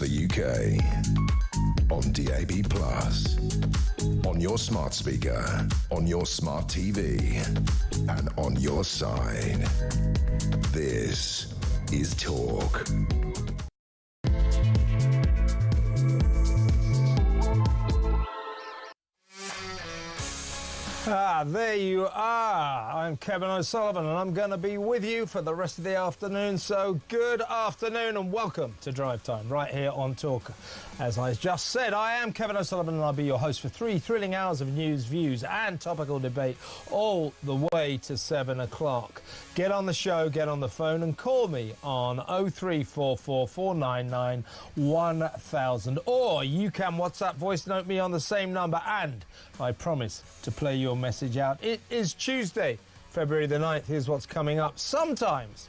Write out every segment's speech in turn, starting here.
UK. On DAB+, on your smart speaker, on your smart TV, and on your side. This is Talk. There you are. I'm Kevin O'Sullivan and I'm going to be with you for the rest of the afternoon. So good afternoon and welcome to Drive Time right here on Talk. As I just said, I am Kevin O'Sullivan and I'll be your host for 3 thrilling hours of news, views and topical debate all the way to 7 o'clock. Get on the show, get on the phone and call me on 0344 499 1000, or you can WhatsApp voice note me on the same number, and I promise to play your message out. It is Tuesday, February the 9th. Here's what's coming up. Sometimes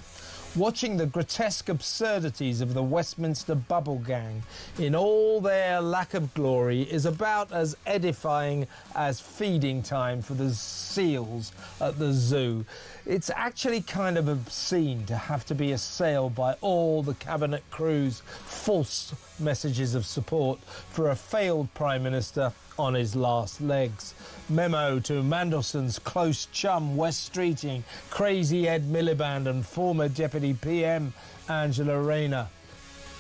watching the grotesque absurdities of the Westminster Bubble Gang in all their lack of glory is about as edifying as feeding time for the seals at the zoo. It's actually kind of obscene to have to be assailed by all the cabinet crew's false messages of support for a failed Prime Minister on his last legs. Memo to Mandelson's close chum West Streeting, Crazy Ed Miliband and former Deputy PM Angela Rayner.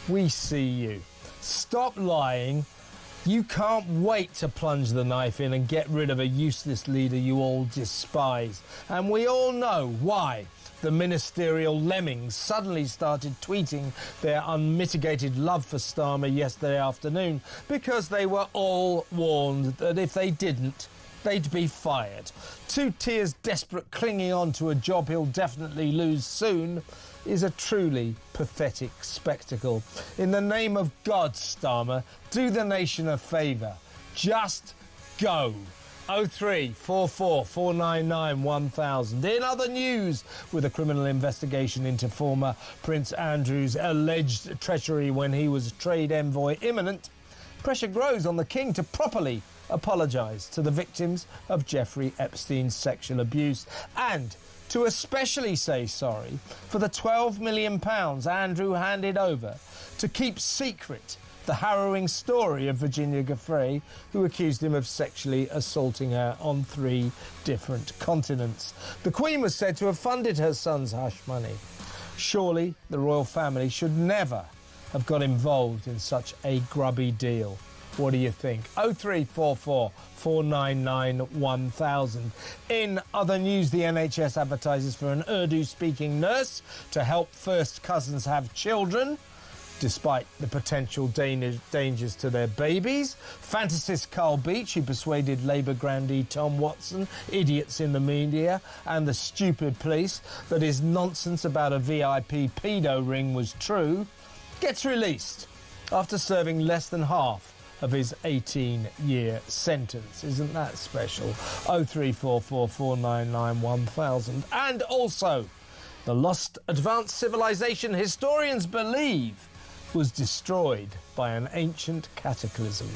We see you. Stop lying. You can't wait to plunge the knife in and get rid of a useless leader you all despise. And we all know why the ministerial lemmings suddenly started tweeting their unmitigated love for Starmer yesterday afternoon, because they were all warned that if they didn't, they'd be fired. Two Tiers desperate clinging on to a job he'll definitely lose soon is a truly pathetic spectacle. In the name of God, Starmer, do the nation a favour. Just go. 0344 499 1000. In other news, with a criminal investigation into former Prince Andrew's alleged treachery when he was trade envoy imminent, pressure grows on the King to properly apologise to the victims of Jeffrey Epstein's sexual abuse and to especially say sorry for the £12 million Andrew handed over to keep secret the harrowing story of Virginia Giuffre, who accused him of sexually assaulting her on 3 different continents. The Queen was said to have funded her son's hush money. Surely the royal family should never have got involved in such a grubby deal. What do you think? 0344 499 1000. In other news, the NHS advertises for an Urdu-speaking nurse to help first cousins have children, despite the potential dangers to their babies. Fantasist Carl Beach, who persuaded Labour grandee Tom Watson, idiots in the media and the stupid police, that his nonsense about a VIP pedo ring was true, gets released after serving less than half of his 18-year sentence. Isn't that special? 0344 499 1000. And also, the lost advanced civilization historians believe was destroyed by an ancient cataclysm.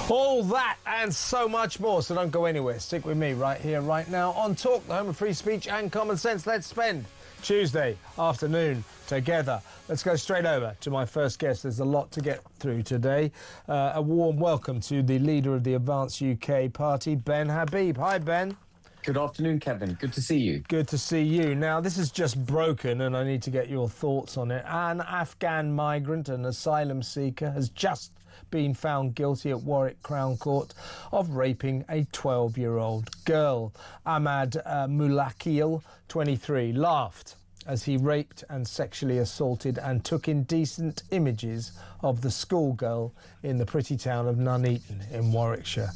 All that and so much more, so don't go anywhere. Stick with me right here, right now on Talk, the home of free speech and common sense. Let's spend Tuesday afternoon together. Let's go straight over to my first guest. There's a lot to get through today. A warm welcome to the leader of the Advance UK Party, Ben Habib. Hi, Ben. Good afternoon, Kevin. Good to see you. Good to see you. Now, this is just broken, and I need to get your thoughts on it. An Afghan migrant, an asylum seeker, has just been found guilty at Warwick Crown Court of raping a 12-year-old girl. Ahmad Mulakil, 23, laughed as he raped and sexually assaulted and took indecent images of the schoolgirl in the pretty town of Nuneaton in Warwickshire.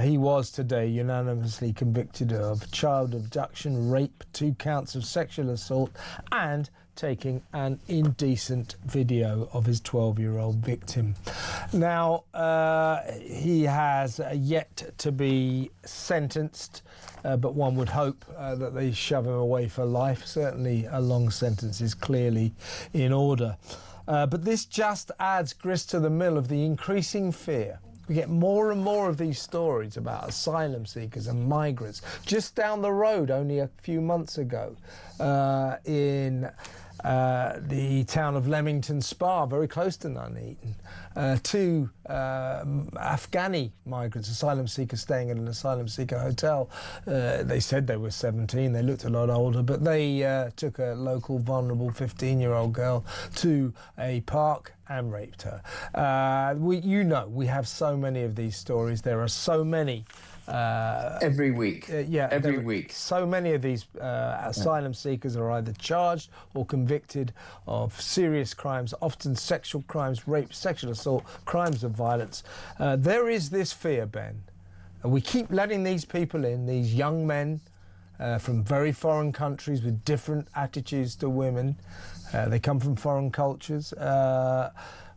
He was today unanimously convicted of child abduction, rape, 2 counts of sexual assault and taking an indecent video of his 12-year-old victim. Now, he has yet to be sentenced, but one would hope that they shove him away for life. Certainly a long sentence is clearly in order. But this just adds grist to the mill of the increasing fear We get more and more of these stories about asylum seekers and migrants. Just down the road, only a few months ago, in the town of Leamington Spa, very close to Nuneaton, two Afghani migrants, asylum seekers, staying in an asylum seeker hotel. They said they were 17, they looked a lot older, but they took a local vulnerable 15-year-old girl to a park and raped her. We have so many of these stories. There are so many. Every week. Every week. So many of these asylum seekers are either charged or convicted of serious crimes, often sexual crimes, rape, sexual assault, crimes of violence. There is this fear, Ben. And we keep letting these people in, these young men from very foreign countries with different attitudes to women. They come from foreign cultures.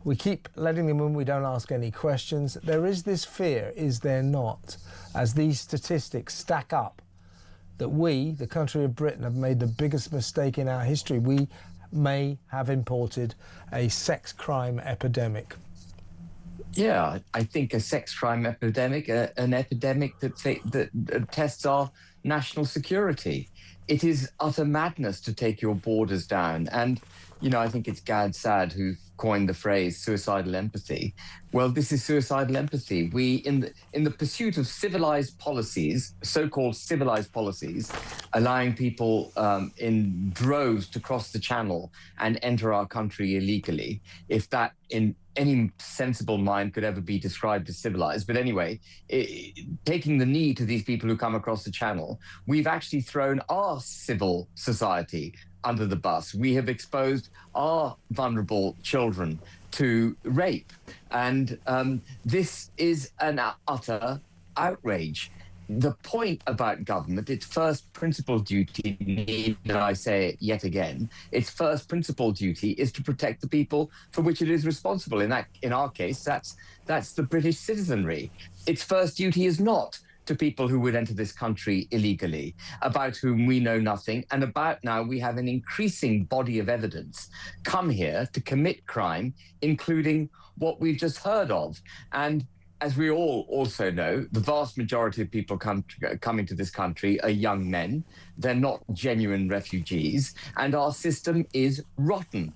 We keep letting them in. We don't ask any questions. There is this fear, is there not, as these statistics stack up, that we, the country of Britain, have made the biggest mistake in our history. We may have imported a sex crime epidemic. Yeah, I think a sex crime epidemic, an epidemic that tests our national security. It is utter madness to take your borders down. And, you know, I think it's Gad Saad who coined the phrase suicidal empathy. Well, this is suicidal empathy. We, in the pursuit of civilized policies, so-called civilized policies, allowing people in droves to cross the channel and enter our country illegally, if that in any sensible mind could ever be described as civilized. But anyway, taking the knee to these people who come across the channel, we've actually thrown our civil society under the bus. We have exposed our vulnerable children to rape. And this is an utter outrage. The point about government, its first principal duty, need I say it yet again, its first principal duty is to protect the people for which it is responsible. In our case, that's the British citizenry. Its first duty is not to people who would enter this country illegally, about whom we know nothing, and about now we have an increasing body of evidence come here to commit crime, including what we've just heard of. And as we all also know, the vast majority of people coming to this country are young men. They're not genuine refugees. And our system is rotten,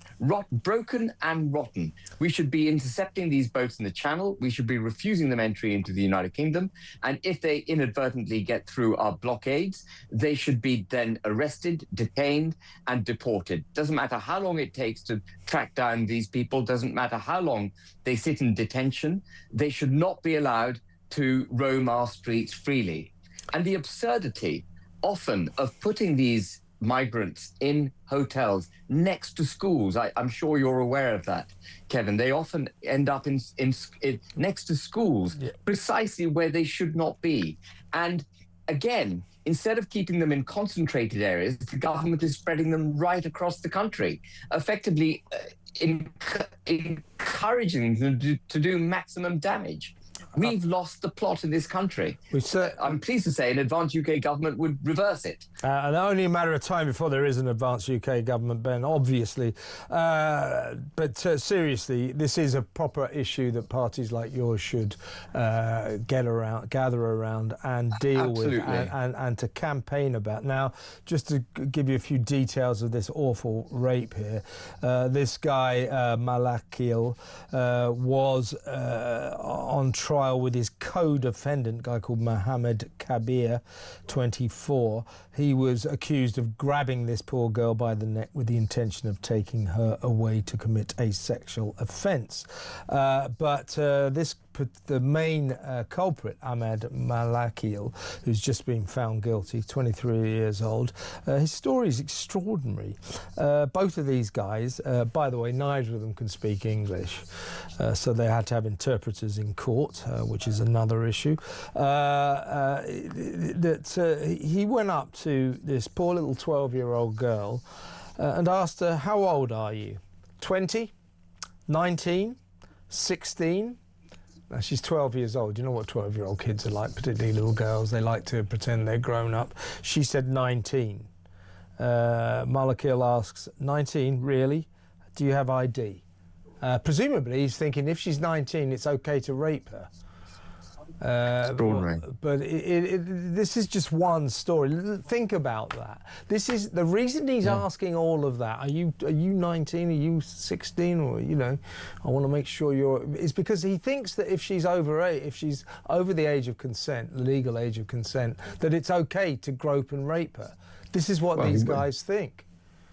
broken and rotten. We should be intercepting these boats in the Channel. We should be refusing them entry into the United Kingdom. And if they inadvertently get through our blockades, they should be then arrested, detained, and deported. Doesn't matter how long it takes to track down these people. Doesn't matter how long they sit in detention. They should not be allowed to roam our streets freely. And the absurdity often of putting these migrants in hotels next to schools, I'm sure you're aware of that, Kevin. They often end up in next to schools, precisely where they should not be. And again, instead of keeping them in concentrated areas, the government is spreading them right across the country, effectively encouraging them to do maximum damage. We've lost the plot in this country. I'm pleased to say an advanced UK government would reverse it. And only a matter of time before there is an advanced UK government, Ben, obviously. But seriously, this is a proper issue that parties like yours should gather around and deal with and to campaign about. Now, just to give you a few details of this awful rape here, this guy, Malakil, was on trial with his co-defendant, guy called Mohammed Kabir, 24. He was accused of grabbing this poor girl by the neck with the intention of taking her away to commit a sexual offence. The main culprit, Ahmed Malakil, who's just been found guilty, 23 years old, his story is extraordinary. Both of these guys, by the way, neither of them can speak English, so they had to have interpreters in court, which is another issue. He went up to this poor little 12-year-old girl and asked her, "How old are you? 20? 19? 16? Now, she's 12 years old. You know what 12-year-old kids are like, particularly little girls. They like to pretend they're grown up. She said 19. Malakil asks, 19, really? Do you have ID? Presumably, he's thinking if she's 19, it's okay to rape her. Extraordinary. But this is just one story. Think about that. This is the reason he's asking all of that. Are you 19? Are you 16? Or I want to make sure you're. It's because he thinks that if she's over the age of consent, the legal age of consent, that it's okay to grope and rape her. This is what these guys think.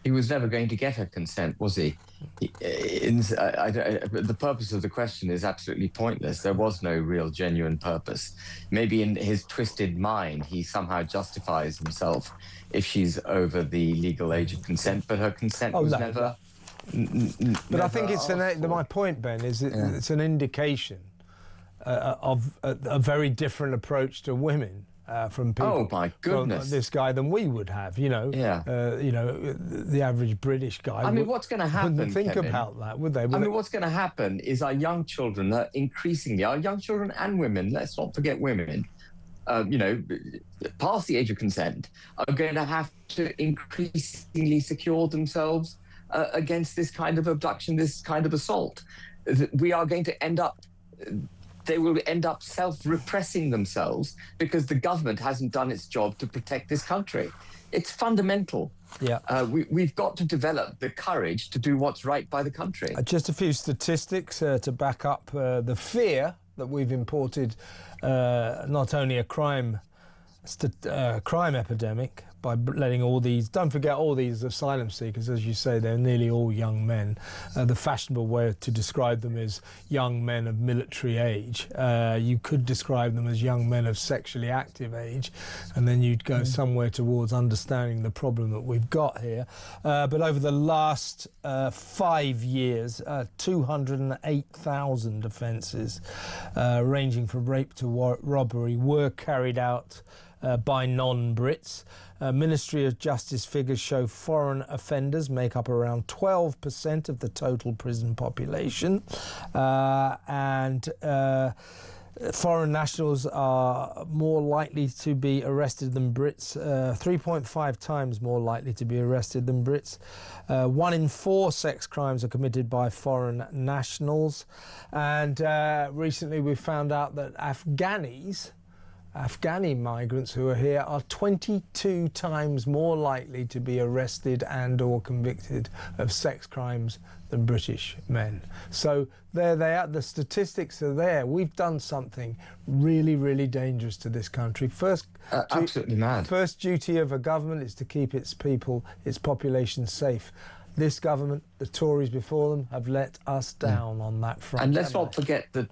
He was never going to get her consent, was he? The purpose of the question is absolutely pointless. There was no real, genuine purpose. Maybe in his twisted mind, he somehow justifies himself if she's over the legal age of consent, but her consent was never. But I think it's my point, Ben, is it's an indication of a very different approach to women. From people, oh my goodness, from this guy than we would have, the average British guy. I mean, what's going to happen? Wouldn't think Kevin, about that, would they? What's going to happen is our young children are increasingly, our young children and women. Let's not forget women. Past the age of consent, are going to have to increasingly secure themselves against this kind of abduction, this kind of assault. We are going to end up. They will end up self-repressing themselves because the government hasn't done its job to protect this country. It's fundamental. Yeah, we've got to develop the courage to do what's right by the country. Just a few statistics to back up the fear that we've imported, not only a crime epidemic by letting all these, don't forget all these asylum seekers, as you say, they're nearly all young men. The fashionable way to describe them is young men of military age. You could describe them as young men of sexually active age, and then you'd go somewhere towards understanding the problem that we've got here. But over the last 5 years, 208,000 offences, ranging from rape to robbery, were carried out by non-Brits. Ministry of Justice figures show foreign offenders make up around 12% of the total prison population, and foreign nationals are more likely to be arrested than Brits, 3.5 times more likely to be arrested than Brits. 1 in 4 sex crimes are committed by foreign nationals, and recently we found out that Afghani migrants who are here are 22 times more likely to be arrested and or convicted of sex crimes than British men. So there they are, the statistics are there. We've done something really, really dangerous to this country. Absolutely mad. First duty of a government is to keep its people, its population safe. This government, the Tories before them, have let us down on that front. And let's not forget the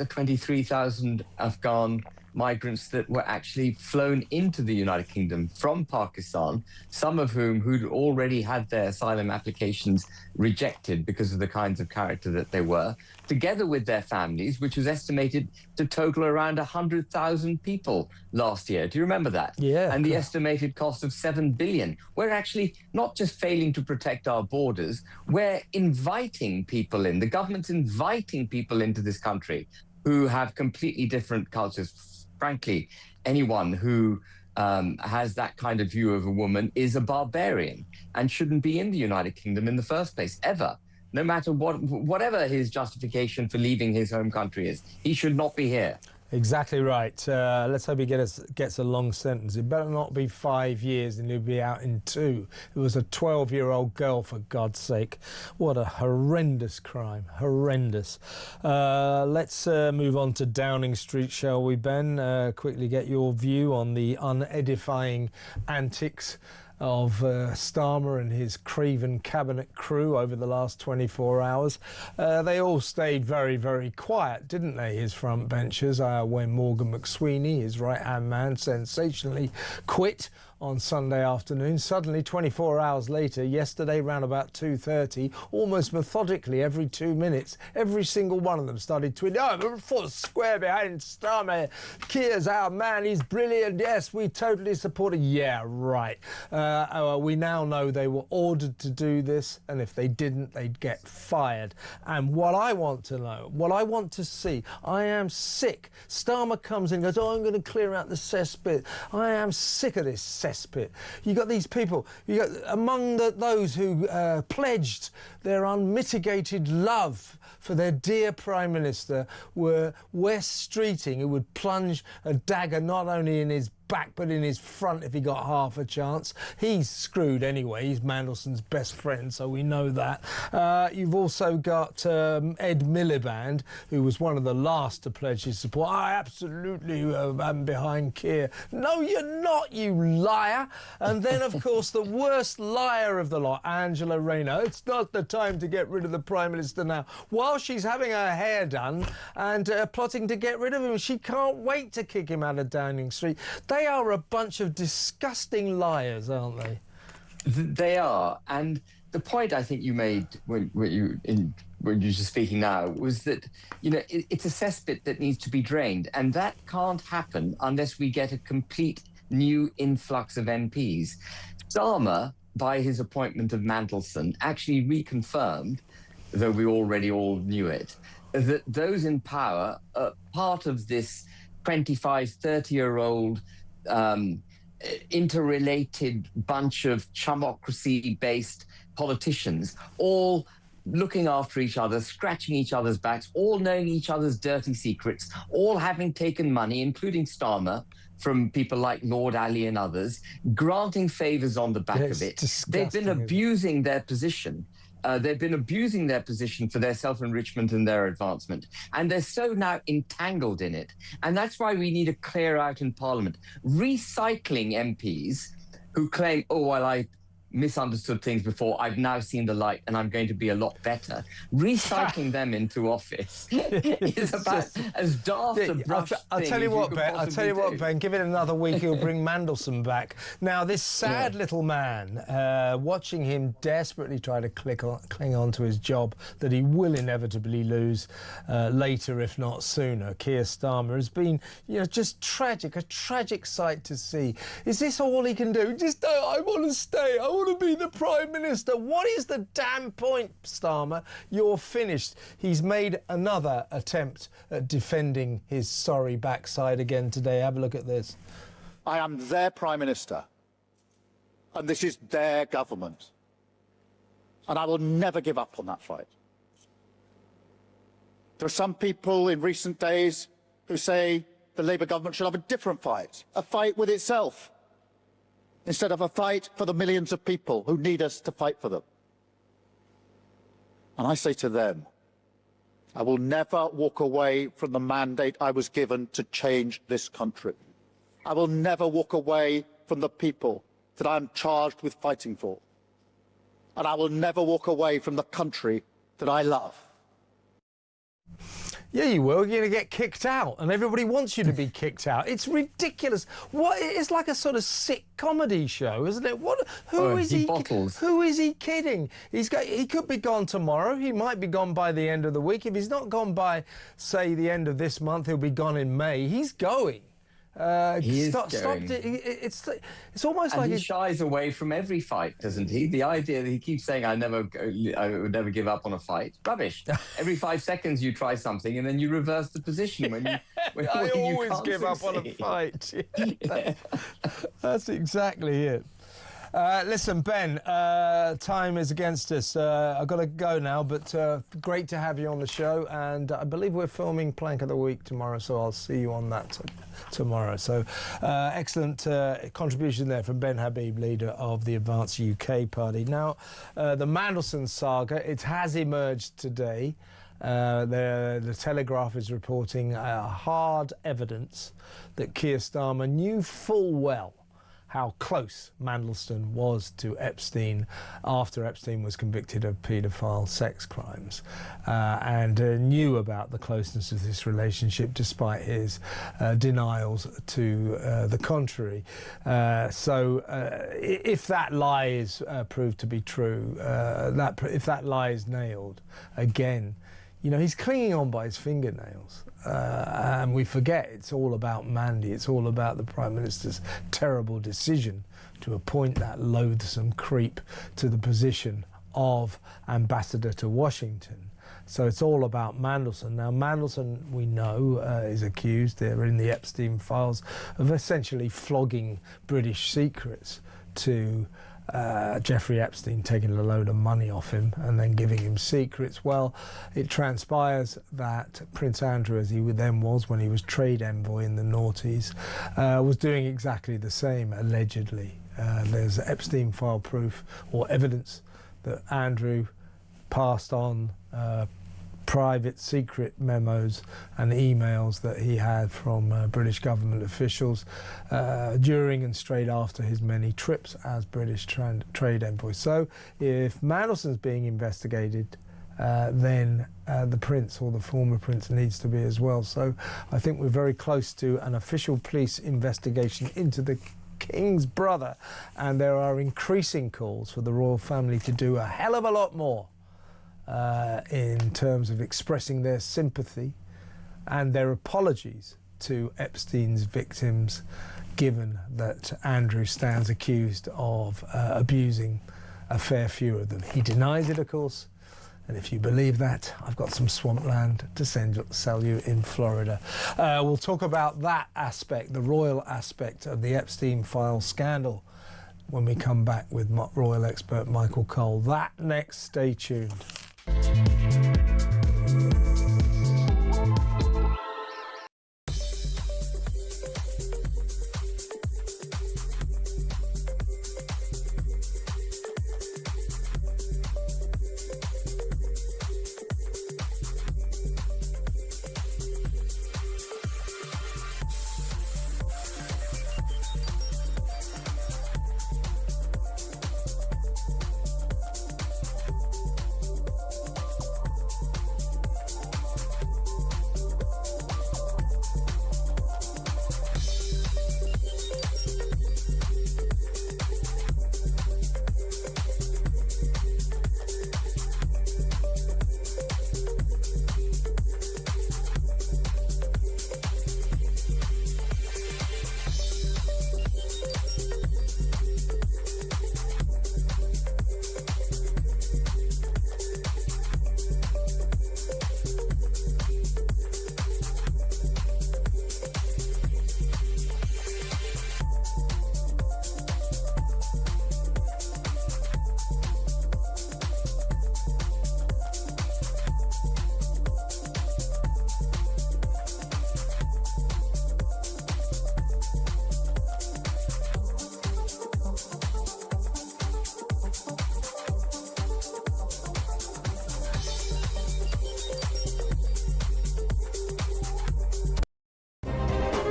23,000 Afghan migrants that were actually flown into the United Kingdom from Pakistan, some of whom who'd already had their asylum applications rejected because of the kinds of character that they were, together with their families, which was estimated to total around 100,000 people last year. Do you remember that? Yeah. And the estimated cost of $7 billion. We're actually not just failing to protect our borders, we're inviting people in. The government's inviting people into this country who have completely different cultures. Frankly, anyone who has that kind of view of a woman is a barbarian and shouldn't be in the United Kingdom in the first place, ever. No matter whatever his justification for leaving his home country is, he should not be here. Exactly right. Let's hope he gets a long sentence. It better not be 5 years and he'll be out in 2. It was a 12-year-old girl, for God's sake. What a horrendous crime. Horrendous. Let's move on to Downing Street, shall we, Ben? Quickly get your view on the unedifying antics of Starmer and his craven cabinet crew over the last 24 hours. They all stayed very, very quiet, didn't they, his front benchers, when Morgan McSweeney, his right-hand man, sensationally quit on Sunday afternoon. Suddenly, 24 hours later, yesterday, round about 2:30, almost methodically, every 2 minutes, every single one of them started tweeting, "Oh, we're full square behind Starmer. Keir's our man. He's brilliant. Yes, we totally support it." Yeah, right. We now know they were ordered to do this, and if they didn't, they'd get fired. And what I want to know, what I want to see, I am sick. Starmer comes in and goes, "Oh, I'm going to clear out the cesspit. I am sick of this cesspit cesspit. You got these people. You got among those who pledged their unmitigated love for their dear Prime Minister were Wes Streeting, who would plunge a dagger not only in his back but in his front if he got half a chance. He's screwed anyway. He's Mandelson's best friend, so we know that. You've also got Ed Miliband, who was one of the last to pledge his support. I absolutely am behind Keir. No, you're not, you liar. And then, of course, the worst liar of the lot, Angela Rayner. It's not the time to get rid of the Prime Minister now. While she's having her hair done and plotting to get rid of him, she can't wait to kick him out of Downing Street. They are a bunch of disgusting liars, aren't they? They are. And the point I think you made when you were just speaking now was that, you know, it's a cesspit that needs to be drained. And that can't happen unless we get a complete new influx of MPs. Starmer, by his appointment of Mandelson, actually reconfirmed, though we already all knew it, that those in power are part of this 25, 30-year-old interrelated bunch of chumocracy-based politicians, all looking after each other, scratching each other's backs, all knowing each other's dirty secrets, all having taken money, including Starmer, from people like Lord Ali and others, granting favours on the back of it. They've been abusing their position. They've been abusing their position for their self-enrichment and their advancement. And they're so now entangled in it. And that's why we need to clear out in Parliament. Recycling MPs who claim, oh, well, I misunderstood things before, I've now seen the light and I'm going to be a lot better. Recycling them into office is about as daft a brush I'll tell you what, Ben. I'll tell you what, Ben. Give it another week, he'll bring Mandelson back. Now, this sad little man, watching him desperately try to cling on to his job that he will inevitably lose later, if not sooner. Keir Starmer has been, you know, just tragic, a tragic sight to see. Is this all he can do? Just, I want to stay. I want to be the Prime Minister. What is the damn point, Starmer? You're finished. He's made another attempt at defending his sorry backside again today. Have a look at this. I am their Prime Minister, and this is their government. And I will never give up on that fight. There are some people in recent days who say the Labour government should have a different fight, a fight with itself, instead of a fight for the millions of people who need us to fight for them. And I say to them, I will never walk away from the mandate I was given to change this country. I will never walk away from the people that I am charged with fighting for. And I will never walk away from the country that I love. Yeah, you will. You're going to get kicked out, and everybody wants you to be kicked out. It's ridiculous. What? It's like a sort of sick comedy show, isn't it? What? Who is he? Who is he kidding? He could be gone tomorrow. He might be gone by the end of the week. If he's not gone by, say, the end of this month, he'll be gone in May. He's going. It's almost like he shies away from every fight, doesn't he? The idea that he keeps saying, I would never give up on a fight. Rubbish. Every 5 seconds you try something and then you reverse the position when you I always give up on a fight. That's exactly it. Listen, Ben, time is against us. I've got to go now, but great to have you on the show. And I believe we're filming Plank of the Week tomorrow, so I'll see you on that tomorrow. So excellent contribution there from Ben Habib, leader of the Advance UK Party. Now, the Mandelson saga, it has emerged today. The Telegraph is reporting hard evidence that Keir Starmer knew full well how close Mandelson was to Epstein after Epstein was convicted of paedophile sex crimes, and knew about the closeness of this relationship despite his denials to the contrary. So if that lie is proved to be true, if that lie is nailed, again, you know, he's clinging on by his fingernails. And we forget it's all about Mandy. It's all about the Prime Minister's terrible decision to appoint that loathsome creep to the position of ambassador to Washington. So it's all about Mandelson. Now, Mandelson, we know, is accused, they're in the Epstein files, of essentially flogging British secrets to Jeffrey Epstein, taking a load of money off him and then giving him secrets. Well, it transpires that Prince Andrew, as he then was when he was trade envoy in the noughties, was doing exactly the same, allegedly. There's Epstein file proof or evidence that Andrew passed on private secret memos and emails that he had from British government officials during and straight after his many trips as British trade envoy. So if Mandelson's being investigated, then the prince, or the former prince, needs to be as well. So I think we're very close to an official police investigation into the King's brother, and there are increasing calls for the royal family to do a hell of a lot more in terms of expressing their sympathy and their apologies to Epstein's victims, given that Andrew stands accused of abusing a fair few of them. He denies it, of course, and if you believe that, I've got some swampland to sell you in Florida. We'll talk about that aspect, the royal aspect of the Epstein file scandal, when we come back with royal expert Michael Cole. That next, stay tuned.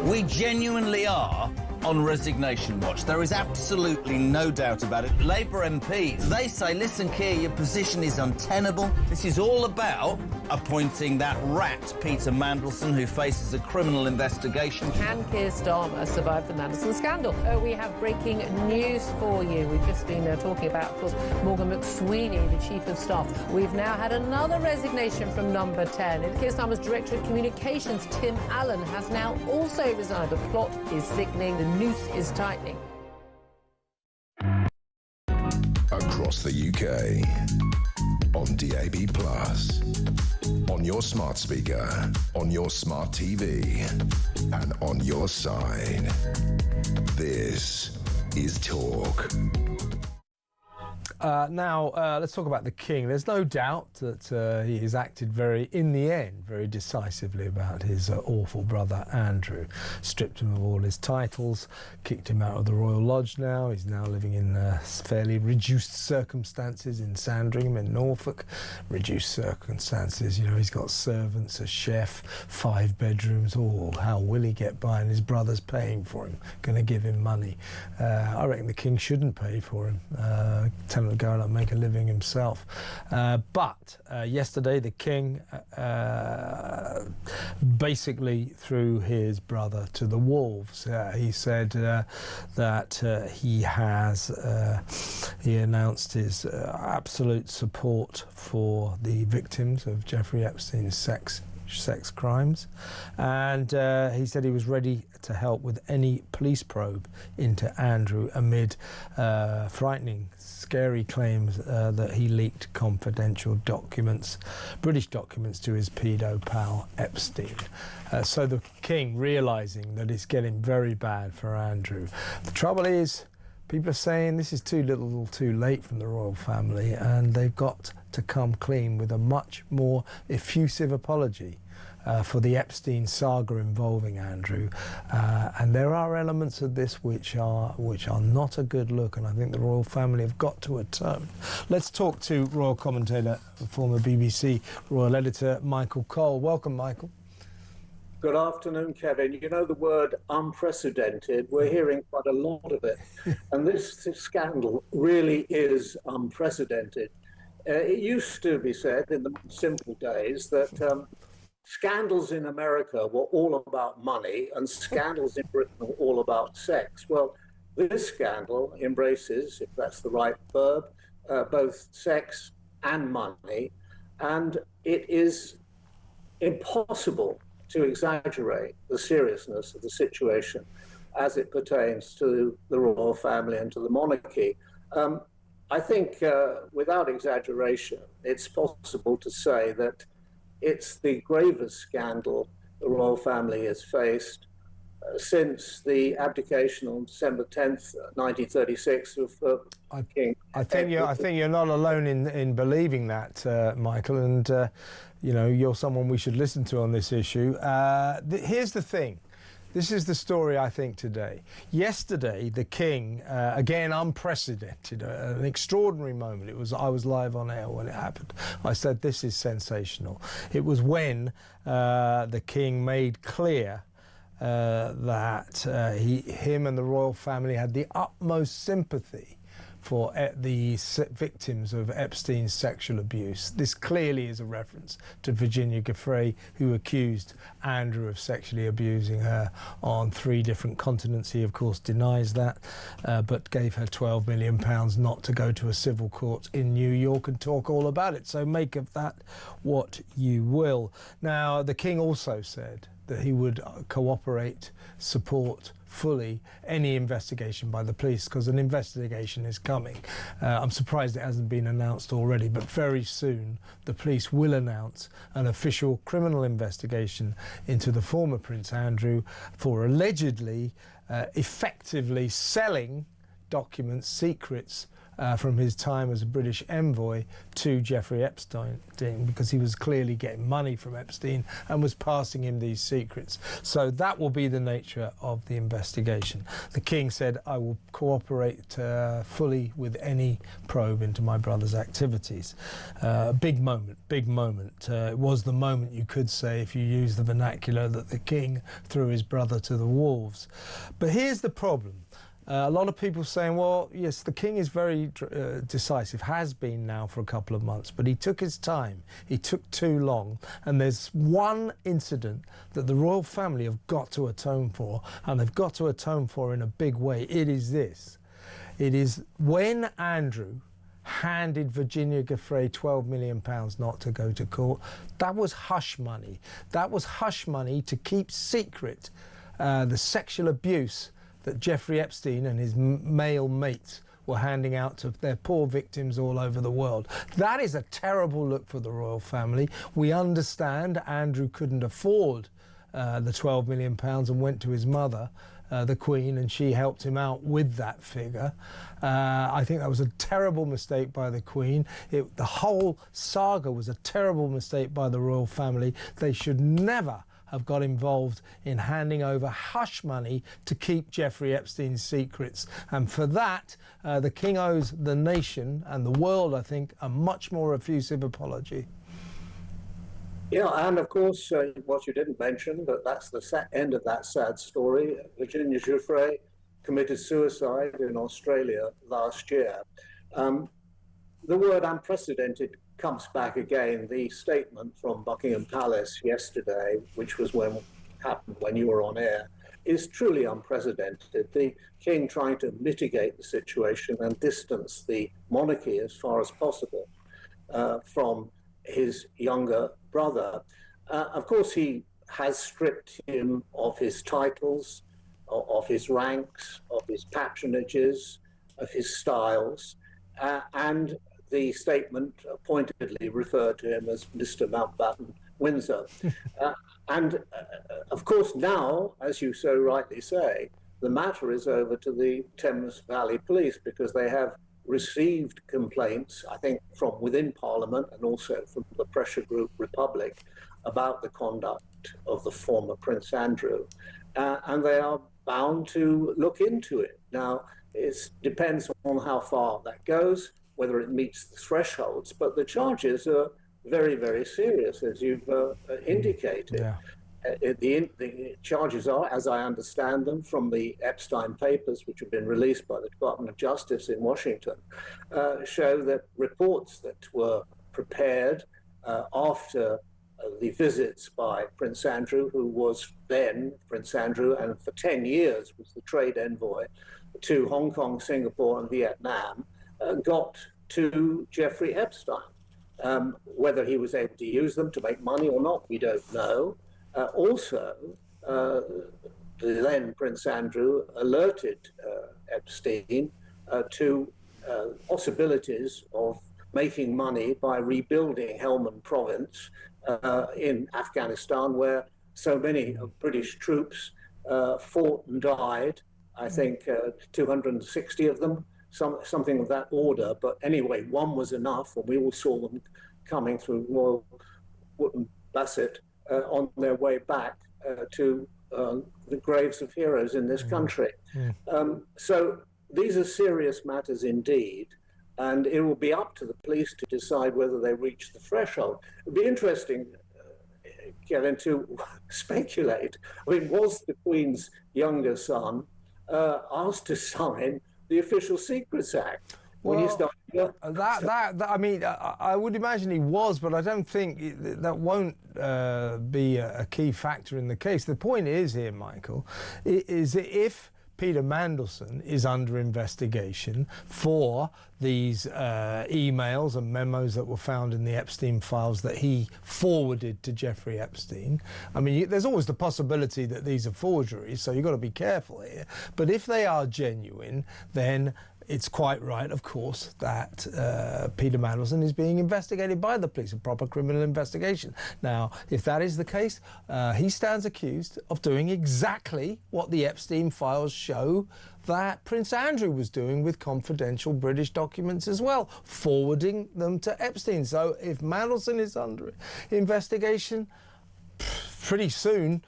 We genuinely are on resignation watch. There is absolutely no doubt about it. Labour MPs, they say, listen, Keir, your position is untenable. This is all about appointing that rat, Peter Mandelson, who faces a criminal investigation. Can Keir Starmer survive the Mandelson scandal? We have breaking news for you. We've just been talking about, of course, Morgan McSweeney, the Chief of Staff. We've now had another resignation from Number 10. And Keir Starmer's Director of Communications, Tim Allen, has now also resigned. The plot is thickening. The noose is tightening. Across the UK, on DAB+, on your smart speaker, on your smart TV, and on your side. This is Talk. Now, let's talk about the King. There's no doubt that he has acted in the end, very decisively about his awful brother Andrew. Stripped him of all his titles, kicked him out of the Royal Lodge now. He's now living in fairly reduced circumstances in Sandringham in Norfolk. Reduced circumstances, you know, he's got servants, a chef, 5 bedrooms. Oh, how will he get by? And his brother's paying for him, going to give him money. I reckon the King shouldn't pay for him. Tell him to go out and make a living himself. But yesterday the King basically threw his brother to the wolves. He said that he announced his absolute support for the victims of Jeffrey Epstein's sex sex crimes, and he said he was ready to help with any police probe into Andrew amid frightening, scary claims that he leaked confidential documents, British documents, to his pedo pal Epstein. So the King realising that it's getting very bad for Andrew. The trouble is, people are saying this is too little too late from the royal family, and they've got to come clean with a much more effusive apology for the Epstein saga involving Andrew. And there are elements of this which are not a good look, and I think the royal family have got to atone. Let's talk to royal commentator, former BBC royal editor, Michael Cole. Welcome, Michael. Good afternoon, Kevin. You know the word unprecedented, we're hearing quite a lot of it. And this scandal really is unprecedented. It used to be said in the simple days that scandals in America were all about money and scandals in Britain were all about sex. Well, this scandal embraces, if that's the right verb, both sex and money. And it is impossible to exaggerate the seriousness of the situation as it pertains to the royal family and to the monarchy. I think, without exaggeration, it's possible to say that it's the gravest scandal the royal family has faced since the abdication on December 10th, 1936 of King. I think you're not alone in believing that, Michael, and you know, you're someone we should listen to on this issue. Here's the thing. This is the story, I think, today. Yesterday, the King, again, unprecedented, an extraordinary moment. I was live on air when it happened. I said, this is sensational. It was when the King made clear that him and the royal family had the utmost sympathy for the victims of Epstein's sexual abuse. This clearly is a reference to Virginia Giuffre, who accused Andrew of sexually abusing her on 3 different continents. He, of course, denies that, but gave her £12 million not to go to a civil court in New York and talk all about it. So make of that what you will. Now, the King also said that he would cooperate, support fully any investigation by the police, because an investigation is coming. I'm surprised it hasn't been announced already, but very soon the police will announce an official criminal investigation into the former Prince Andrew for allegedly effectively selling documents, secrets, from his time as a British envoy to Jeffrey Epstein, because he was clearly getting money from Epstein and was passing him these secrets. So that will be the nature of the investigation. The King said, I will cooperate fully with any probe into my brother's activities. Big moment, big moment. It was the moment, you could say, if you use the vernacular, that the King threw his brother to the wolves. But here's the problem. A lot of people saying, well, yes, the King is very decisive, has been now for a couple of months, but he took his time. He took too long. And there's one incident that the royal family have got to atone for, and they've got to atone for in a big way. It is this. It is when Andrew handed Virginia Giuffre £12 million not to go to court. That was hush money. That was hush money to keep secret the sexual abuse that Jeffrey Epstein and his male mates were handing out to their poor victims all over the world. That is a terrible look for the royal family. We understand Andrew couldn't afford the £12 million and went to his mother, the Queen, and she helped him out with that figure. I think that was a terrible mistake by the Queen. The whole saga was a terrible mistake by the royal family. They should never have got involved in handing over hush money to keep Jeffrey Epstein's secrets. And for that, the King owes the nation and the world, I think, a much more effusive apology. Yeah, and of course, what you didn't mention, but that's the end of that sad story. Virginia Giuffre committed suicide in Australia last year. The word unprecedented comes back again. The statement from Buckingham Palace yesterday, which was happened when you were on air, is truly unprecedented. The King trying to mitigate the situation and distance the monarchy as far as possible from his younger brother. Of course, he has stripped him of his titles, of his ranks, of his patronages, of his styles, and the statement pointedly referred to him as Mr. Mountbatten Windsor. And of course, now, as you so rightly say, the matter is over to the Thames Valley Police because they have received complaints, I think, from within Parliament and also from the pressure group Republic about the conduct of the former Prince Andrew. And they are bound to look into it. Now, it depends on how far that goes, whether it meets the thresholds, but the charges are very, very serious, as you've indicated. Yeah. The charges are, as I understand them, from the Epstein papers, which have been released by the Department of Justice in Washington, show that reports that were prepared after the visits by Prince Andrew, who was then Prince Andrew, and for 10 years was the trade envoy to Hong Kong, Singapore, and Vietnam, got to Jeffrey Epstein. Whether he was able to use them to make money or not, we don't know. Also, the then Prince Andrew alerted Epstein to possibilities of making money by rebuilding Helmand Province in Afghanistan, where so many British troops fought and died. I think 260 of them, something of that order. But anyway, one was enough, and we all saw them coming through Royal Wootton Bassett on their way back to the graves of heroes in this country. So these are serious matters indeed, and it will be up to the police to decide whether they reach the threshold. It would be interesting, Kevin, to speculate. I mean, was the Queen's younger son asked to sign the Official Secrets Act when he started? I mean, I would imagine he was, but I don't think that won't be a key factor in the case. The point is here, Michael, is that if Peter Mandelson is under investigation for these emails and memos that were found in the Epstein files that he forwarded to Jeffrey Epstein. I mean, there's always the possibility that these are forgeries, so you've got to be careful here. But if they are genuine, then it's quite right, of course, that Peter Mandelson is being investigated by the police, a proper criminal investigation. Now, if that is the case, he stands accused of doing exactly what the Epstein files show that Prince Andrew was doing with confidential British documents as well, forwarding them to Epstein. So if Mandelson is under investigation, pretty soon,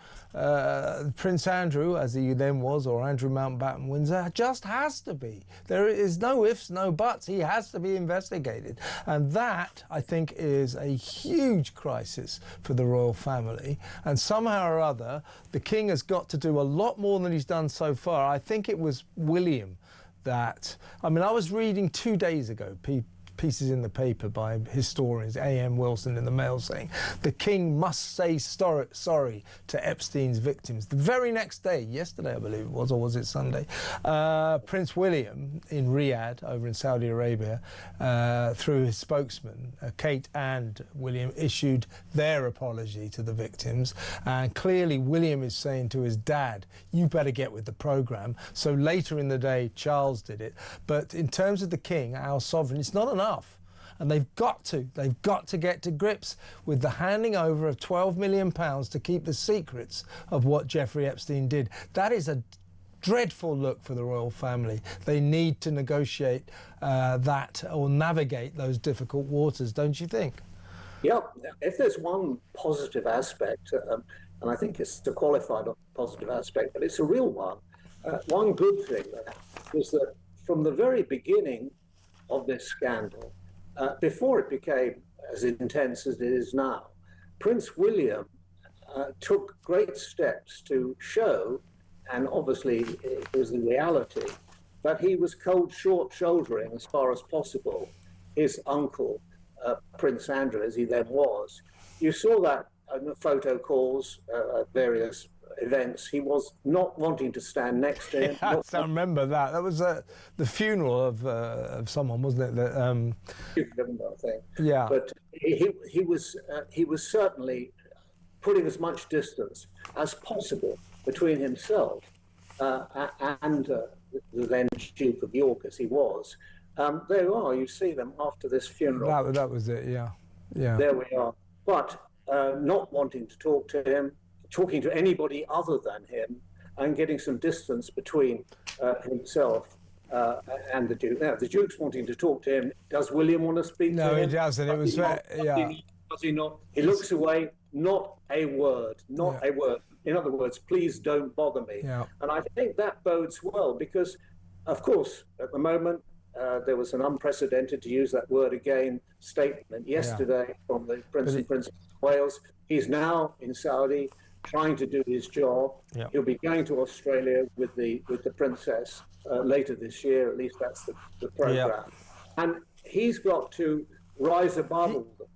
Prince Andrew, as he then was, or Andrew Mountbatten Windsor, just has to be. There is no ifs, no buts. He has to be investigated. And that, I think, is a huge crisis for the royal family. And somehow or other, the King has got to do a lot more than he's done so far. I think it was William that... I mean, I was reading 2 days ago, pieces in the paper by historians, A.M. Wilson in the Mail, saying the King must say sorry to Epstein's victims. The very next day, yesterday I believe it was, or was it Sunday, Prince William in Riyadh, over in Saudi Arabia, through his spokesman, Kate and William, issued their apology to the victims. And clearly William is saying to his dad, you better get with the programme. So later in the day, Charles did it. But in terms of the King, our sovereign, it's not enough. And they've got to get to grips with the handing over of £12 million to keep the secrets of what Jeffrey Epstein did. That is a dreadful look for the royal family. They need to negotiate that or navigate those difficult waters, don't you think? Yeah, if there's one positive aspect, and I think it's a qualified positive aspect, but it's a real one. One good thing is that from the very beginning of this scandal, before it became as intense as it is now, Prince William took great steps to show, and obviously it was the reality, that he was cold shouldering as far as possible his uncle, Prince Andrew, as he then was. You saw that in the photo calls at various events. He was not wanting to stand next to him. Yes, I remember that. That was the funeral of someone, wasn't it? I think. Yeah. But he was certainly putting as much distance as possible between himself and the then Duke of York, as he was. There you are, you see them after this funeral. That was it, yeah. Yeah. There we are. But not wanting to talk to him, talking to anybody other than him, and getting some distance between himself and the Duke. Now, the Duke's wanting to talk to him. Does William want to speak to him? No, he doesn't. It was, yeah. Does he not? He looks away, not a word, not a word. In other words, please don't bother me. Yeah. And I think that bodes well because, of course, at the moment, there was an unprecedented, to use that word again, statement yesterday from the Prince and Princess of Wales. He's now in Saudi trying to do his job. Yeah. He'll be going to Australia with the Princess later this year. At least that's the program. Yeah. And he's got to rise above all of them.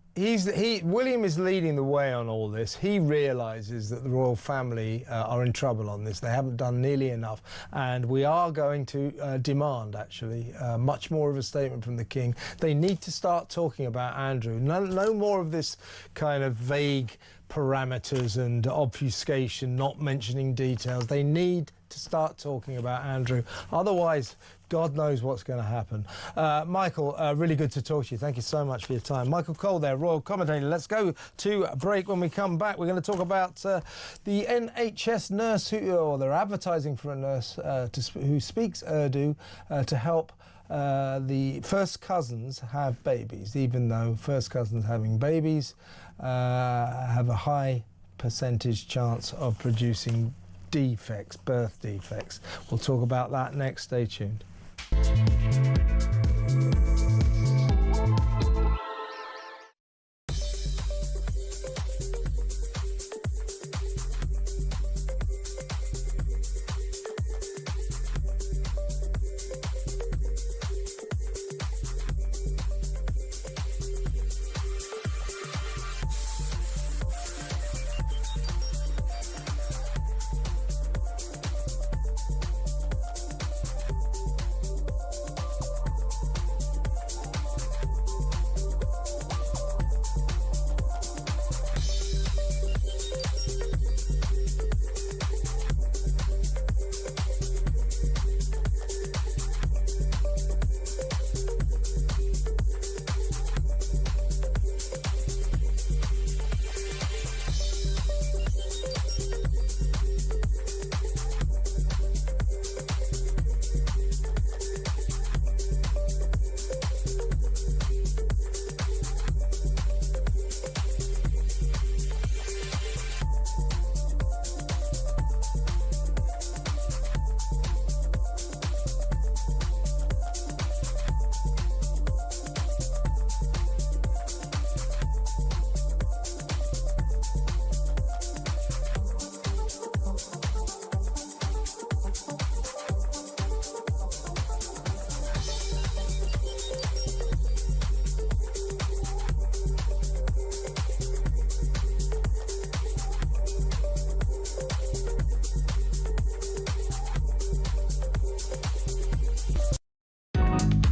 William is leading the way on all this. He realises that the royal family are in trouble on this. They haven't done nearly enough, and we are going to demand, actually, much more of a statement from the King. They need to start talking about Andrew. No more of this kind of vague parameters and obfuscation, not mentioning details. They need to start talking about Andrew. Otherwise, God knows what's going to happen. Michael, really good to talk to you. Thank you so much for your time. Michael Cole there, royal commentator. Let's go to a break. When we come back, we're going to talk about the NHS nurse they're advertising for a nurse who speaks Urdu to help the first cousins have babies, even though first cousins having babies have a high percentage chance of producing defects, birth defects. We'll talk about that next. Stay tuned.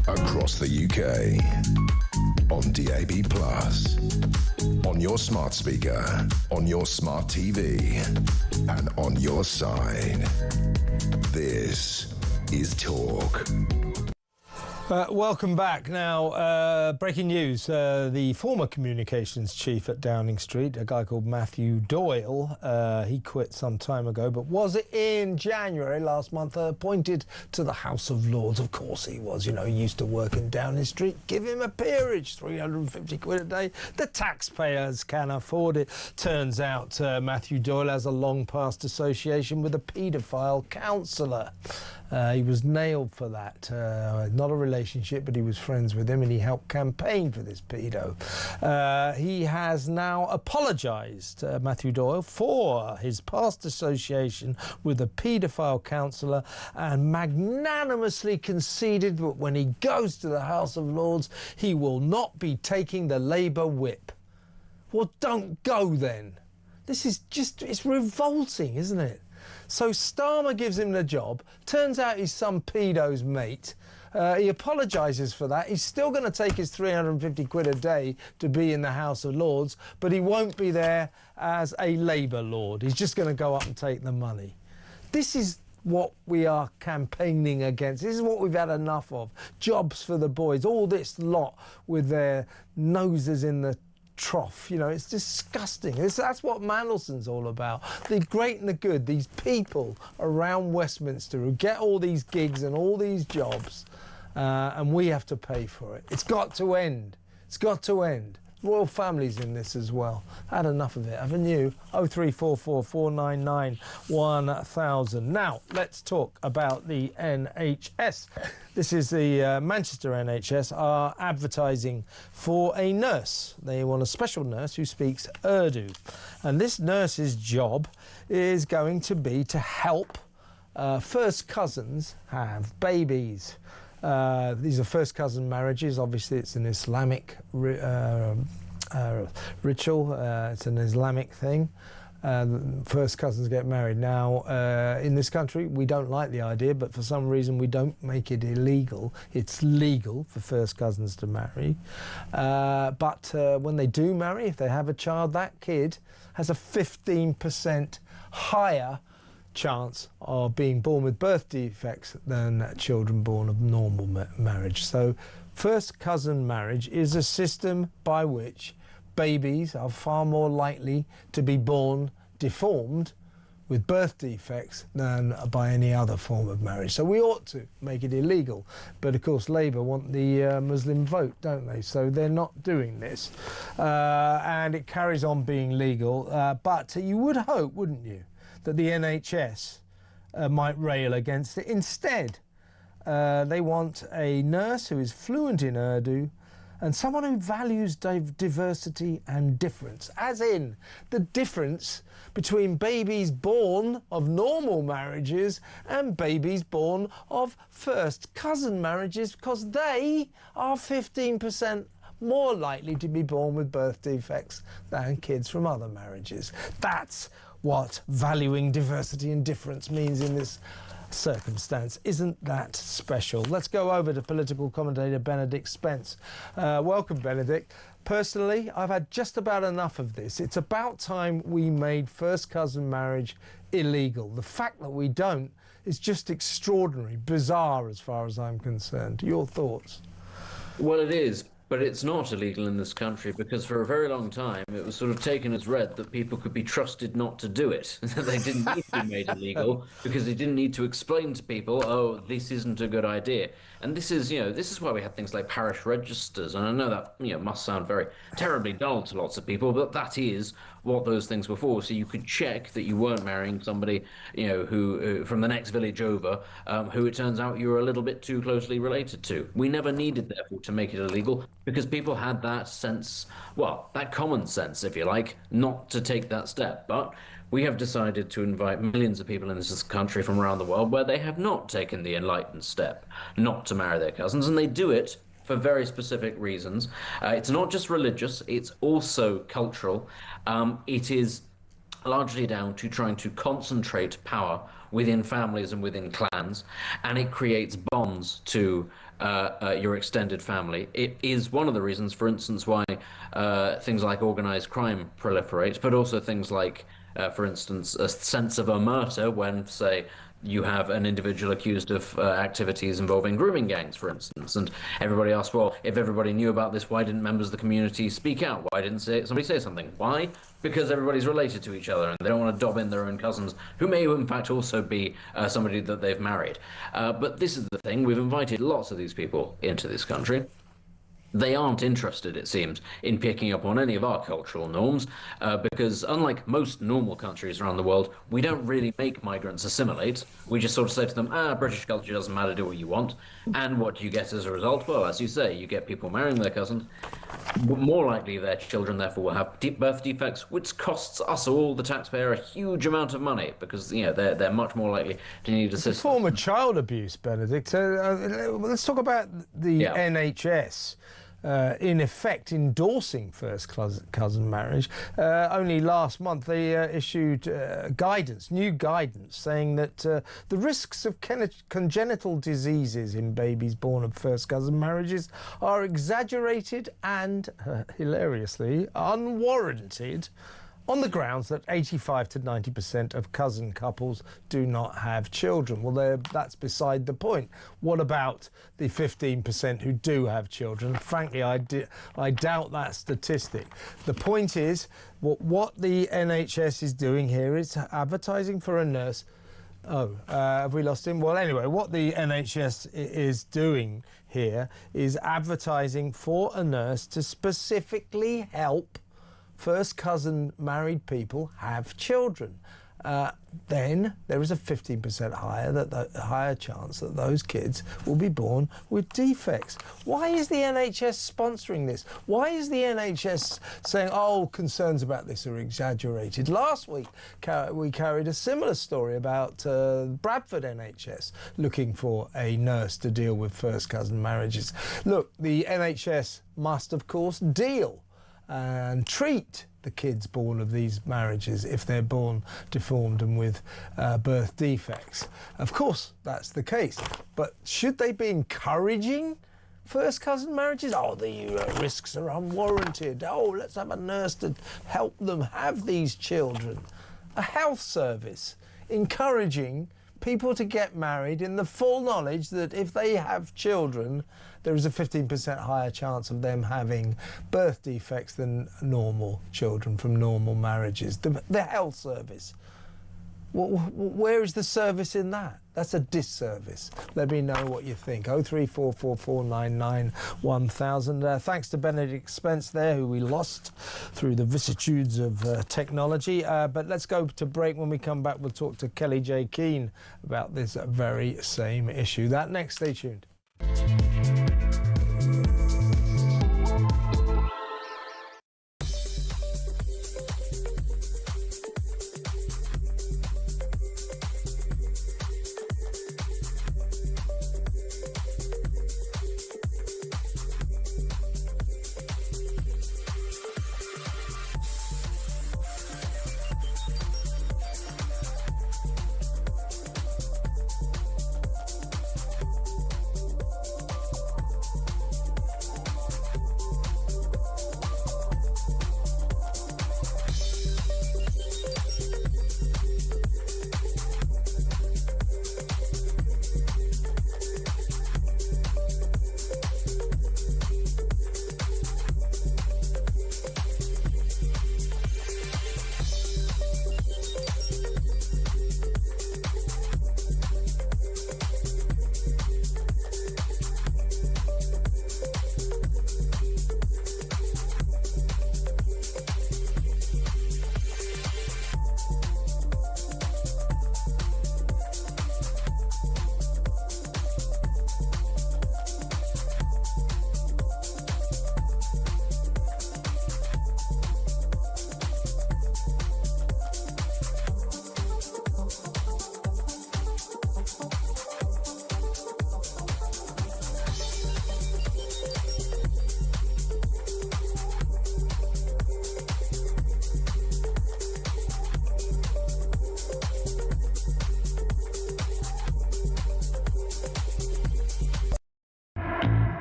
Across the UK, on DAB+, on your smart speaker, on your smart TV, and on your side. This is Talk. Welcome back. Now, breaking news. The former communications chief at Downing Street, a guy called Matthew Doyle, he quit some time ago, but was in January last month appointed to the House of Lords. Of course he was. You know, he used to work in Downing Street. Give him a peerage, 350 quid a day. The taxpayers can afford it. Turns out Matthew Doyle has a long past association with a paedophile counsellor. He was nailed for that. Not a relationship, but he was friends with him and he helped campaign for this pedo. He has now apologised, Matthew Doyle, for his past association with a paedophile counsellor and magnanimously conceded that when he goes to the House of Lords, he will not be taking the Labour whip. Well, don't go then. This is just, it's revolting, isn't it? So Starmer gives him the job. Turns out he's some pedo's mate. He apologises for that. He's still going to take his 350 quid a day to be in the House of Lords, but he won't be there as a Labour Lord. He's just going to go up and take the money. This is what we are campaigning against. This is what we've had enough of. Jobs for the boys, all this lot with their noses in the trough. You know, it's disgusting. That's what Mandelson's all about. The great and the good, these people around Westminster who get all these gigs and all these jobs, and we have to pay for it. It's got to end. It's got to end. Royal family's in this as well. Had enough of it, haven't you? 0344 499 1000. Now, let's talk about the NHS. This is the Manchester NHS are advertising for a nurse. They want a special nurse who speaks Urdu. And this nurse's job is going to be to help first cousins have babies. These are first cousin marriages. Obviously, it's an Islamic ritual. It's an Islamic thing. First cousins get married. Now, in this country, we don't like the idea, but for some reason, we don't make it illegal. It's legal for first cousins to marry. But when they do marry, if they have a child, that kid has a 15% higher chance of being born with birth defects than children born of normal marriage. So first cousin marriage is a system by which babies are far more likely to be born deformed with birth defects than by any other form of marriage. So we ought to make it illegal. But of course Labour want the Muslim vote, don't they? So they're not doing this. And it carries on being legal. But you would hope, wouldn't you, that the NHS might rail against it. Instead, they want a nurse who is fluent in Urdu and someone who values diversity and difference, as in the difference between babies born of normal marriages and babies born of first cousin marriages, because they are 15% more likely to be born with birth defects than kids from other marriages. That's what valuing diversity and difference means in this circumstance. Isn't that special? Let's go over to political commentator Benedict Spence. Welcome, Benedict. Personally, I've had just about enough of this. It's about time we made first cousin marriage illegal. The fact that we don't is just extraordinary, bizarre as far as I'm concerned. Your thoughts? Well, it is. But it's not illegal in this country because for a very long time it was sort of taken as read that people could be trusted not to do it. They didn't need to be made illegal because they didn't need to explain to people, oh, this isn't a good idea. And this is, this is why we had things like parish registers. And I know that, must sound very terribly dull to lots of people, but that is what those things were for. So you could check that you weren't marrying somebody, who from the next village over, who it turns out you were a little bit too closely related to. We never needed, therefore, to make it illegal because people had that sense, well, that common sense, if you like, not to take that step. But we have decided to invite millions of people in this country from around the world where they have not taken the enlightened step not to marry their cousins, and they do it for very specific reasons. It's not just religious, it's also cultural. It is largely down to trying to concentrate power within families and within clans, and it creates bonds to your extended family. It is one of the reasons, for instance, why things like organized crime proliferate, but also things like, for instance, a sense of omerta when, say, you have an individual accused of activities involving grooming gangs, for instance, and everybody asks, well, if everybody knew about this, why didn't members of the community speak out? Why didn't somebody say something? Why? Because everybody's related to each other and they don't want to dob in their own cousins, who may in fact also be somebody that they've married. But this is the thing, we've invited lots of these people into this country. They aren't interested, it seems, in picking up on any of our cultural norms, because unlike most normal countries around the world, we don't really make migrants assimilate. We just sort of say to them, British culture doesn't matter, do what you want. And what do you get as a result? Well, as you say, you get people marrying their cousins. More likely their children, therefore, will have birth defects, which costs us all, the taxpayer, a huge amount of money, because, they're much more likely to need assistance. It's a form of child abuse, Benedict. Let's talk about the NHS. in effect endorsing first cousin marriage. Only last month they issued new guidance saying that the risks of congenital diseases in babies born of first cousin marriages are exaggerated and hilariously unwarranted, on the grounds that 85 to 90% of cousin couples do not have children. Well, that's beside the point. What about the 15% who do have children? Frankly, I doubt that statistic. The point is, what the NHS is doing here is advertising for a nurse. Have we lost him? Well, anyway, what the NHS is doing here is advertising for a nurse to specifically help first cousin married people have children. Then there is a 15% higher chance that those kids will be born with defects. Why is the NHS sponsoring this? Why is the NHS saying, oh, concerns about this are exaggerated? Last week we carried a similar story about Bradford NHS looking for a nurse to deal with first cousin marriages. Look, the NHS must, of course, deal and treat the kids born of these marriages if they're born deformed and with birth defects. Of course, that's the case. But should they be encouraging first cousin marriages? Oh, the risks are unwarranted. Oh, let's have a nurse to help them have these children. A health service encouraging people to get married in the full knowledge that if they have children, there is a 15% higher chance of them having birth defects than normal children from normal marriages. The health service. Where is the service in that? That's a disservice. Let me know what you think. 03444991000. Thanks to Benedict Spence there, who we lost through the vicissitudes of technology. But let's go to break. When we come back, we'll talk to Kelly J. Keane about this very same issue. That next, stay tuned.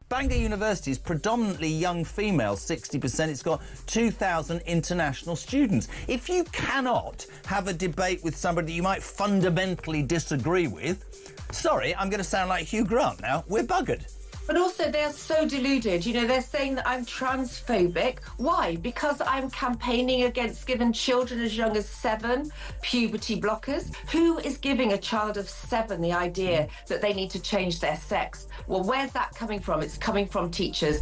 Bangor University is predominantly young females, 60%. It's got 2,000 international students. If you cannot have a debate with somebody you might fundamentally disagree with, sorry, I'm going to sound like Hugh Grant now, we're buggered. But also, they're so deluded. You know, they're saying that I'm transphobic. Why? Because I'm campaigning against giving children as young as 7 puberty blockers. Who is giving a child of 7 the idea that they need to change their sex? Well, where's that coming from? It's coming from teachers.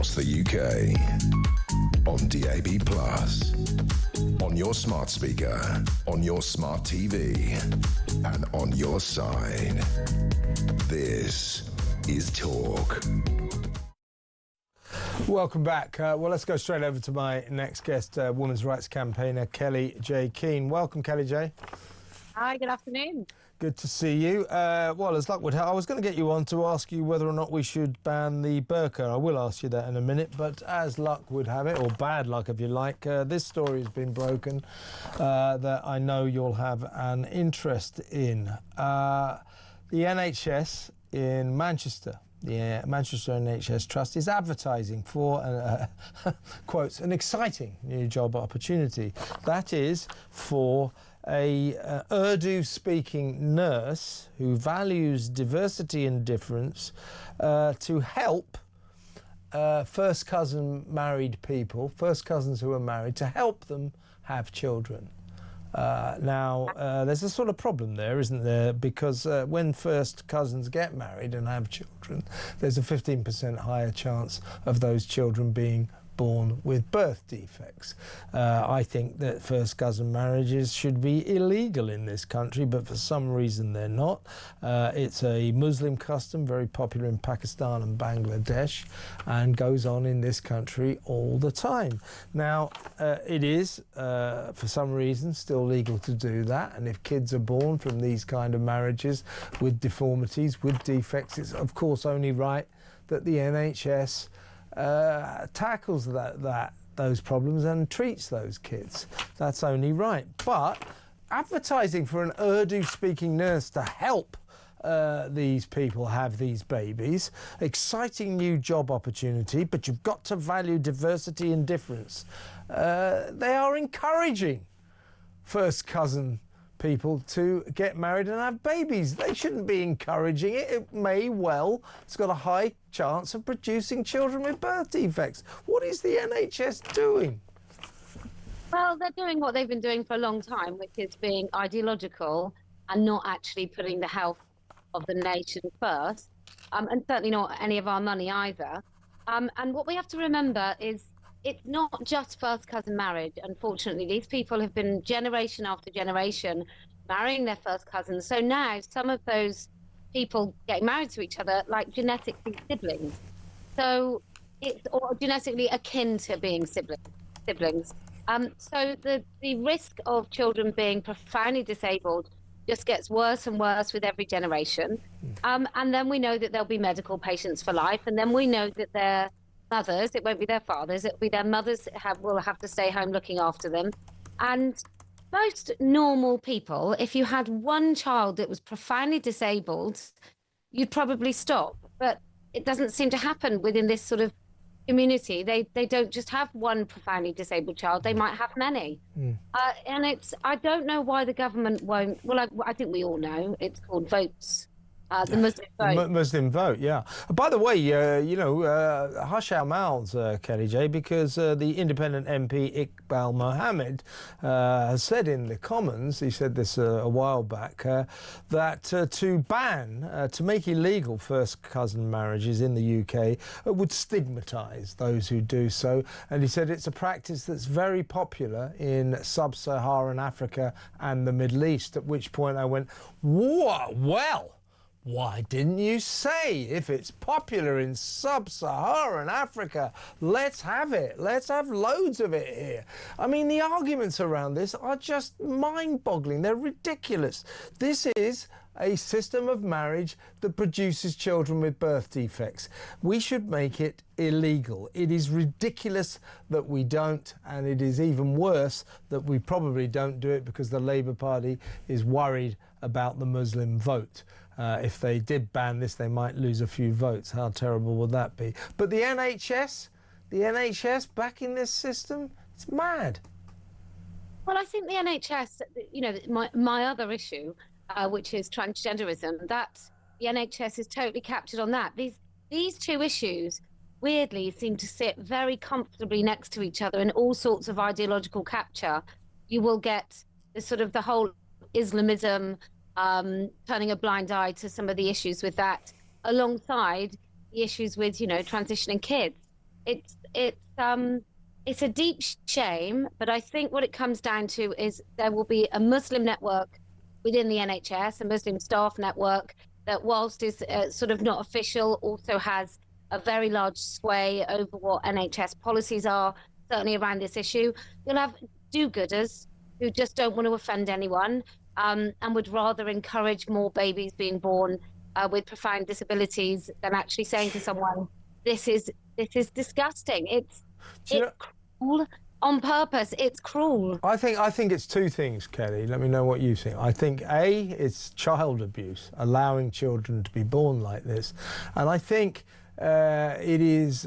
across the UK. On DAB+, on your smart speaker, on your smart TV, and on your side. This is Talk. Welcome back. Well, let's go straight over to my next guest, women's rights campaigner Kelly J. Keane. Welcome, Kelly J. Hi, good afternoon. Good to see you. Well, as luck would have, I was going to get you on to ask you whether or not we should ban the burqa. I will ask you that in a minute, but as luck would have it, or bad luck if you like, this story has been broken that I know you'll have an interest in. The NHS in Manchester, the Manchester NHS Trust is advertising for, quotes, an exciting new job opportunity. That is for a Urdu-speaking nurse who values diversity and difference to help first cousin married people, first cousins who are married, to help them have children. Now, there's a sort of problem there, isn't there? Because when first cousins get married and have children, there's a 15% higher chance of those children being born with birth defects. I think that first cousin marriages should be illegal in this country, but for some reason they're not. It's a Muslim custom, very popular in Pakistan and Bangladesh, and goes on in this country all the time. Now, it is, for some reason, still legal to do that, and if kids are born from these kind of marriages with deformities, with defects, it's of course only right that the NHS tackles those problems and treats those kids. That's only right. But advertising for an Urdu-speaking nurse to help these people have these babies, exciting new job opportunity, but you've got to value diversity and difference. They are encouraging first cousin people to get married and have babies. They shouldn't be encouraging it. It may well, it's got a high chance of producing children with birth defects. What is the NHS doing? Well, they're doing what they've been doing for a long time, which is being ideological and not actually putting the health of the nation first, and certainly not any of our money either. And what we have to remember is it's not just first cousin marriage. Unfortunately, these people have been generation after generation marrying their first cousins. So now some of those people getting married to each other like genetically siblings. So it's or genetically akin to being siblings. So the risk of children being profoundly disabled just gets worse and worse with every generation. And then we know that there'll be medical patients for life. And then we know that their mothers, it won't be their fathers, it'll be their mothers will have to stay home looking after them. And most normal people, if you had one child that was profoundly disabled, you'd probably stop. But it doesn't seem to happen within this sort of community. They don't just have one profoundly disabled child, they might have many. And I don't know why the government won't, well, I think we all know, it's called votes. The Muslim vote. Muslim vote, yeah. By the way, hush our mouths, Kelly J, because the independent MP Iqbal Mohammed has said in the Commons, he said this a while back, that to ban, to make illegal first cousin marriages in the UK would stigmatise those who do so. And he said it's a practice that's very popular in sub-Saharan Africa and the Middle East, at which point I went, whoa, well, why didn't you say if it's popular in sub-Saharan Africa, let's have it. Let's have loads of it here. I mean, the arguments around this are just mind-boggling. They're ridiculous. This is a system of marriage that produces children with birth defects. We should make it illegal. It is ridiculous that we don't, and it is even worse that we probably don't do it because the Labour Party is worried about the Muslim vote. If they did ban this, they might lose a few votes. How terrible would that be? But the NHS back in this system, it's mad. Well, I think the NHS, my other issue, which is transgenderism, that the NHS is totally captured on that. These two issues, weirdly, seem to sit very comfortably next to each other in all sorts of ideological capture. You will get the whole Islamism, turning a blind eye to some of the issues with that, alongside the issues with, transitioning kids. it's a deep shame, but I think what it comes down to is there will be a Muslim network within the NHS, a Muslim staff network that, whilst is sort of not official, also has a very large sway over what NHS policies are, certainly around this issue. You'll have do-gooders who just don't want to offend anyone, and would rather encourage more babies being born with profound disabilities than actually saying to someone, this is disgusting. It's cruel on purpose. It's cruel. I think it's two things, Kelly. Let me know what you think. I think it's child abuse, allowing children to be born like this, and I think it's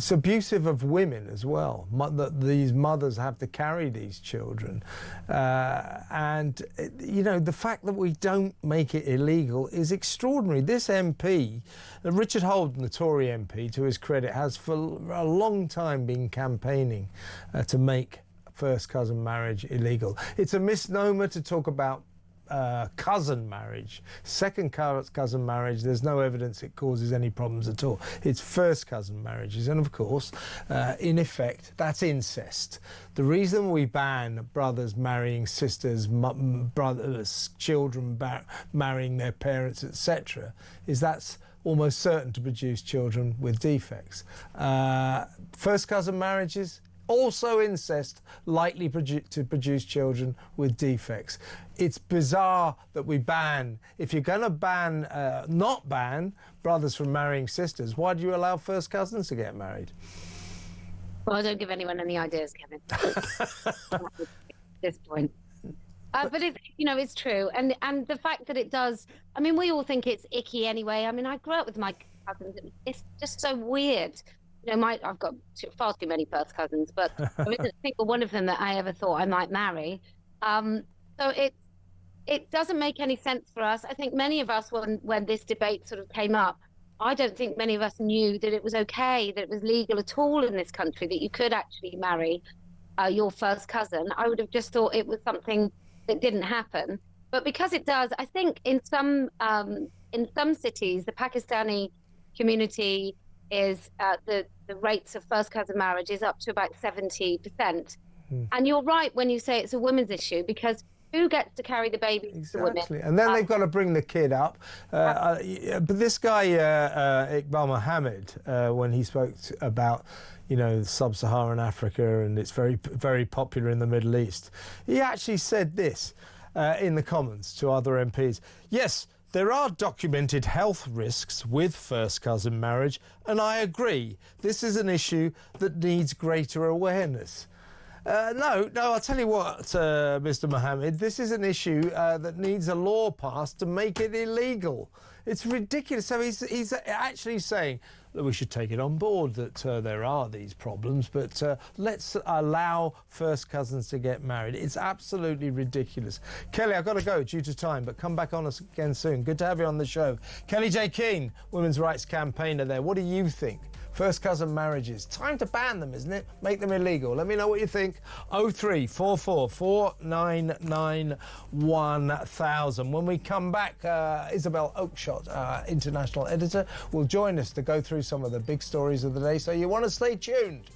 abusive of women as well, that these mothers have to carry these children, and the fact that we don't make it illegal is extraordinary. This MP, Richard Holden, the Tory MP, to his credit, has for a long time been campaigning to make first cousin marriage illegal. It's a misnomer to talk about cousin marriage. Second cousin marriage, there's no evidence it causes any problems at all. It's first cousin marriages, and of course, in effect, that's incest. The reason we ban brothers marrying sisters, brothers, children marrying their parents, etc., is that's almost certain to produce children with defects. First cousin marriages, also incest, likely to produce children with defects. It's bizarre that we ban. If you're going to not ban brothers from marrying sisters, why do you allow first cousins to get married? Well, I don't give anyone any ideas, Kevin. At this point. But it's true. And the fact that it does, I mean, we all think it's icky anyway. I mean, I grew up with my cousins. It's just so weird. I've got far too many first cousins, but there isn't a single one of them that I ever thought I might marry. So it doesn't make any sense for us. I think many of us, when this debate sort of came up, I don't think many of us knew that it was okay, that it was legal at all in this country, that you could actually marry your first cousin. I would have just thought it was something that didn't happen. But because it does, I think in some cities, the Pakistani community is the rates of first cousin marriage is up to about 70%. And you're right when you say it's a women's issue, because who gets to carry the baby? Exactly. The women. And then they've got to bring the kid up. But this guy, Iqbal Mohammed, when he spoke about, sub-Saharan Africa, and it's very, very popular in the Middle East, he actually said this in the Commons to other MPs. Yes, there are documented health risks with first cousin marriage, and I agree. This is an issue that needs greater awareness. No, I'll tell you what, Mr. Mohammed, this is an issue that needs a law passed to make it illegal. It's ridiculous. So he's actually saying that we should take it on board that there are these problems, but let's allow first cousins to get married. It's absolutely ridiculous. Kelly, I've got to go due to time, but come back on us again soon. Good to have you on the show. Kelly J. Keane, women's rights campaigner there. What do you think? First cousin marriages. Time to ban them, isn't it? Make them illegal. Let me know what you think. 0344 499 1000. When we come back, Isabel Oakeshott, international editor, will join us to go through some of the big stories of the day. So you want to stay tuned.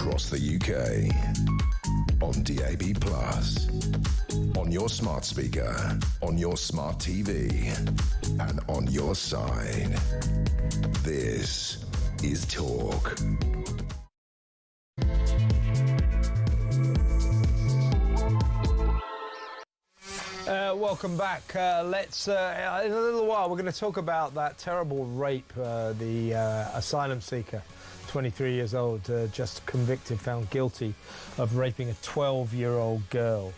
across the UK. On DAB+, on your smart speaker, on your smart TV, and on your side. This is Talk. Welcome back. Let's, in a little while, we're going to talk about that terrible rape, the asylum seeker, 23 years old, just convicted, found guilty of raping a 12-year-old girl.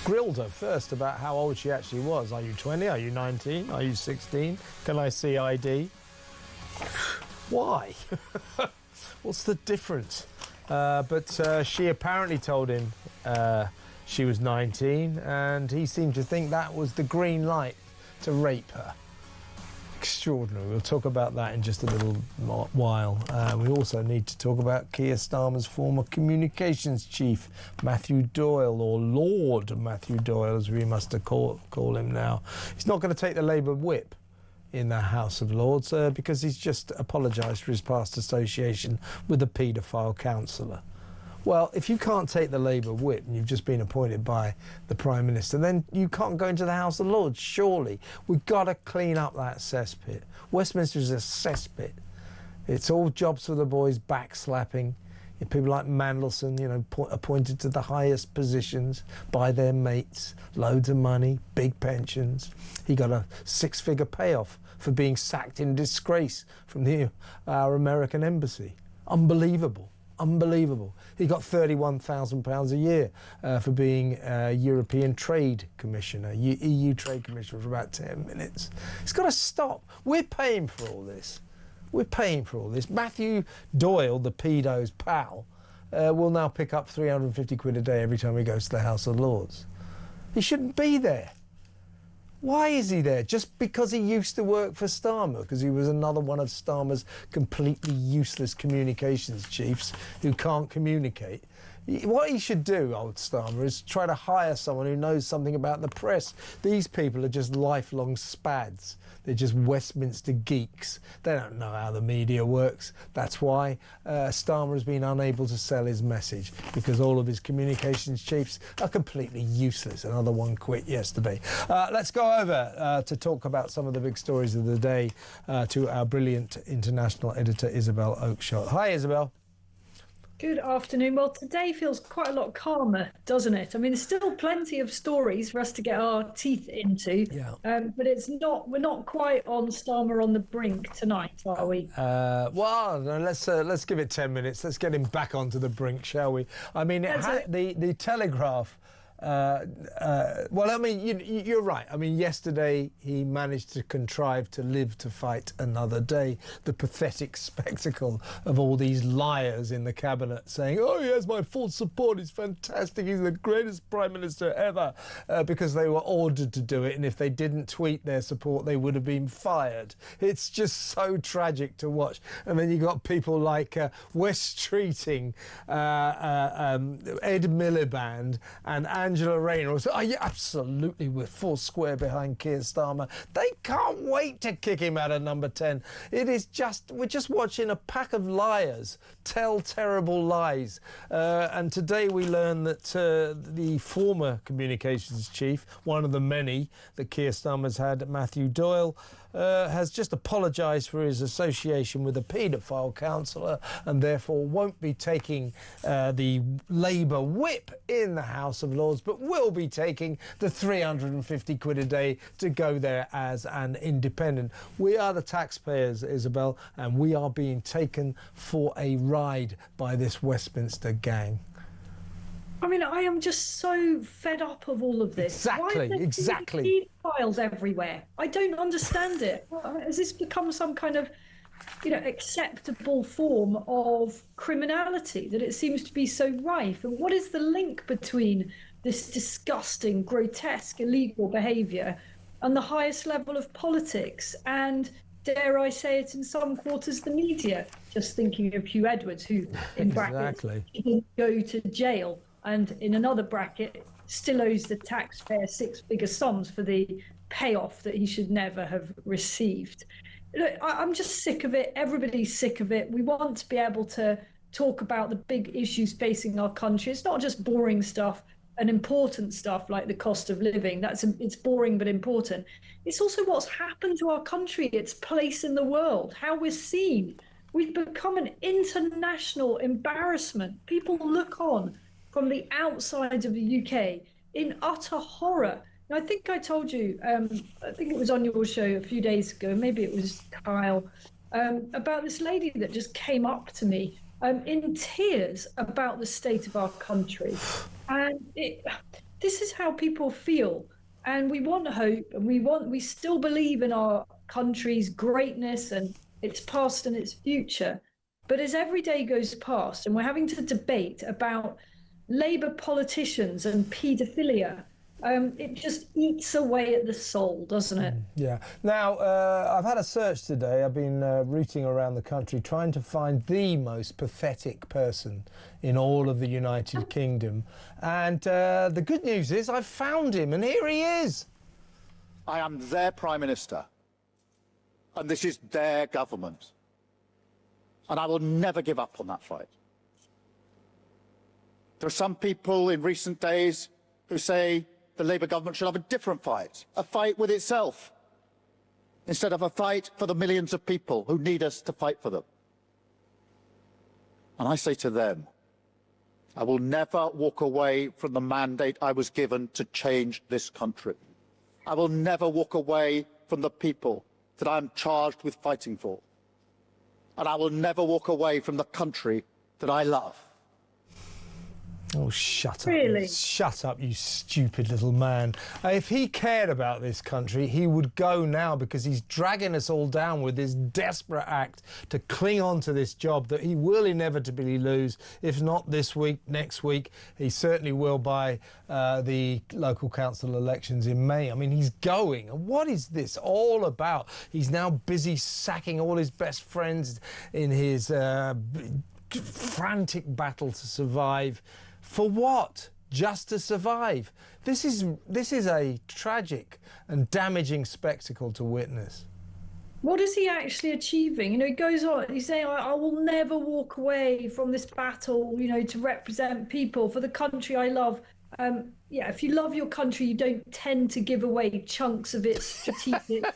Grilled her first about how old she actually was. Are you 20? Are you 19? Are you 16? Can I see ID? Why? What's the difference? But she apparently told him she was 19, and he seemed to think that was the green light to rape her. Extraordinary. We'll talk about that in just a little while. We also need to talk about Keir Starmer's former communications chief, Matthew Doyle, or Lord Matthew Doyle, as we must call him now. He's not going to take the Labour whip in the House of Lords because he's just apologised for his past association with a paedophile councillor. Well, if you can't take the Labour whip and you've just been appointed by the Prime Minister, then you can't go into the House of Lords, surely. We've got to clean up that cesspit. Westminster is a cesspit. It's all jobs for the boys, backslapping. People like Mandelson, you know, appointed to the highest positions by their mates, loads of money, big pensions. He got a six-figure payoff for being sacked in disgrace from our American embassy. Unbelievable. Unbelievable. He got £31,000 a year for being European Trade Commissioner, EU Trade Commissioner for about 10 minutes. It's got to stop. We're paying for all this. We're paying for all this. Matthew Doyle, the pedo's pal, will now pick up 350 quid a day every time he goes to the House of Lords. He shouldn't be there. Why is he there? Just because he used to work for Starmer, because he was another one of Starmer's completely useless communications chiefs who can't communicate. What he should do, old Starmer, is try to hire someone who knows something about the press. These people are just lifelong spads. They're just Westminster geeks. They don't know how the media works. That's why Starmer has been unable to sell his message, because all of his communications chiefs are completely useless. Another one quit yesterday. Let's go over to talk about some of the big stories of the day to our brilliant international editor, Isabel Oakeshott. Hi, Isabel. Good afternoon. Well, today feels quite a lot calmer, doesn't it? I mean, there's still plenty of stories for us to get our teeth into. Yeah. But we're not quite on Starmer on the brink tonight, are we? Well, let's give it 10 minutes. Let's get him back onto the brink, shall we? I mean, the Telegraph. Well, I mean, you're right. I mean, yesterday he managed to contrive to live to fight another day. The pathetic spectacle of all these liars in the cabinet saying, oh, he has my full support, he's fantastic, he's the greatest Prime Minister ever, because they were ordered to do it, and if they didn't tweet their support, they would have been fired. It's just so tragic to watch. And then you got people like West Streeting, Ed Miliband, and Angela Rayner. So, yeah, absolutely, we're full square behind Keir Starmer. They can't wait to kick him out of number 10. We're just watching a pack of liars tell terrible lies. And today we learn that the former communications chief, one of the many that Keir Starmer's had, Matthew Doyle, has just apologised for his association with a paedophile councillor and therefore won't be taking the Labour whip in the House of Lords, but will be taking the 350 quid a day to go there as an independent. We are the taxpayers, Isabel, and we are being taken for a ride by this Westminster gang. I mean, I am just so fed up of all of this. Exactly. Files everywhere. I don't understand it. Has this become some kind of, acceptable form of criminality that it seems to be so rife? And what is the link between this disgusting, grotesque, illegal behaviour and the highest level of politics and, dare I say it, in some quarters, the media? Just thinking of Hugh Edwards, who, in brackets, didn't go to jail, and in another bracket, still owes the taxpayer six-figure sums for the payoff that he should never have received. Look, I'm just sick of it. Everybody's sick of it. We want to be able to talk about the big issues facing our country. It's not just boring stuff and important stuff like the cost of living. It's boring but important. It's also what's happened to our country, its place in the world, how we're seen. We've become an international embarrassment. People look on from the outside of the UK in utter horror. Now, I think I told you, I think it was on your show a few days ago, maybe it was Kyle, about this lady that just came up to me in tears about the state of our country. And this is how people feel. And we want hope, and we still believe in our country's greatness and its past and its future. But as every day goes past and we're having to debate about Labour politicians and paedophilia, it just eats away at the soul, doesn't it? Yeah. Now, I've had a search today. I've been rooting around the country trying to find the most pathetic person in all of the United Kingdom. And the good news is I've found him, and here he is. I am their Prime Minister, and this is their government. And I will never give up on that fight. There are some people in recent days who say the Labour government should have a different fight, a fight with itself, instead of a fight for the millions of people who need us to fight for them. And I say to them, I will never walk away from the mandate I was given to change this country. I will never walk away from the people that I am charged with fighting for. And I will never walk away from the country that I love. Oh, shut up. Really? Shut up, you stupid little man. If he cared about this country, he would go now, because he's dragging us all down with this desperate act to cling on to this job that he will inevitably lose, if not this week, next week. He certainly will by the local council elections in May. I mean, he's going. And what is this all about? He's now busy sacking all his best friends in his frantic battle to survive. For what? Just to survive. This is a tragic and damaging spectacle to witness. What is he actually achieving? You know, he goes on, he's saying, I will never walk away from this battle, you know, to represent people for the country I love. Yeah, if you love your country, you don't tend to give away chunks of its strategic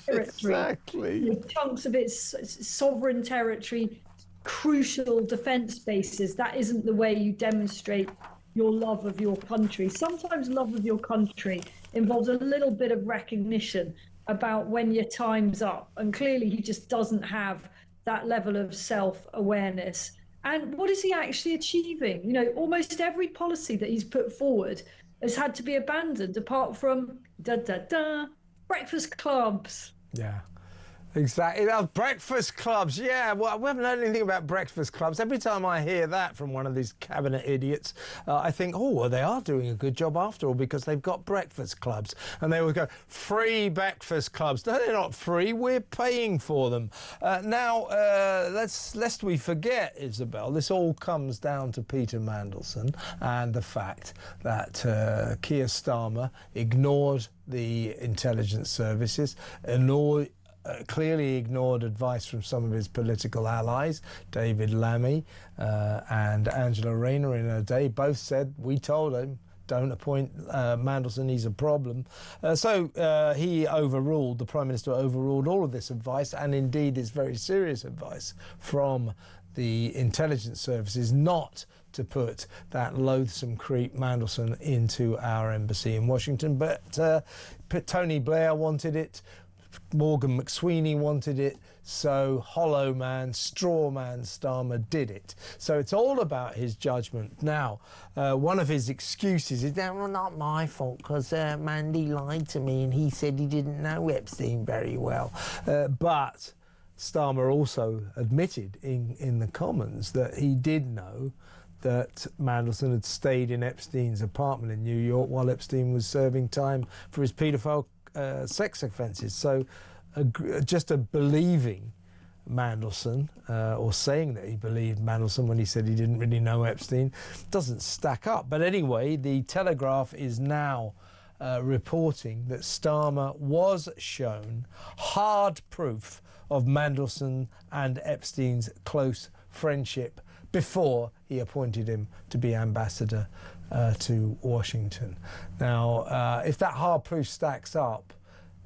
territory. Exactly. You know, chunks of its sovereign territory, crucial defence bases. That isn't the way you demonstrate your love of your country. Sometimes love of your country involves a little bit of recognition about when your time's up. And clearly he just doesn't have that level of self-awareness. And what is he actually achieving? You know, almost every policy that he's put forward has had to be abandoned, apart from breakfast clubs. Yeah. Exactly. Breakfast clubs. Yeah, well, we haven't heard anything about breakfast clubs. Every time I hear that from one of these cabinet idiots, I think, oh, well, they are doing a good job after all, because they've got breakfast clubs. And they would go, free breakfast clubs. No, they're not free. We're paying for them. Now, lest we forget, Isabel, this all comes down to Peter Mandelson and the fact that Keir Starmer ignored the intelligence services, clearly ignored advice from some of his political allies. David Lammy and Angela Rayner in her day both said, we told him, don't appoint Mandelson, he's a problem. So he overruled, the Prime Minister overruled all of this advice, and indeed this very serious advice from the intelligence services not to put that loathsome creep Mandelson into our embassy in Washington. But Tony Blair wanted it, Morgan McSweeney wanted it, so hollow man, straw man Starmer did it. So it's all about his judgment. Now, one of his excuses is, well, not my fault, because Mandy lied to me and he said he didn't know Epstein very well. But Starmer also admitted in the Commons that he did know that Mandelson had stayed in Epstein's apartment in New York while Epstein was serving time for his paedophile sex offences. So just a believing Mandelson, or saying that he believed Mandelson when he said he didn't really know Epstein, doesn't stack up. But anyway, the Telegraph is now reporting that Starmer was shown hard proof of Mandelson and Epstein's close friendship before he appointed him to be ambassador to Washington. Now, if that hard proof stacks up,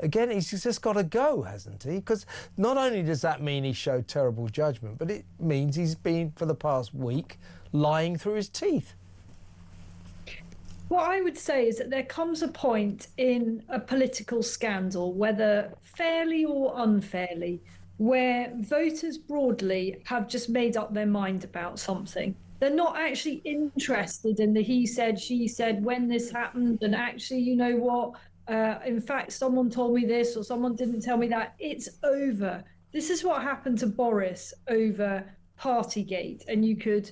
again, he's just got to go, hasn't he? Because not only does that mean he showed terrible judgment, but it means he's been, for the past week, lying through his teeth. What I would say is that there comes a point in a political scandal, whether fairly or unfairly, where voters broadly have just made up their mind about something. They're not actually interested in the he said, she said, when this happened, and actually, you know what, in fact, someone told me this or someone didn't tell me that. It's over. This is what happened to Boris over Partygate, and you could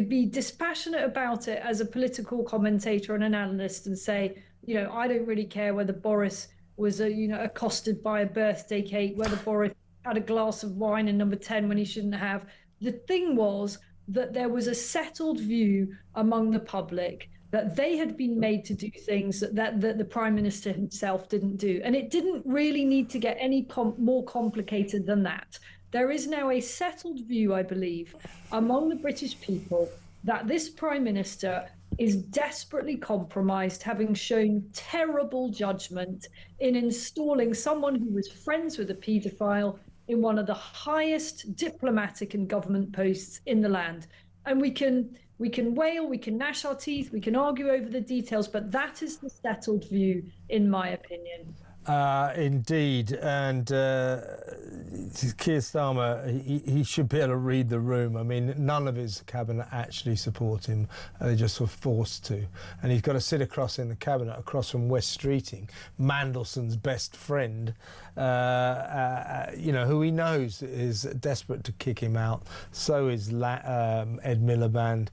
be dispassionate about it as a political commentator and an analyst and say, you know, I don't really care whether Boris was, accosted by a birthday cake, whether Boris had a glass of wine in number 10 when he shouldn't have. The thing was that there was a settled view among the public that they had been made to do things that the Prime Minister himself didn't do. And it didn't really need to get any more complicated than that. There is now a settled view, I believe, among the British people that this Prime Minister is desperately compromised, having shown terrible judgment in installing someone who was friends with a paedophile in one of the highest diplomatic and government posts in the land. And we can wail, we can gnash our teeth, we can argue over the details, but that is the settled view, in my opinion. Indeed, and Keir Starmer, he should be able to read the room. I mean, none of his cabinet actually support him. They're just sort of forced to. And he's got to sit across in the cabinet, across from West Streeting, Mandelson's best friend, who he knows is desperate to kick him out. So is Ed Miliband.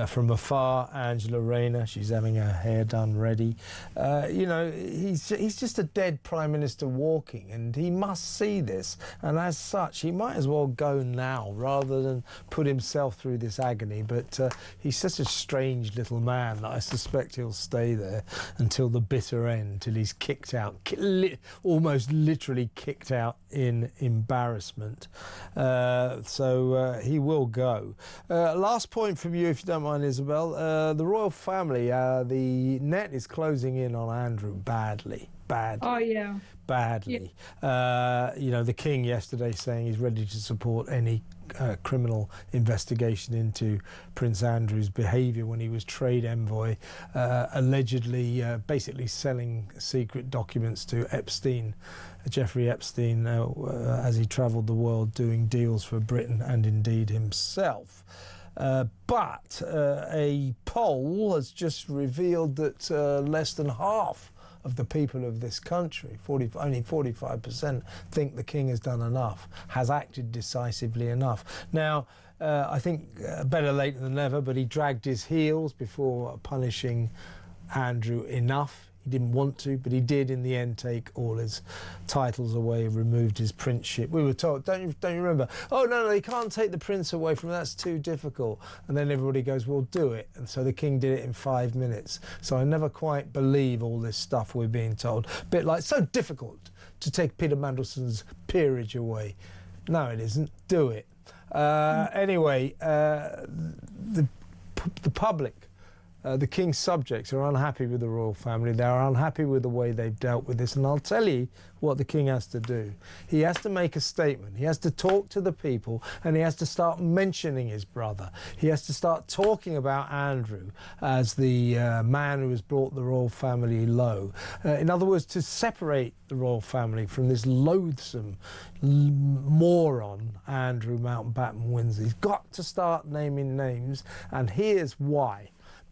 From afar, Angela Rayner, she's having her hair done ready. He's just a dead Prime Minister walking, and he must see this. And as such, he might as well go now rather than put himself through this agony. But he's such a strange little man that I suspect he'll stay there until the bitter end, till he's kicked out, almost literally kicked out in embarrassment. So he will go. Last point from you, if you don't mind, Isabel. The royal family, the net is closing in on Andrew badly. Oh, yeah. Badly. Yeah. The King yesterday saying he's ready to support any criminal investigation into Prince Andrew's behaviour when he was trade envoy, allegedly basically selling secret documents to Jeffrey Epstein, as he travelled the world doing deals for Britain and indeed himself. But a poll has just revealed that less than half of the people of this country, only 45%, think the King has done enough, has acted decisively enough. Now, I think better late than never, but he dragged his heels before punishing Andrew enough. He didn't want to, but he did in the end take all his titles away, removed his princeship. We were told, don't you remember? Oh, no, you can't take the prince away from him, that's too difficult. And then everybody goes, well, do it. And so the King did it in 5 minutes. So I never quite believe all this stuff we're being told. A bit like, so difficult to take Peter Mandelson's peerage away. No, it isn't. Do it. Anyway, the public, the King's subjects are unhappy with the royal family. They are unhappy with the way they've dealt with this. And I'll tell you what the King has to do. He has to make a statement. He has to talk to the people, and he has to start mentioning his brother. He has to start talking about Andrew as the man who has brought the royal family low. In other words, to separate the royal family from this loathsome moron, Andrew Mountbatten Windsor. He's got to start naming names, and here's why.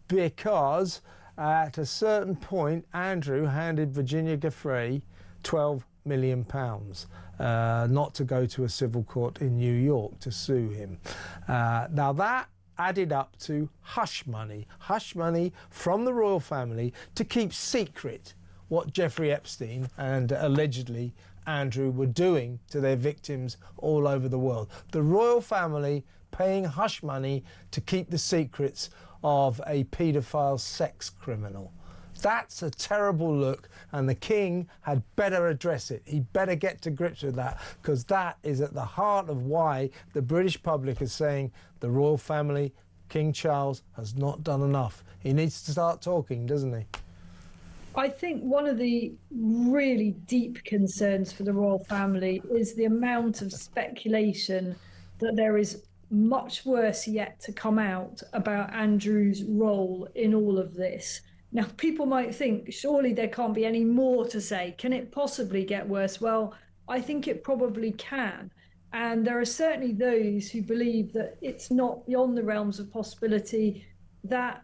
Because at a certain point, Andrew handed Virginia Giuffre £12 million, not to go to a civil court in New York to sue him. Now that added up to hush money from the royal family to keep secret what Jeffrey Epstein and allegedly Andrew were doing to their victims all over the world. The royal family paying hush money to keep the secrets of a paedophile sex criminal. That's a terrible look, and the king had better address it. He better get to grips with that, because that is at the heart of why the British public is saying the royal family, King Charles, has not done enough. He needs to start talking, doesn't he? I think one of the really deep concerns for the royal family is the amount of speculation that there is much worse yet to come out about Andrew's role in all of this. Now, people might think, surely there can't be any more to say. Can it possibly get worse? Well, I think it probably can. And there are certainly those who believe that it's not beyond the realms of possibility that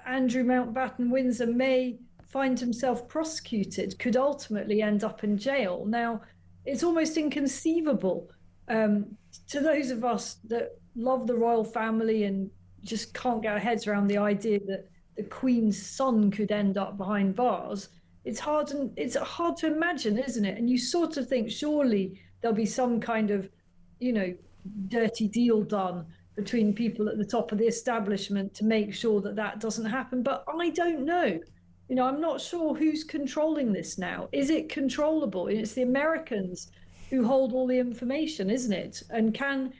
Andrew Mountbatten Windsor may find himself prosecuted, could ultimately end up in jail. Now, it's almost inconceivable to those of us that love the royal family and just can't get our heads around the idea that the Queen's son could end up behind bars. It's hard to imagine, isn't it? And you sort of think surely there'll be some kind of, dirty deal done between people at the top of the establishment to make sure that that doesn't happen. But I don't know. I'm not sure who's controlling this now. Is it controllable? It's the Americans who hold all the information, isn't it? And can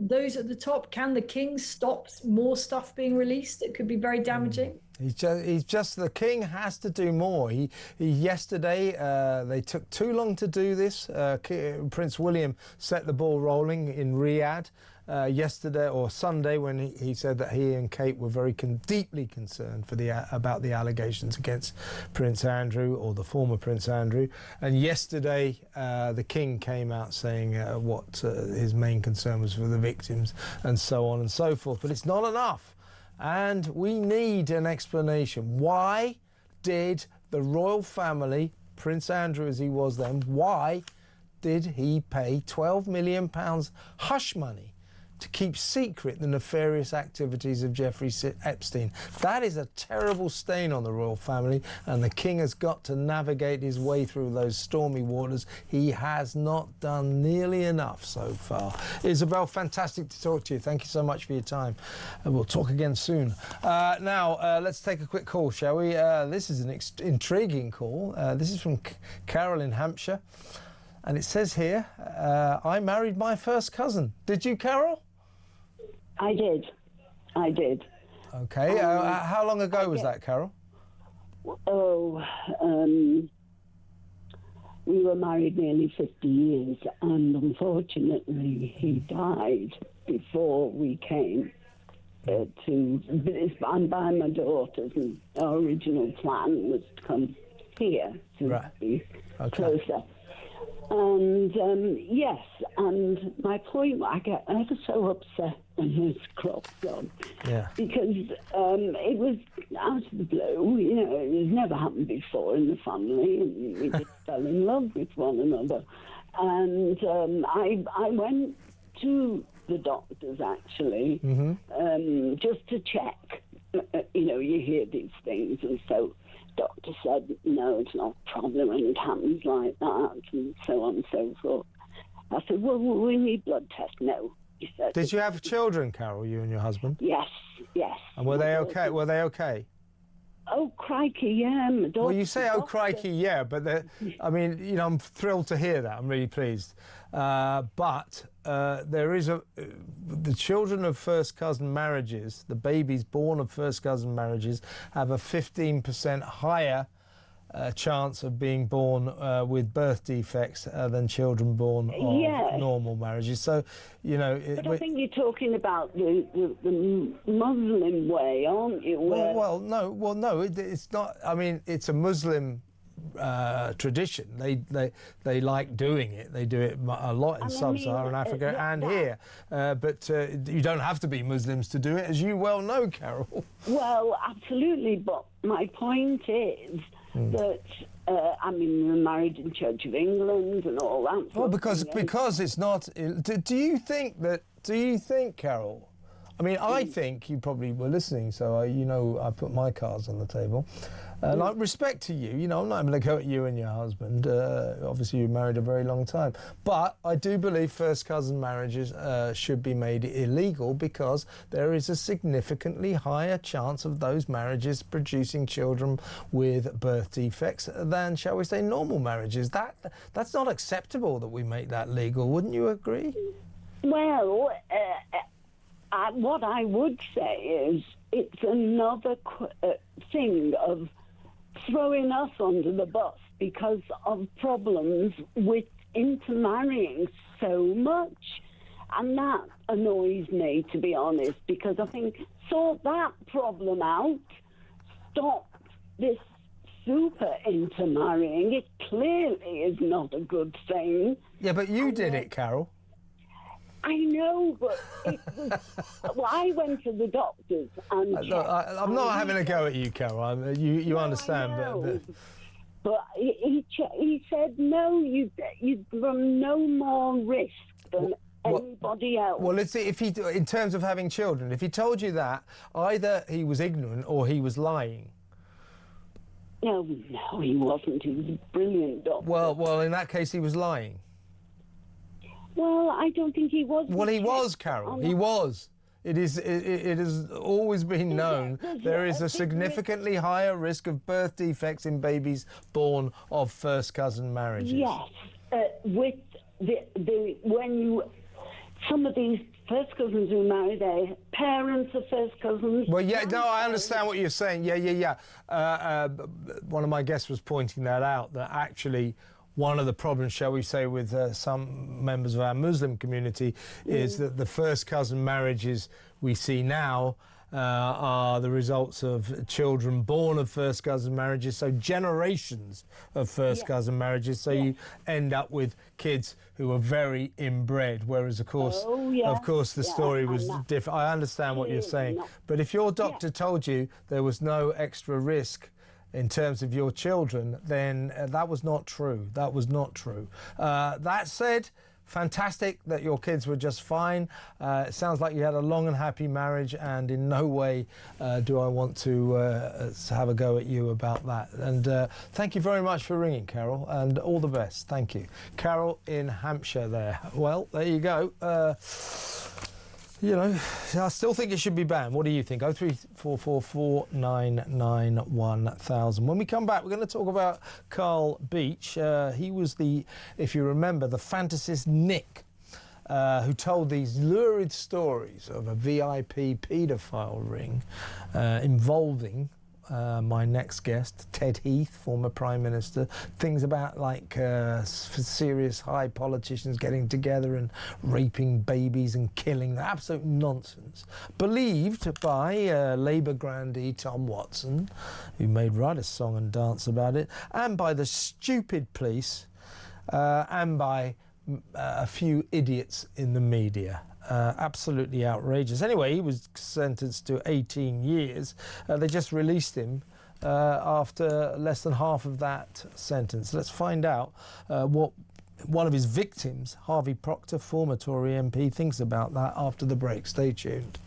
those at the top, can the king stop more stuff being released? It could be very damaging. He's just the king has to do more. He yesterday they took too long to do this. Prince William set the ball rolling in Riyadh yesterday or Sunday when he said that he and Kate were very deeply concerned about the allegations against Prince Andrew, or the former Prince Andrew. And yesterday the king came out saying what his main concern was for the victims and so on and so forth. But it's not enough. And we need an explanation. Why did the royal family, Prince Andrew as he was then, why did he pay £12 million hush money to keep secret the nefarious activities of Jeffrey Epstein? That is a terrible stain on the royal family, and the king has got to navigate his way through those stormy waters. He has not done nearly enough so far. Isabel, fantastic to talk to you. Thank you so much for your time. And we'll talk again soon. Now, let's take a quick call, shall we? This is an intriguing call. This is from Carol in Hampshire. And it says here, I married my first cousin. Did you, Carol? I did. Okay. How long ago was that, Carol? We were married nearly 50 years, and unfortunately he died before we came and by my daughters, and our original plan was to come here to be closer. And yes, and my point, I get ever so upset when this crops up, because it was out of the blue. It has never happened before in the family, and we just fell in love with one another. And I went to the doctors actually, just to check. You hear these things, and so. Doctor said, no, it's not a problem when it happens like that, and so on and so forth. I said, well, we need blood tests. No, he said. Did you have children, Carol, you and your husband? Yes. And were they okay? Were they okay? Oh, crikey, yeah. My daughter, well, you say, oh, crikey, yeah, but I'm thrilled to hear that. I'm really pleased. But there is the children of first cousin marriages, the babies born of first cousin marriages, have a 15% higher chance of being born with birth defects than children born of normal marriages. So, But I think you're talking about the Muslim way, aren't you? No, it's not. I mean, it's a Muslim tradition. They like doing it. They do it a lot in sub-Saharan Africa and here. But you don't have to be Muslims to do it, as you well know, Carol. Well, absolutely. But my point is that we were married in Church of England and all that. Well, because it's not. Do you think, Carol? I mean, I think you probably were listening, so I put my cards on the table. Like, respect to you, I'm not going to go at you and your husband. Obviously, you married a very long time. But I do believe first cousin marriages should be made illegal because there is a significantly higher chance of those marriages producing children with birth defects than, shall we say, normal marriages. That's not acceptable that we make that legal. Wouldn't you agree? Well, what I would say is it's another thing of throwing us under the bus because of problems with intermarrying so much. And that annoys me, to be honest, because I think sort that problem out, stop this super intermarrying. It clearly is not a good thing. Yeah, but you did it, Carol. I know, but it was, well, I went to the doctors and I'm not having a go at you, Carol. You understand, but he said no. You run no more risk than anybody else. Well, let's see. If he, in terms of having children, if he told you that, either he was ignorant or he was lying. No, he wasn't. He was a brilliant doctor. Well, in that case, he was lying. Well, I don't think he was. Well, he was, Carol. He was. It has always been known there is a significantly higher risk of birth defects in babies born of first cousin marriages. Yes, with some of these first cousins who marry, their parents are first cousins. Well, yeah, no, I understand what you're saying. Yeah. One of my guests was pointing that out, that actually one of the problems, shall we say, with some members of our Muslim community is that the first cousin marriages we see now are the results of children born of first cousin marriages, so generations of first cousin marriages, so you end up with kids who are very inbred, whereas of course the story was different. I understand what you're saying, but if your doctor told you there was no extra risk in terms of your children, then that was not true. That was not true. That said, fantastic that your kids were just fine. It sounds like you had a long and happy marriage, and in no way do I want to have a go at you about that. And thank you very much for ringing, Carol, and all the best. Thank you. Carol in Hampshire there. Well, there you go. I still think it should be banned. What do you think? 03444991000. When we come back, we're going to talk about Carl Beach. He was if you remember, the fantasist Nick, who told these lurid stories of a VIP paedophile ring involving my next guest, Ted Heath, former Prime Minister, things about like serious high politicians getting together and raping babies and killing them. Absolute nonsense. Believed by Labour grandee Tom Watson, who made right a song and dance about it, and by the stupid police, and by a few idiots in the media. Absolutely outrageous. Anyway, he was sentenced to 18 years. They just released him after less than half of that sentence. Let's find out what one of his victims, Harvey Proctor, former Tory MP, thinks about that after the break. Stay tuned.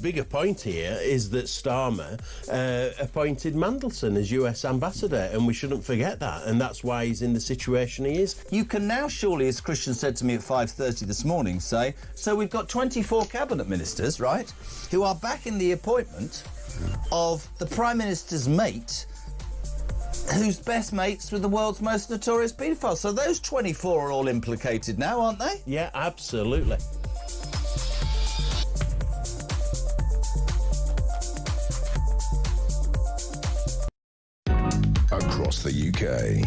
bigger point here is that Starmer appointed Mandelson as US ambassador, and we shouldn't forget that, and that's why he's in the situation he is. You can now surely, as Christian said to me at 5:30 this morning, say, so we've got 24 cabinet ministers, right, who are backing the appointment of the Prime Minister's mate, who's best mates with the world's most notorious paedophile. So those 24 are all implicated now, aren't they? Yeah, absolutely. Across the UK,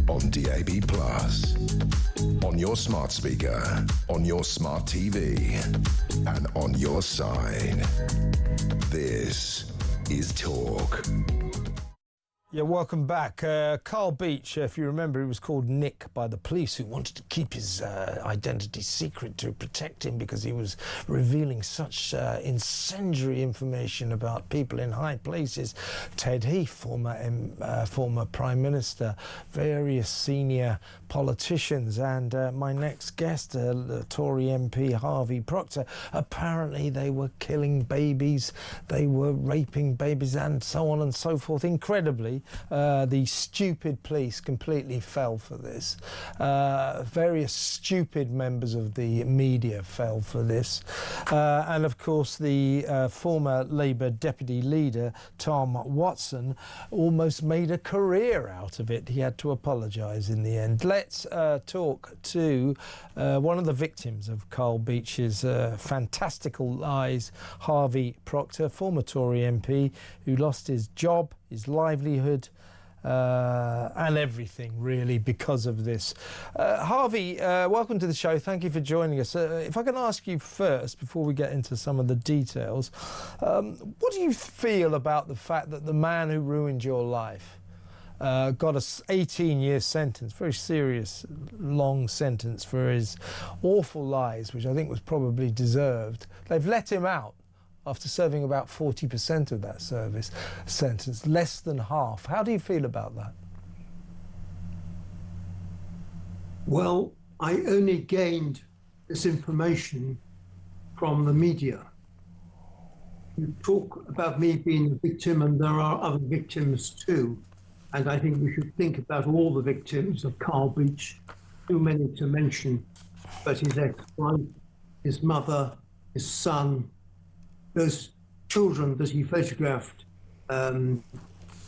on DAB+, on your smart speaker, on your smart TV, and on your side. This is Talk. Yeah, welcome back. Carl Beach, if you remember, he was called Nick by the police, who wanted to keep his identity secret to protect him because he was revealing such incendiary information about people in high places. Ted Heath, former Prime Minister, various senior politicians, and my next guest, Tory MP Harvey Procter. Apparently they were killing babies, they were raping babies, and so on and so forth. Incredibly, the stupid police completely fell for this. Various stupid members of the media fell for this. And of course, the former Labour deputy leader, Tom Watson, almost made a career out of it. He had to apologise in the end. Let's talk to one of the victims of Carl Beach's fantastical lies, Harvey Procter, former Tory MP, who lost his job, his livelihood, and everything really because of this. Harvey, welcome to the show. Thank you for joining us. If I can ask you first, before we get into some of the details, what do you feel about the fact that the man who ruined your life got a 18-year sentence, very serious, long sentence for his awful lies, which I think was probably deserved? They've let him out after serving about 40% of that sentence, less than half. How do you feel about that? Well, I only gained this information from the media. You talk about me being a victim, and there are other victims too. And I think we should think about all the victims of Carl Beach, too many to mention, but his ex-wife, his mother, his son, those children that he photographed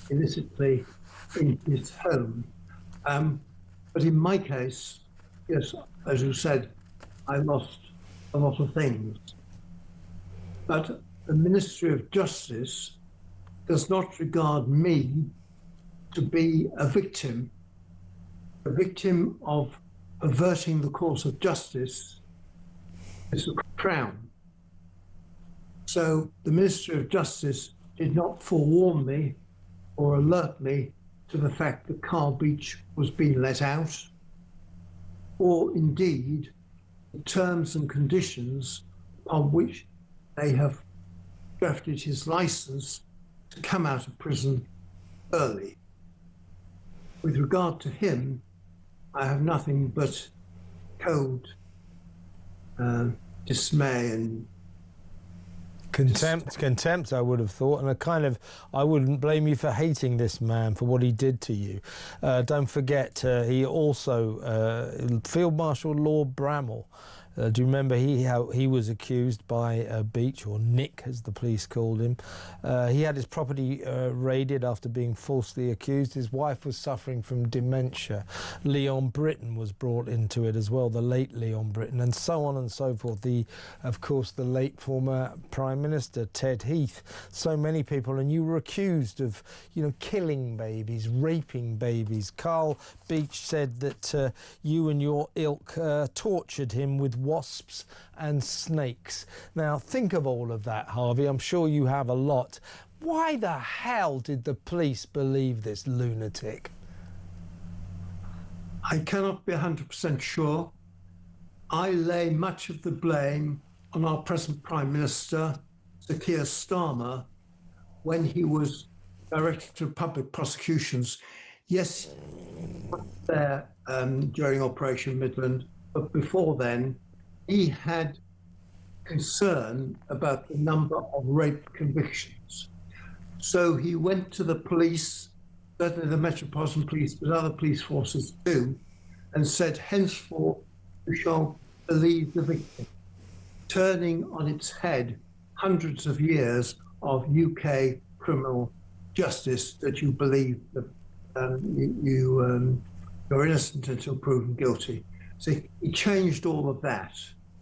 illicitly in his home. But in my case, yes, as you said, I lost a lot of things. But the Ministry of Justice does not regard me to be a victim of perverting the course of justice. It's the Crown. So the Ministry of Justice did not forewarn me or alert me to the fact that Carl Beach was being let out, or indeed the terms and conditions on which they have drafted his license to come out of prison early. With regard to him, I have nothing but cold dismay and Contempt, I would have thought, and I wouldn't blame you for hating this man for what he did to you. Don't forget, he also, Field Marshal Lord Bramall, do you remember how he was accused by Beach, or Nick as the police called him? He had his property raided after being falsely accused. His wife was suffering from dementia. Leon Britton was brought into it as well, the late Leon Britton, and so on and so forth. Of course, the late former Prime Minister, Ted Heath. So many people, and you were accused of, killing babies, raping babies. Carl Beach said that you and your ilk tortured him with wasps and snakes. Now, think of all of that, Harvey. I'm sure you have a lot. Why the hell did the police believe this lunatic? I cannot be 100% sure. I lay much of the blame on our present Prime Minister, Sir Keir Starmer, when he was Director of Public Prosecutions. Yes, there during Operation Midland, but before then, he had concern about the number of rape convictions. So he went to the police, certainly the Metropolitan Police, but other police forces too, and said, henceforth, you shall believe the victim, turning on its head hundreds of years of UK criminal justice that you believe that you're innocent until proven guilty. So he changed all of that.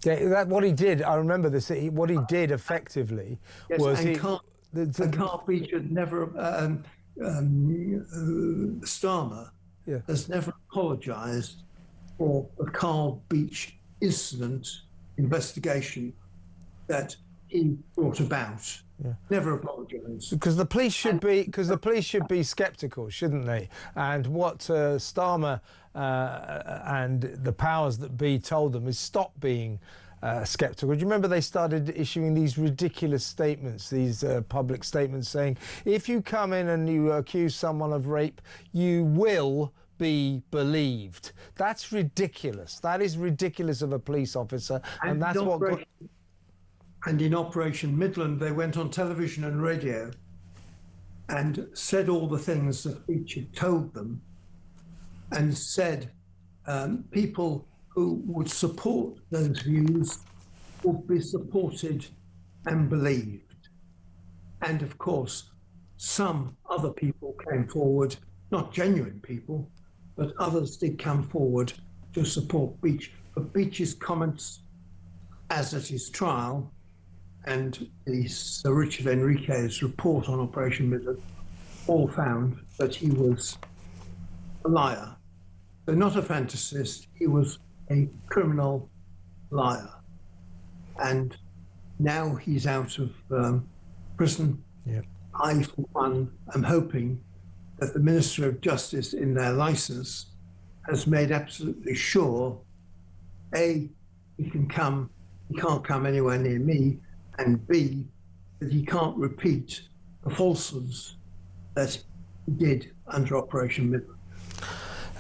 Yeah, that what he did. I remember this. What he did effectively was Carl Beech had never. Starmer has never apologised for the Carl Beech incident investigation that he brought about. Yeah. Never apologised. Because the police should be sceptical, shouldn't they? And what Starmer and the powers that be told them is stop being sceptical. Do you remember they started issuing these ridiculous statements, these public statements saying, if you come in and you accuse someone of rape, you will be believed. That's ridiculous. That is ridiculous of a police officer, and that's what. And in Operation Midland, they went on television and radio and said all the things that Beech had told them, and said people who would support those views would be supported and believed. And of course, some other people came forward, not genuine people, but others did come forward to support Beech. But Beech's comments, as at his trial, and Sir Richard Enrique's report on Operation Midland, all found that he was a liar. So not a fantasist, he was a criminal liar. And now he's out of prison. Yeah. I, for one, am hoping that the Minister of Justice in their licence has made absolutely sure, A, he can't come anywhere near me, and B, that he can't repeat the falsehoods that he did under Operation Midland.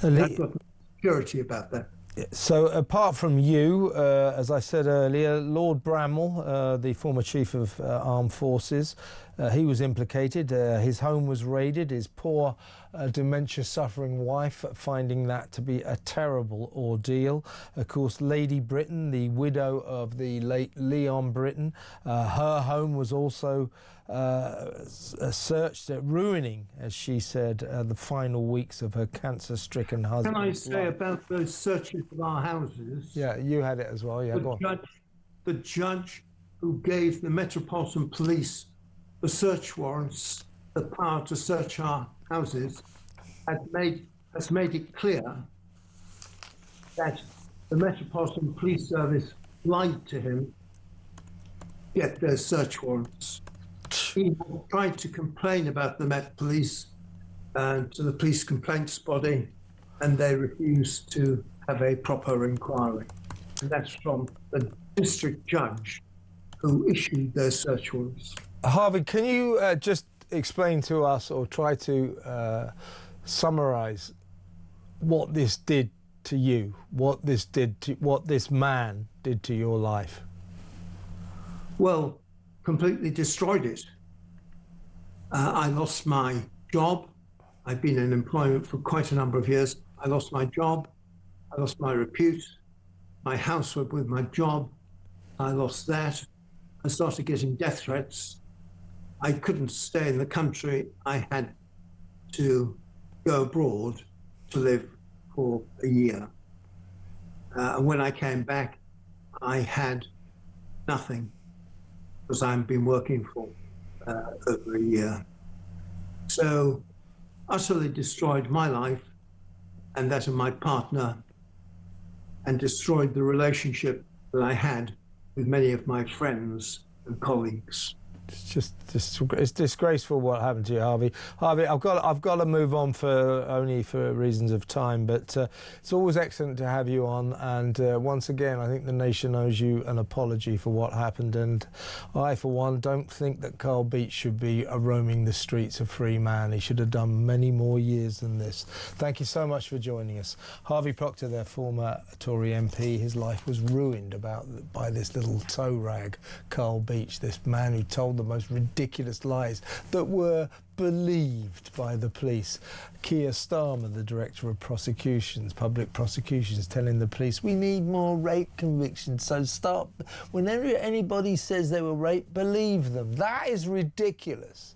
I've got security about that. So apart from you, as I said earlier, Lord Bramwell, the former Chief of Armed Forces, he was implicated. His home was raided. His poor dementia-suffering wife finding that to be a terrible ordeal. Of course, Lady Britain, the widow of the late Leon Britton, her home was also searched, ruining, as she said, the final weeks of her cancer-stricken husband. Can I say about those searches of our houses? Yeah, you had it as well. Yeah, go on. The judge who gave the Metropolitan Police the search warrants, the power to search our houses, has made it clear that the Metropolitan Police Service lied to him to get their search warrants. He tried to complain about the Met Police to the police complaints body, and they refused to have a proper inquiry. And that's from the district judge who issued their search warrants. Harvey, can you just explain to us, or try to summarise what this did to you, what this man did to your life? Well, completely destroyed it. I lost my job. I've been in employment for quite a number of years. I lost my job. I lost my repute. My house went with my job. I lost that. I started getting death threats. I couldn't stay in the country. I had to go abroad to live for a year. And when I came back, I had nothing, because I've been working for over a year. So utterly destroyed my life and that of my partner, and destroyed the relationship that I had with many of my friends and colleagues. It's disgraceful what happened to you, Harvey. Harvey, I've got to move on only for reasons of time, but it's always excellent to have you on. And once again, I think the nation owes you an apology for what happened. And I, for one, don't think that Carl Beach should be roaming the streets a free man. He should have done many more years than this. Thank you so much for joining us, Harvey Proctor, their former Tory MP. His life was ruined by this little tow rag, Carl Beach, this man who told the most ridiculous lies that were believed by the police. Keir Starmer, the Director of Prosecutions, Public Prosecutions, telling the police, we need more rape convictions, so stop. Whenever anybody says they were raped, believe them. That is ridiculous.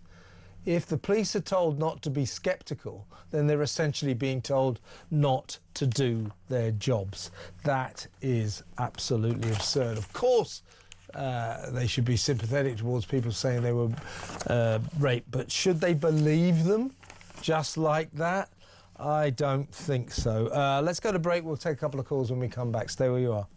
If the police are told not to be sceptical, then they're essentially being told not to do their jobs. That is absolutely absurd. Of course, they should be sympathetic towards people saying they were raped, but should they believe them just like that? I don't think so. Let's go to break. We'll take a couple of calls when we come back. Stay where you are.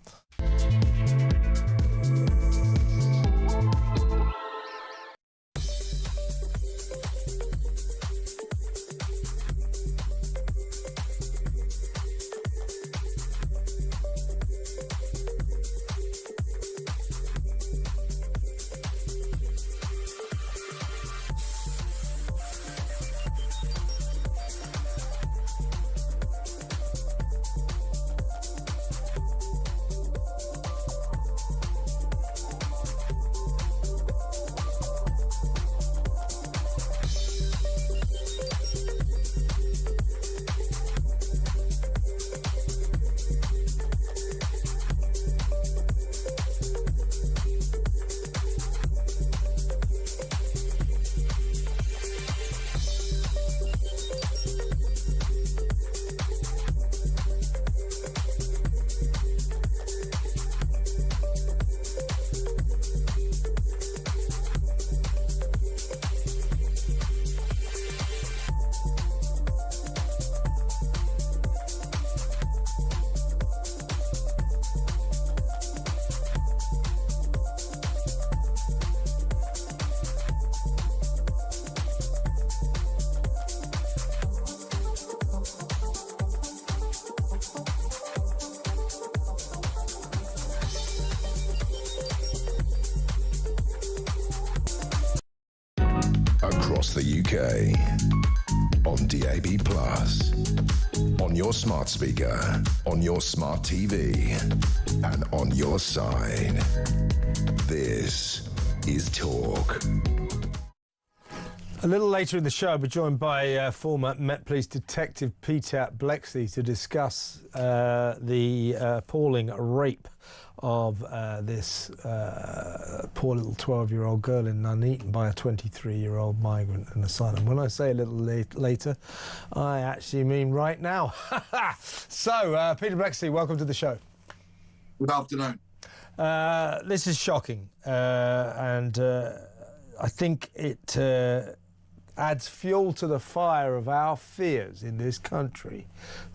Across the UK, on DAB+, on your smart speaker, on your smart TV, and on your side. This is Talk. A little later in the show, we're joined by former Met Police Detective Peter Blexley to discuss the appalling rape of this poor little 12-year-old girl in Nuneaton by a 23-year-old migrant in Asylum. When I say a little later, I actually mean right now. So, Peter Blexley, welcome to the show. Good afternoon. This is shocking, and I think it adds fuel to the fire of our fears in this country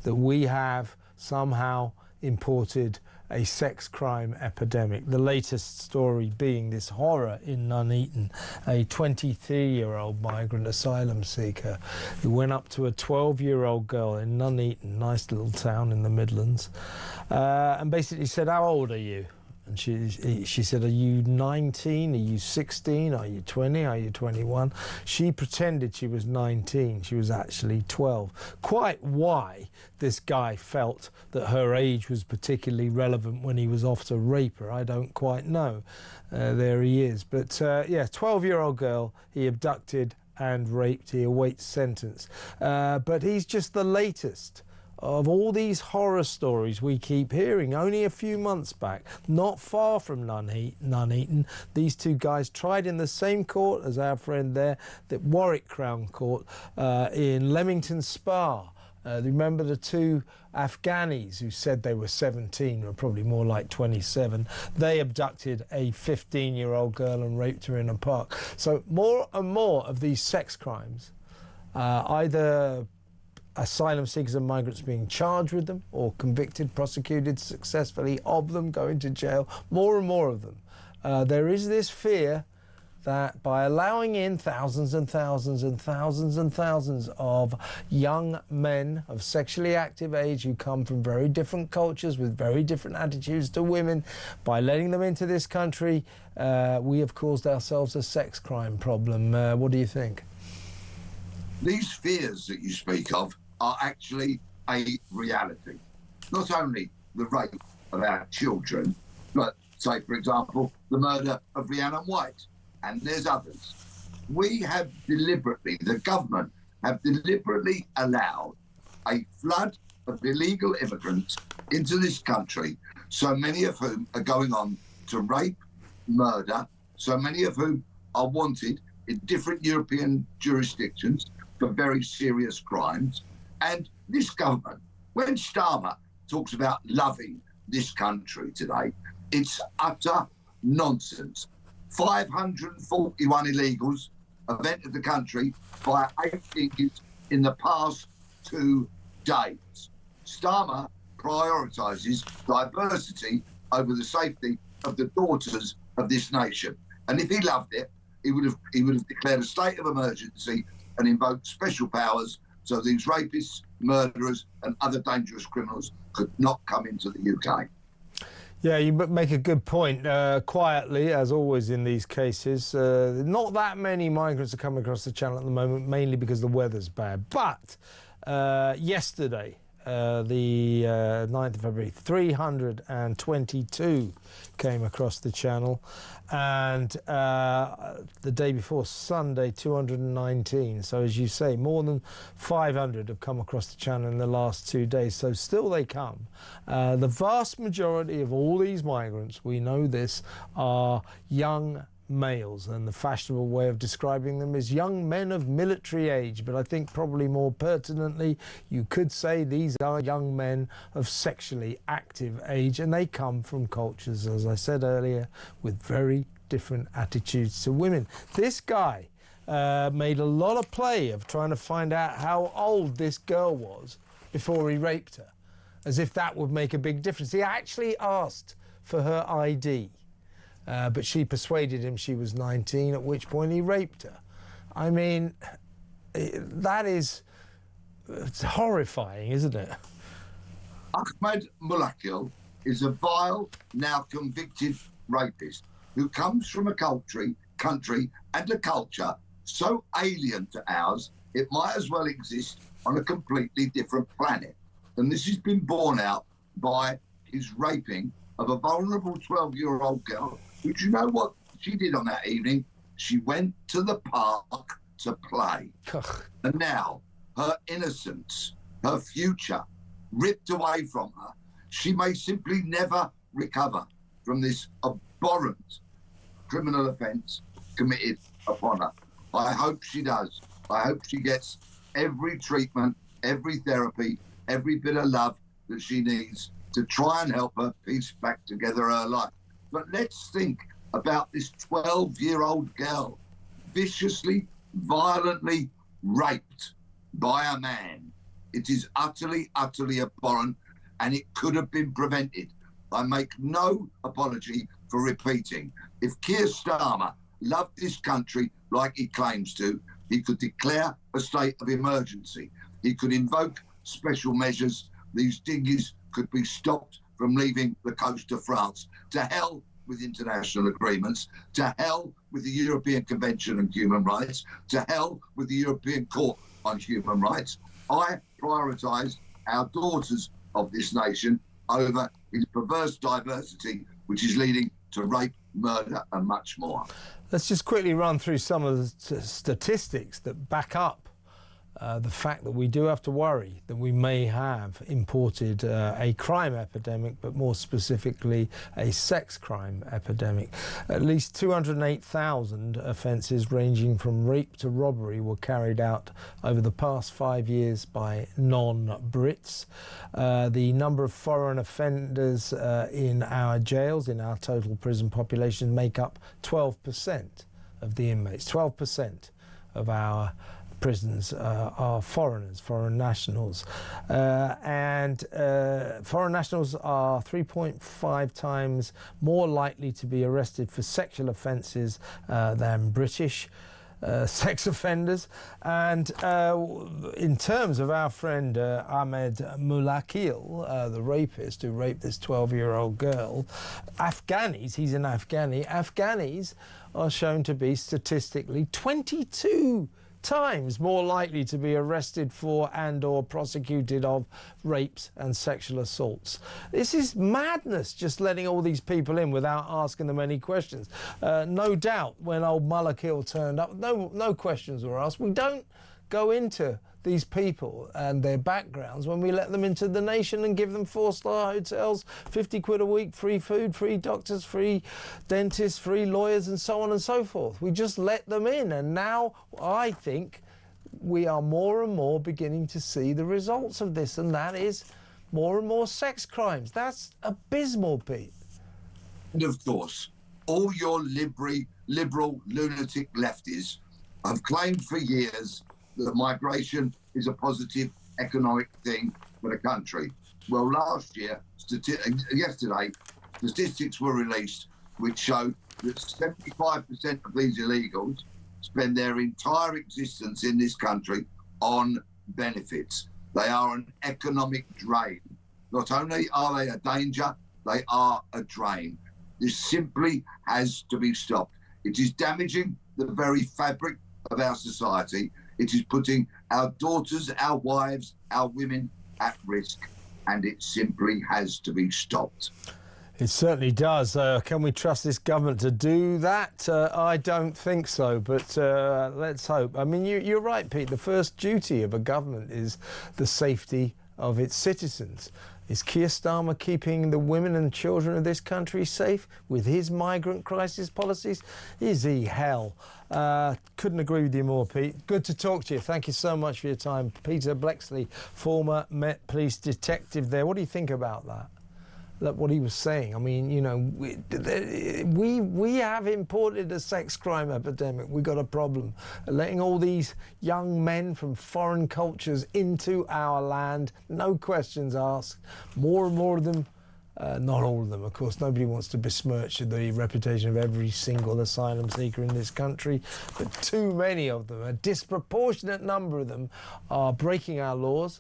that we have somehow imported a sex crime epidemic. The latest story being this horror in Nuneaton, a 23-year-old migrant asylum seeker who went up to a 12-year-old girl in Nuneaton, nice little town in the Midlands, and basically said, how old are you? And she said, are you 19? Are you 16? Are you 20? Are you 21? She pretended she was 19. She was actually 12. Quite why this guy felt that her age was particularly relevant when he was off to rape her, I don't quite know. There he is. But yeah, 12-year-old girl he abducted and raped. He awaits sentence. But he's just the latest of all these horror stories we keep hearing. Only a few months back, not far from Nuneaton, these two guys tried in the same court as our friend there, the Warwick Crown Court, in Leamington Spa. Remember the two Afghanis who said they were 17, or probably more like 27. They abducted a 15-year-old girl and raped her in a park. So more and more of these sex crimes, either asylum seekers and migrants being charged with them or convicted, prosecuted successfully of them, going to jail, more and more of them. There is this fear that by allowing in thousands and thousands and thousands and thousands of young men of sexually active age who come from very different cultures with very different attitudes to women, by letting them into this country, we have caused ourselves a sex crime problem. What do you think? These fears that you speak of are actually a reality. Not only the rape of our children, but, say, for example, the murder of Rhiannon White, and there's others. We have deliberately, the government have deliberately allowed a flood of illegal immigrants into this country, so many of whom are going on to rape, murder, so many of whom are wanted in different European jurisdictions for very serious crimes. And this government, when Starmer talks about loving this country today, it's utter nonsense. 541 illegals have entered the country by 8 figures in the past 2 days. Starmer prioritises diversity over the safety of the daughters of this nation. And if he loved it, he would have declared a state of emergency and invoked special powers so these rapists, murderers and other dangerous criminals could not come into the UK. Yeah, you make a good point. Quietly, as always in these cases, not that many migrants are coming across the channel at the moment, mainly because the weather's bad. But yesterday, the 9th of February, 322 came across the channel, and the day before, Sunday, 219. So as you say, more than 500 have come across the channel in the last 2 days. So still they come. The vast majority of all these migrants, we know this, are young males, and the fashionable way of describing them is young men of military age, but I think probably more pertinently you could say these are young men of sexually active age, and they come from cultures, as I said earlier, with very different attitudes to women. This guy made a lot of play of trying to find out how old this girl was before he raped her, as if that would make a big difference. He actually asked for her ID. But she persuaded him she was 19, at which point he raped her. I mean, that is horrifying, isn't it? Ahmed Mulakil is a vile, now convicted rapist who comes from a country and a culture so alien to ours, it might as well exist on a completely different planet. And this has been borne out by his raping of a vulnerable 12-year-old girl. But you know what she did on that evening? She went to the park to play. And now her innocence, her future, ripped away from her. She may simply never recover from this abhorrent criminal offence committed upon her. I hope she does. I hope she gets every treatment, every therapy, every bit of love that she needs to try and help her piece back together her life. But let's think about this 12-year-old girl viciously, violently raped by a man. It is utterly, utterly abhorrent, and it could have been prevented. I make no apology for repeating. If Keir Starmer loved this country like he claims to, he could declare a state of emergency. He could invoke special measures. These dinghies could be stopped from leaving the coast of France. To hell with international agreements, to hell with the European Convention on Human Rights, to hell with the European Court on Human Rights. I prioritise our daughters of this nation over his perverse diversity, which is leading to rape, murder and much more. Let's just quickly run through some of the statistics that back up the fact that we do have to worry that we may have imported a crime epidemic, but more specifically a sex crime epidemic. At least 208,000 offences ranging from rape to robbery were carried out over the past 5 years by non-Brits. The number of foreign offenders in our jails, in our total prison population, make up 12% of the inmates. 12% of our prisons are foreigners, foreign nationals. And foreign nationals are 3.5 times more likely to be arrested for sexual offences than British sex offenders. And in terms of our friend Ahmed Mulakil, the rapist who raped this 12-year-old girl, Afghanis, he's an Afghani, Afghanis are shown to be statistically 22 times more likely to be arrested for and or prosecuted of rapes and sexual assaults. This is madness, just letting all these people in without asking them any questions. No doubt when old Mulakil turned up, no questions were asked. We don't go into these people and their backgrounds when we let them into the nation and give them 4-star hotels, 50 quid a week, free food, free doctors, free dentists, free lawyers, and so on and so forth. We just let them in, and now I think we are more and more beginning to see the results of this, and that is more and more sex crimes. That's abysmal, Pete. And of course, all your liberal lunatic lefties have claimed for years that migration is a positive economic thing for the country. Well, yesterday, statistics were released which showed that 75% of these illegals spend their entire existence in this country on benefits. They are an economic drain. Not only are they a danger, they are a drain. This simply has to be stopped. It is damaging the very fabric of our society. It is putting our daughters, our wives, our women at risk, and it simply has to be stopped. It certainly does. Can we trust this government to do that? I don't think so, but let's hope. I mean, you're right, Pete. The first duty of a government is the safety of its citizens. Is Keir Starmer keeping the women and children of this country safe with his migrant crisis policies? Is he hell? Couldn't agree with you more, Pete. Good to talk to you. Thank you so much for your time. Peter Blexley, former Met Police detective there. What do you think about that? Look, what he was saying. I mean, you know, we have imported a sex crime epidemic. We've got a problem. Letting all these young men from foreign cultures into our land, no questions asked. More and more of them, not all of them, of course. Nobody wants to besmirch the reputation of every single asylum seeker in this country, but too many of them, a disproportionate number of them, are breaking our laws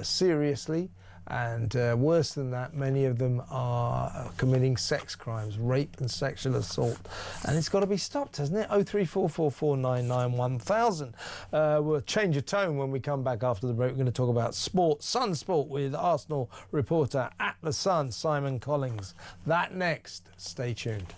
seriously. And worse than that, many of them are committing sex crimes, rape and sexual assault. And it's got to be stopped, hasn't it? 03444991000. We'll change of tone when we come back after the break. We're going to talk about sport, Sun Sport, with Arsenal reporter at the Sun, Simon Collins. That next. Stay tuned.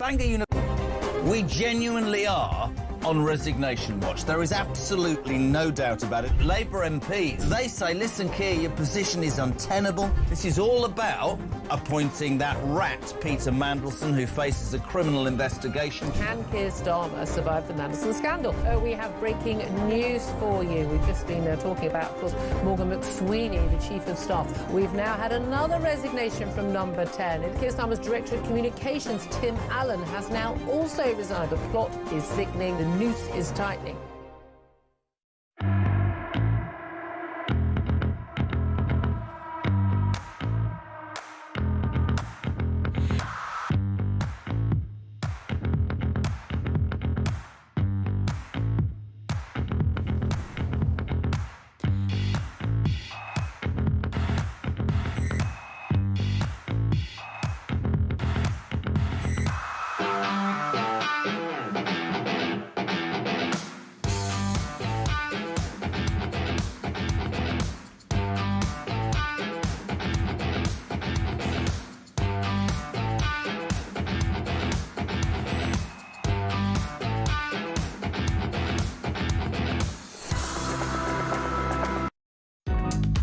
Bangor we genuinely are on resignation watch. There is absolutely no doubt about it. Labour MPs, they say, listen, Keir, your position is untenable. This is all about appointing that rat, Peter Mandelson, who faces a criminal investigation. Can Keir Starmer survive the Mandelson scandal? We have breaking news for you. We've just been talking about, of course, Morgan McSweeney, the Chief of Staff. We've now had another resignation from Number 10. And Keir Starmer's Director of Communications, Tim Allen, has now also resigned. The plot is thickening. The noose is tightening.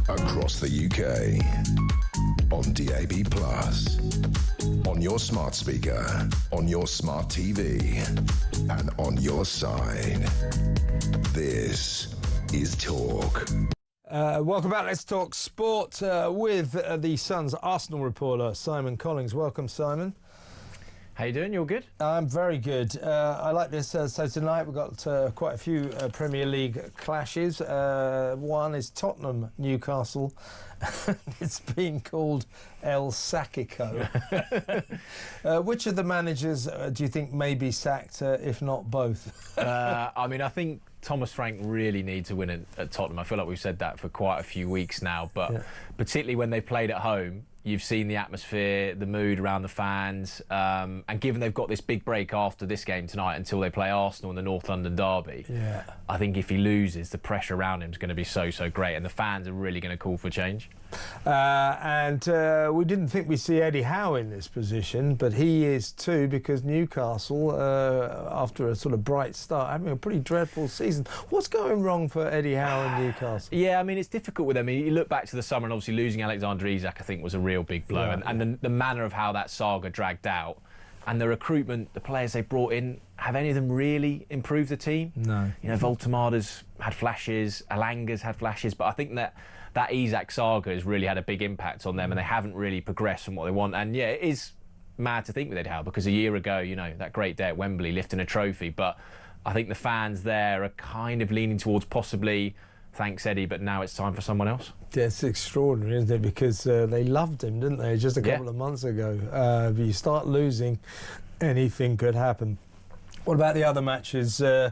Across the UK, on DAB+, on your smart speaker, on your smart TV, and on your side. This is Talk. Welcome back. Let's talk sport with the Sun's Arsenal reporter, Simon Collins. Welcome, Simon. How you doing? You all good? I'm very good. I like this. So tonight we've got quite a few Premier League clashes. One is Tottenham, Newcastle. It's being called El Sacico. Which of the managers do you think may be sacked, if not both? I mean, I think Thomas Frank really needs to win at Tottenham. I feel like we've said that for quite a few weeks now, but particularly when they played at home, you've seen the atmosphere, the mood around the fans, and given they've got this big break after this game tonight until they play Arsenal in the North London derby, I think if he loses, the pressure around him is going to be so great, and the fans are really going to call for change. And we didn't think we'd see Eddie Howe in this position, but he is too, because Newcastle, after a sort of bright start, having a pretty dreadful season. What's going wrong for Eddie Howe in Newcastle? Yeah, I mean, it's difficult with them. I mean, you look back to the summer, and obviously losing Alexander Isak, I think, was a real big blow. Yeah, and the manner of how that saga dragged out, and the recruitment, the players they brought in, have any of them really improved the team? No. You know, Voltemada's had flashes, Alanga's had flashes, but I think that Isak saga has really had a big impact on them, and they haven't really progressed from what they want. And yeah, it is mad to think with Eddie Howe, because a year ago, you know, that great day at Wembley, lifting a trophy, but I think the fans there are kind of leaning towards possibly, thanks Eddie, but now it's time for someone else. Yeah, it's extraordinary, isn't it? Because they loved him, didn't they, just a couple of months ago. But you start losing, anything could happen. What about the other matches? Who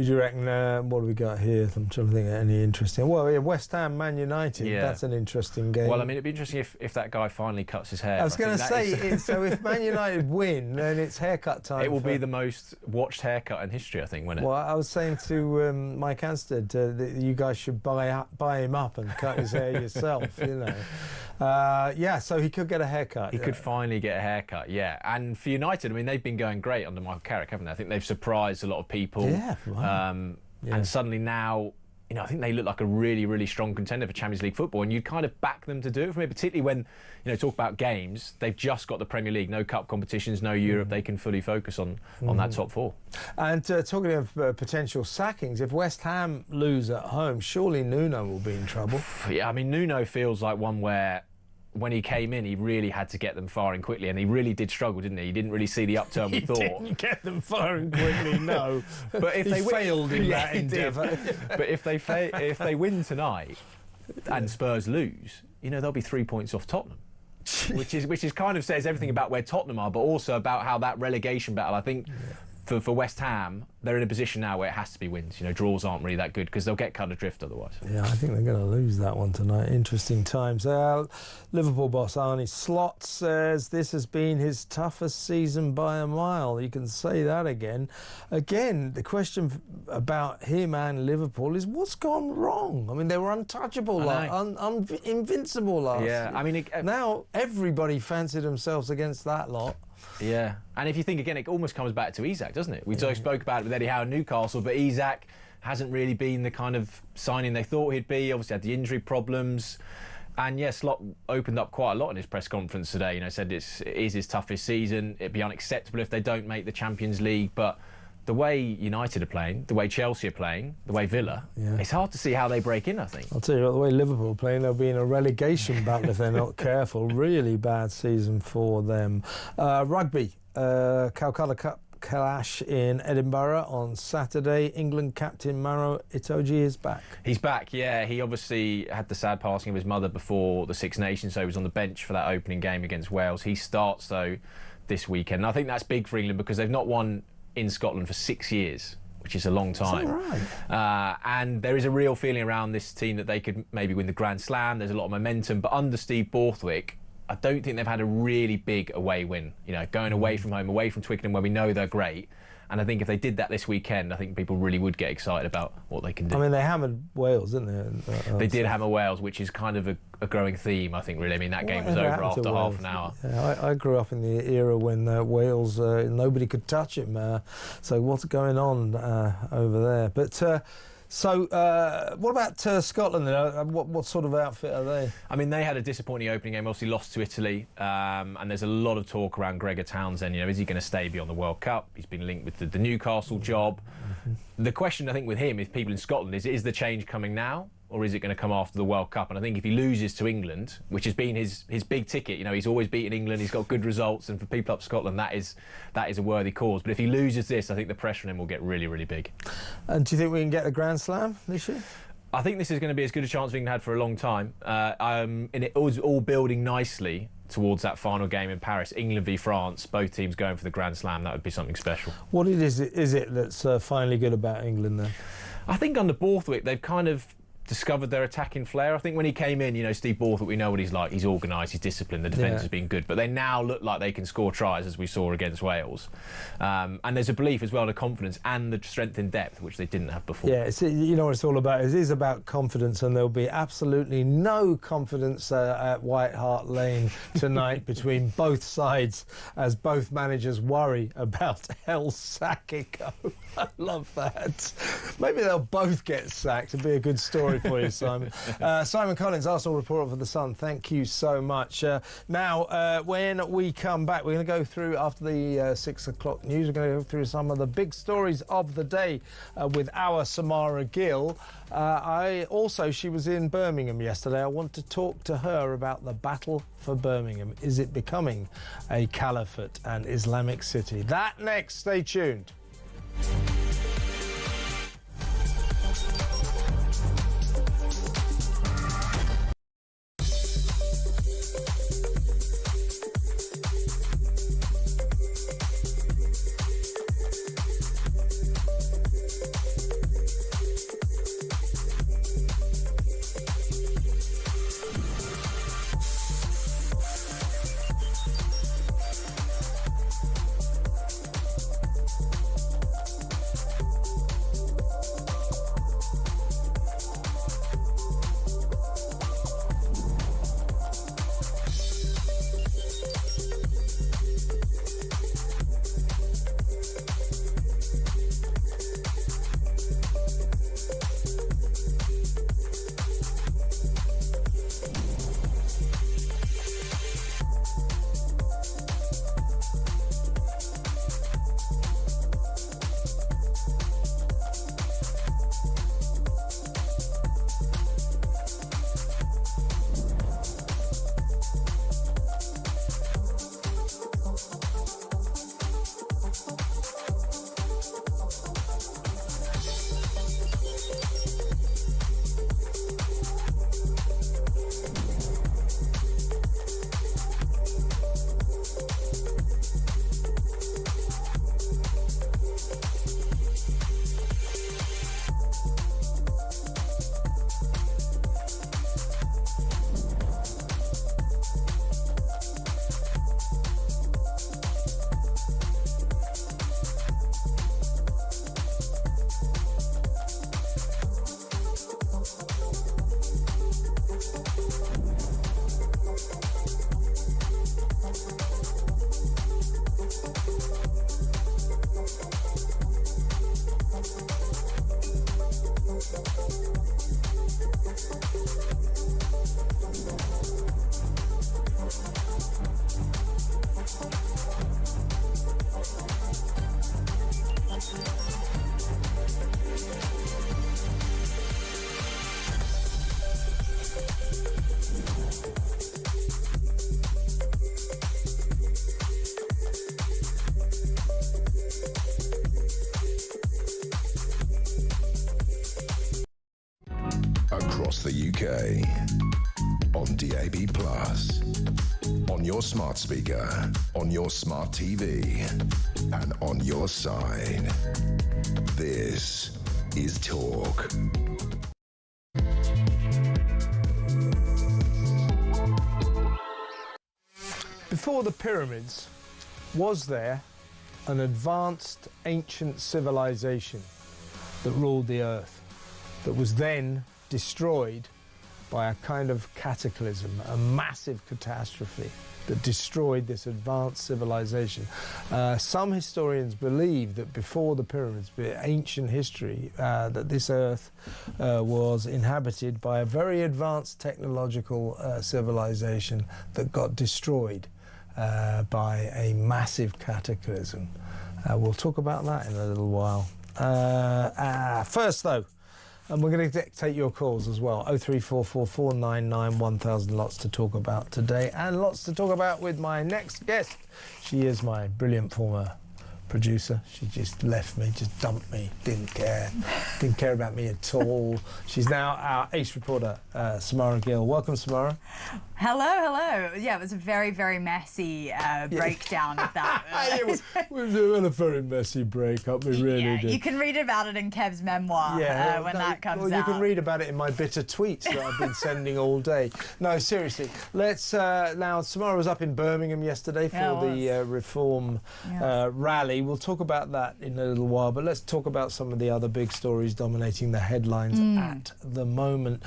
do you reckon? What do we got here? I'm trying to think of any interesting. Well, yeah, West Ham, Man United. Yeah. That's an interesting game. Well, I mean, it'd be interesting if that guy finally cuts his hair. I was going to say, so if Man United win, then it's haircut time. It will be the most watched haircut in history, I think, won't it? Well, I was saying to Mike Anstead that you guys should buy him up and cut his hair yourself, you know. Yeah, so he could get a haircut. He could finally get a haircut, yeah. And for United, I mean, they've been going great under Michael Carrick, haven't they? I think they've surprised a lot of people. Yeah, right. And suddenly now, you know, I think they look like a really strong contender for Champions League football, and you'd kind of back them to do it for me, particularly when, you know, talk about games, they've just got the Premier League, no cup competitions, no Europe, they can fully focus on that top four. And talking of potential sackings, if West Ham lose at home, surely Nuno will be in trouble. Yeah, I mean, Nuno feels like one where, when he came in, he really had to get them firing quickly, and he really did struggle, didn't he? He didn't really see the upturn we thought. He didn't get them firing quickly, no. But if he they failed in that endeavour. But if they win tonight and Spurs lose, you know, they'll be 3 points off Tottenham, which is kind of says everything about where Tottenham are, but also about how that relegation battle, I think. For West Ham, they're in a position now where it has to be wins. You know, draws aren't really that good because they'll get cut adrift otherwise. Yeah, I think they're going to lose that one tonight. Interesting times. Liverpool boss Arne Slot says this has been his toughest season by a mile. You can say that again. Again, the question about him and Liverpool is what's gone wrong? I mean, they were untouchable, invincible last year. I mean, now everybody fancied themselves against that lot. Yeah, and if you think again, it almost comes back to Isak, doesn't it? We spoke about it with Eddie Howe and Newcastle, but Isak hasn't really been the kind of signing they thought he'd be. Obviously had the injury problems. And yes, Slot opened up quite a lot in his press conference today. Said it is his toughest season. It'd be unacceptable if they don't make the Champions League. But the way United are playing, the way Chelsea are playing, the way Villa, it's hard to see how they break in, I think. I'll tell you what, the way Liverpool are playing, they'll be in a relegation battle if they're not careful. Really bad season for them. Rugby, Calcutta Cup clash in Edinburgh on Saturday. England captain Maro Itoje is back. He's back, yeah. He obviously had the sad passing of his mother before the Six Nations, so he was on the bench for that opening game against Wales. He starts, though, this weekend. And I think that's big for England because they've not won in Scotland for 6 years, which is a long time. Is that right? And there is a real feeling around this team that they could maybe win the Grand Slam. There's a lot of momentum, but under Steve Borthwick, I don't think they've had a really big away win. Going away from home, away from Twickenham, where we know they're great. And I think if they did that this weekend, I think people really would get excited about what they can do. I mean, they hammered Wales, didn't they? They did hammer Wales, which is kind of a growing theme, I think, really. I mean, that game was over after half an hour. Yeah, I grew up in the era when Wales, nobody could touch him. So what's going on over there? But... So, what about Scotland? What sort of outfit are they? I mean, they had a disappointing opening game, obviously lost to Italy, and there's a lot of talk around Gregor Townsend. Is he going to stay beyond the World Cup? He's been linked with the Newcastle job. The question, I think, with him, is people in Scotland, is the change coming now? Or is it going to come after the World Cup? And I think if he loses to England, which has been his big ticket, he's always beaten England, he's got good results, and for people up Scotland, that is a worthy cause. But if he loses this, I think the pressure on him will get really, really big. And do you think we can get a Grand Slam this year? I think this is going to be as good a chance as England had for a long time. And it was all building nicely towards that final game in Paris. England v France, both teams going for the Grand Slam. That would be something special. What is it that's finally good about England then? I think under Borthwick, they've kind of discovered their attacking flair. I think when he came in, Steve Borthwick, we know what he's like. He's organised, he's disciplined, the defence has been good. But they now look like they can score tries, as we saw against Wales. And there's a belief as well, the confidence and the strength in depth, which they didn't have before. Yeah, you know what it's all about. It is about confidence, and there'll be absolutely no confidence at White Hart Lane tonight between both sides, as both managers worry about El Sackico. I love that. Maybe they'll both get sacked. It'd be a good story for you, Simon. Simon Collins, Arsenal reporter for The Sun. Thank you so much. Now, when we come back, we're going to go through, after the 6 o'clock news, we're going to go through some of the big stories of the day with our Samara Gill. She was in Birmingham yesterday. I want to talk to her about the battle for Birmingham. Is it becoming a caliphate and Islamic city? That next. Stay tuned. the UK. On DAB+, on your smart speaker, on your smart TV, and on your side. This is Talk. Before the pyramids, was there an advanced ancient civilization that ruled the earth, that was then destroyed by a kind of cataclysm, a massive catastrophe that destroyed this advanced civilization? Some historians believe that before the pyramids, ancient history, that this earth was inhabited by a very advanced technological civilization that got destroyed by a massive cataclysm. We'll talk about that in a little while. First, though, and we're going to take your calls as well. 0344499 1000. Lots to talk about today, and lots to talk about with my next guest. She is my brilliant former producer. She just left me, just dumped me, didn't care about me at all. She's now our ace reporter, Samara Gill. Welcome, Samara. Hello. Yeah, it was a very, very messy breakdown of that. We've had a very messy breakup, we really did. You can read about it in Kev's memoir when that comes out. You can read about it in my bitter tweets that I've been sending all day. No, seriously. Let's, now, Samara was up in Birmingham yesterday for the Reform rally. We'll talk about that in a little while, but let's talk about some of the other big stories dominating the headlines at the moment.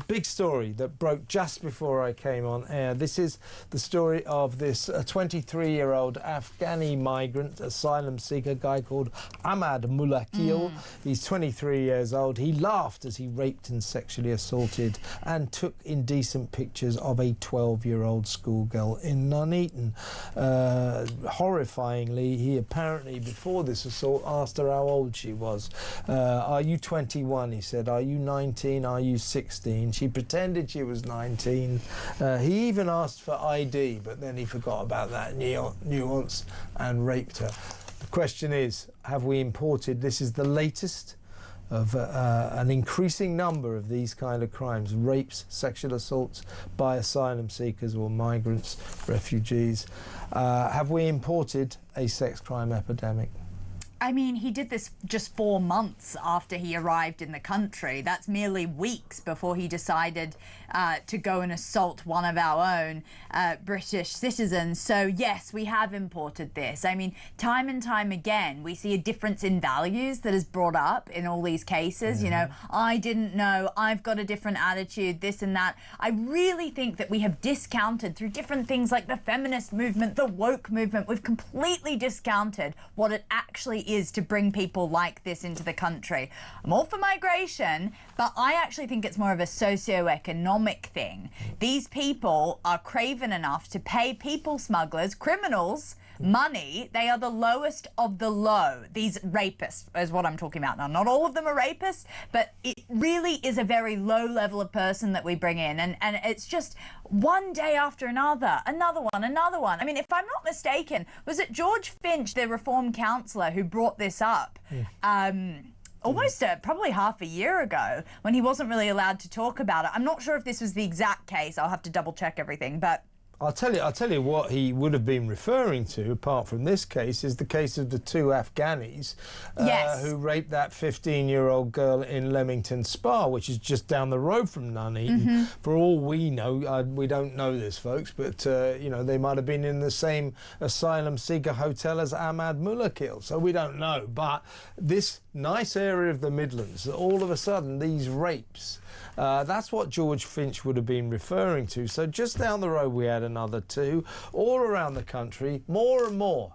Big story that broke just before I came on air. This is the story of this 23-year-old Afghani migrant, asylum seeker, guy called Ahmad Mulakil. He's 23 years old. He laughed as he raped and sexually assaulted and took indecent pictures of a 12-year-old schoolgirl in Nuneaton. Horrifyingly, he apparently, before this assault, asked her how old she was. Are you 21? He said. Are you 19? Are you 16? She pretended she was 19. He even asked for ID, but then he forgot about that nuance and raped her. The question is, have we imported, this is the latest of an increasing number of these kind of crimes, rapes, sexual assaults by asylum seekers or migrants, refugees. Have we imported a sex crime epidemic? I mean, he did this just 4 months after he arrived in the country. That's merely weeks before he decided to go and assault one of our own British citizens. So yes, we have imported this. I mean, time and time again, we see a difference in values that is brought up in all these cases. You know, I didn't know, I've got a different attitude, this and that. I really think that we have discounted through different things like the feminist movement, the woke movement. We've completely discounted what it actually is to bring people like this into the country. I'm all for migration, but I actually think it's more of a socio-economic thing. These people are craven enough to pay people smugglers, criminals, money. They are the lowest of the low. These rapists is what I'm talking about now. Not all of them are rapists, but it really is a very low level of person that we bring in. And it's just one day after another, another one. I mean, if I'm not mistaken, was it George Finch, the Reform councillor, who brought this up? Almost probably half a year ago, when he wasn't really allowed to talk about it. I'm not sure if this was the exact case. I'll have to double check everything, but I'll tell you what he would have been referring to, apart from this case, is the case of the two Afghanis who raped that 15-year-old girl in Leamington Spa, which is just down the road from Nuneaton. For all we know, we don't know this, folks, but you know, they might have been in the same asylum seeker hotel as Ahmad Mulakil, so we don't know. But this nice area of the Midlands, all of a sudden, these rapes. That's what George Finch would have been referring to. So just down the road we had another two. All around the country, more and more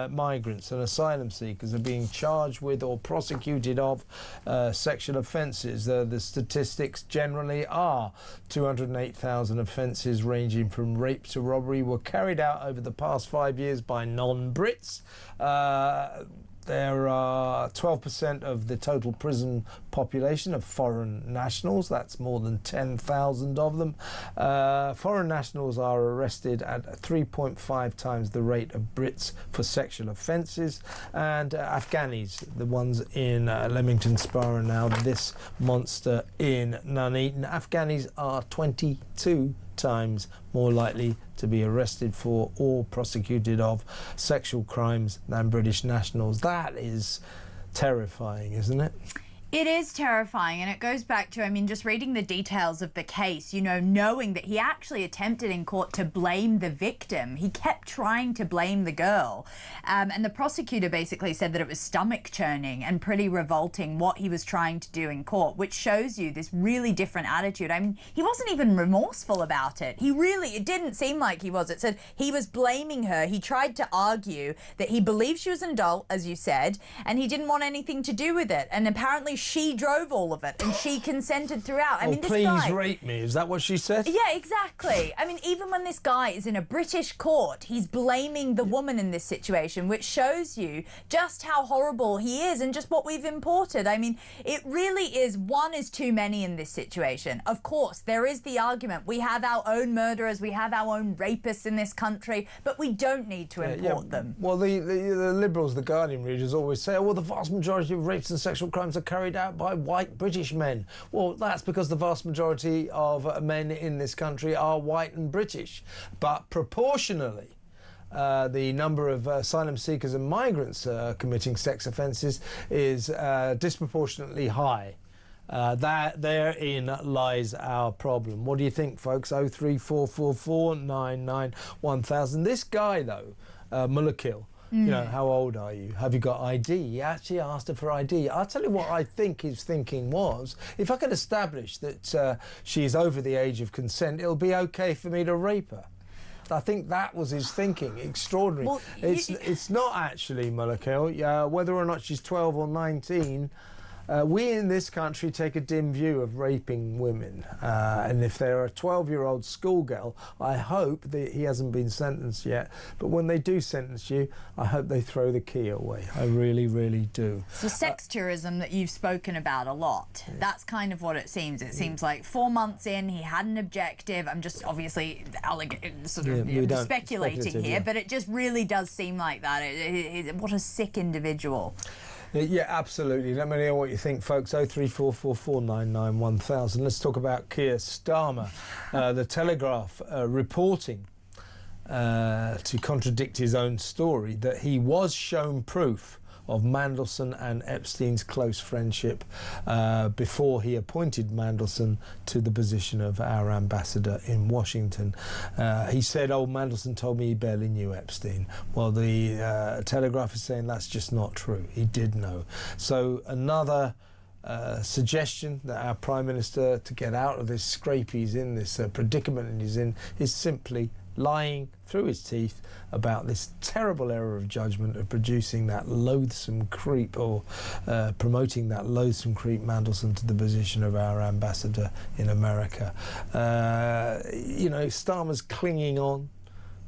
migrants and asylum seekers are being charged with or prosecuted of sexual offences. The statistics generally are 208,000 offences ranging from rape to robbery were carried out over the past 5 years by non-Brits. There are 12% of the total prison population of foreign nationals. That's more than 10,000 of them. Foreign nationals are arrested at 3.5 times the rate of Brits for sexual offences, and Afghanis, the ones in Leamington Spa, are now this monster in Nuneaton. Afghanis are 22 times more likely to be arrested for or prosecuted of sexual crimes than British nationals. That is terrifying, isn't it? It is terrifying, and it goes back to, I mean, just reading the details of the case, you know, knowing that he actually attempted in court to blame the victim. He kept trying to blame the girl. And the prosecutor basically said that it was stomach churning and pretty revolting what he was trying to do in court, which shows you this really different attitude. I mean, he wasn't even remorseful about it. It didn't seem like he was. It said he was blaming her. He tried to argue that he believed she was an adult, as you said, and he didn't want anything to do with it. And apparently she drove all of it, and she consented throughout. I mean, this please guy, rape me. Is that what she said? Yeah, exactly. I mean, even when this guy is in a British court, he's blaming the woman in this situation, which shows you just how horrible he is and just what we've imported. I mean, it really is, one is too many in this situation. Of course, there is the argument. We have our own murderers, we have our own rapists in this country, but we don't need to import them. Well, the Liberals, the Guardian readers always say, oh, well, the vast majority of rapes and sexual crimes are carried out by white British men. Well, that's because the vast majority of men in this country are white and British. But proportionally, the number of asylum seekers and migrants committing sex offences is disproportionately high. Therein lies our problem. What do you think, folks? 03444 99 1000. This guy, though, Mulakil, you know, how old are you? Have you got ID? He actually asked her for ID. I'll tell you what I think his thinking was. If I can establish that she's over the age of consent, it'll be okay for me to rape her. I think that was his thinking. Extraordinary. Well, it's not actually, Mulakil, whether or not she's 12 or 19. We in this country take a dim view of raping women, and if they're a 12-year-old schoolgirl, I hope that he hasn't been sentenced yet, but when they do sentence you, I hope they throw the key away. I really, really do. So sex tourism that you've spoken about a lot, that's kind of what it seems. It seems like 4 months in, he had an objective. I'm just obviously speculating here, but it just really does seem like that. What a sick individual. Yeah, absolutely. Let me know what you think, folks. 03444 99 1000. Let's talk about Keir Starmer. The Telegraph reporting to contradict his own story that he was shown proof of Mandelson and Epstein's close friendship before he appointed Mandelson to the position of our ambassador in Washington. He said, oh, Mandelson told me he barely knew Epstein. Well, the Telegraph is saying that's just not true. He did know. So another suggestion that our Prime Minister, to get out of this scrape he's in, this predicament he's in, is simply lying through his teeth about this terrible error of judgment of producing that loathsome creep, or promoting that loathsome creep Mandelson to the position of our ambassador in America. You know, Starmer's clinging on,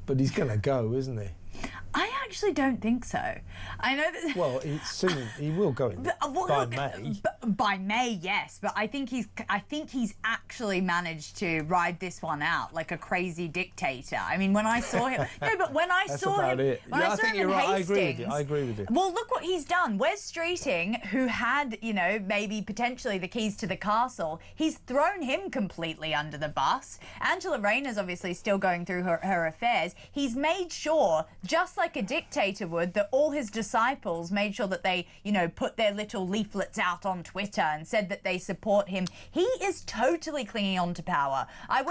but he's going to go, isn't he? I actually don't think so. I know that. Well, he will go in by May. By May, yes, but I think he's actually managed to ride this one out like a crazy dictator. I mean, when I saw him, no, but when I saw him, I think you're right. I agree with you. Well, look what he's done. Wes Streeting, who had, you know, maybe potentially the keys to the castle, he's thrown him completely under the bus. Angela Rayner's obviously still going through her affairs. He's made sure, just like a dictator would, that all his disciples made sure that they, you know, put their little leaflets out on Twitter and said that they support him. He is totally clinging on to power. I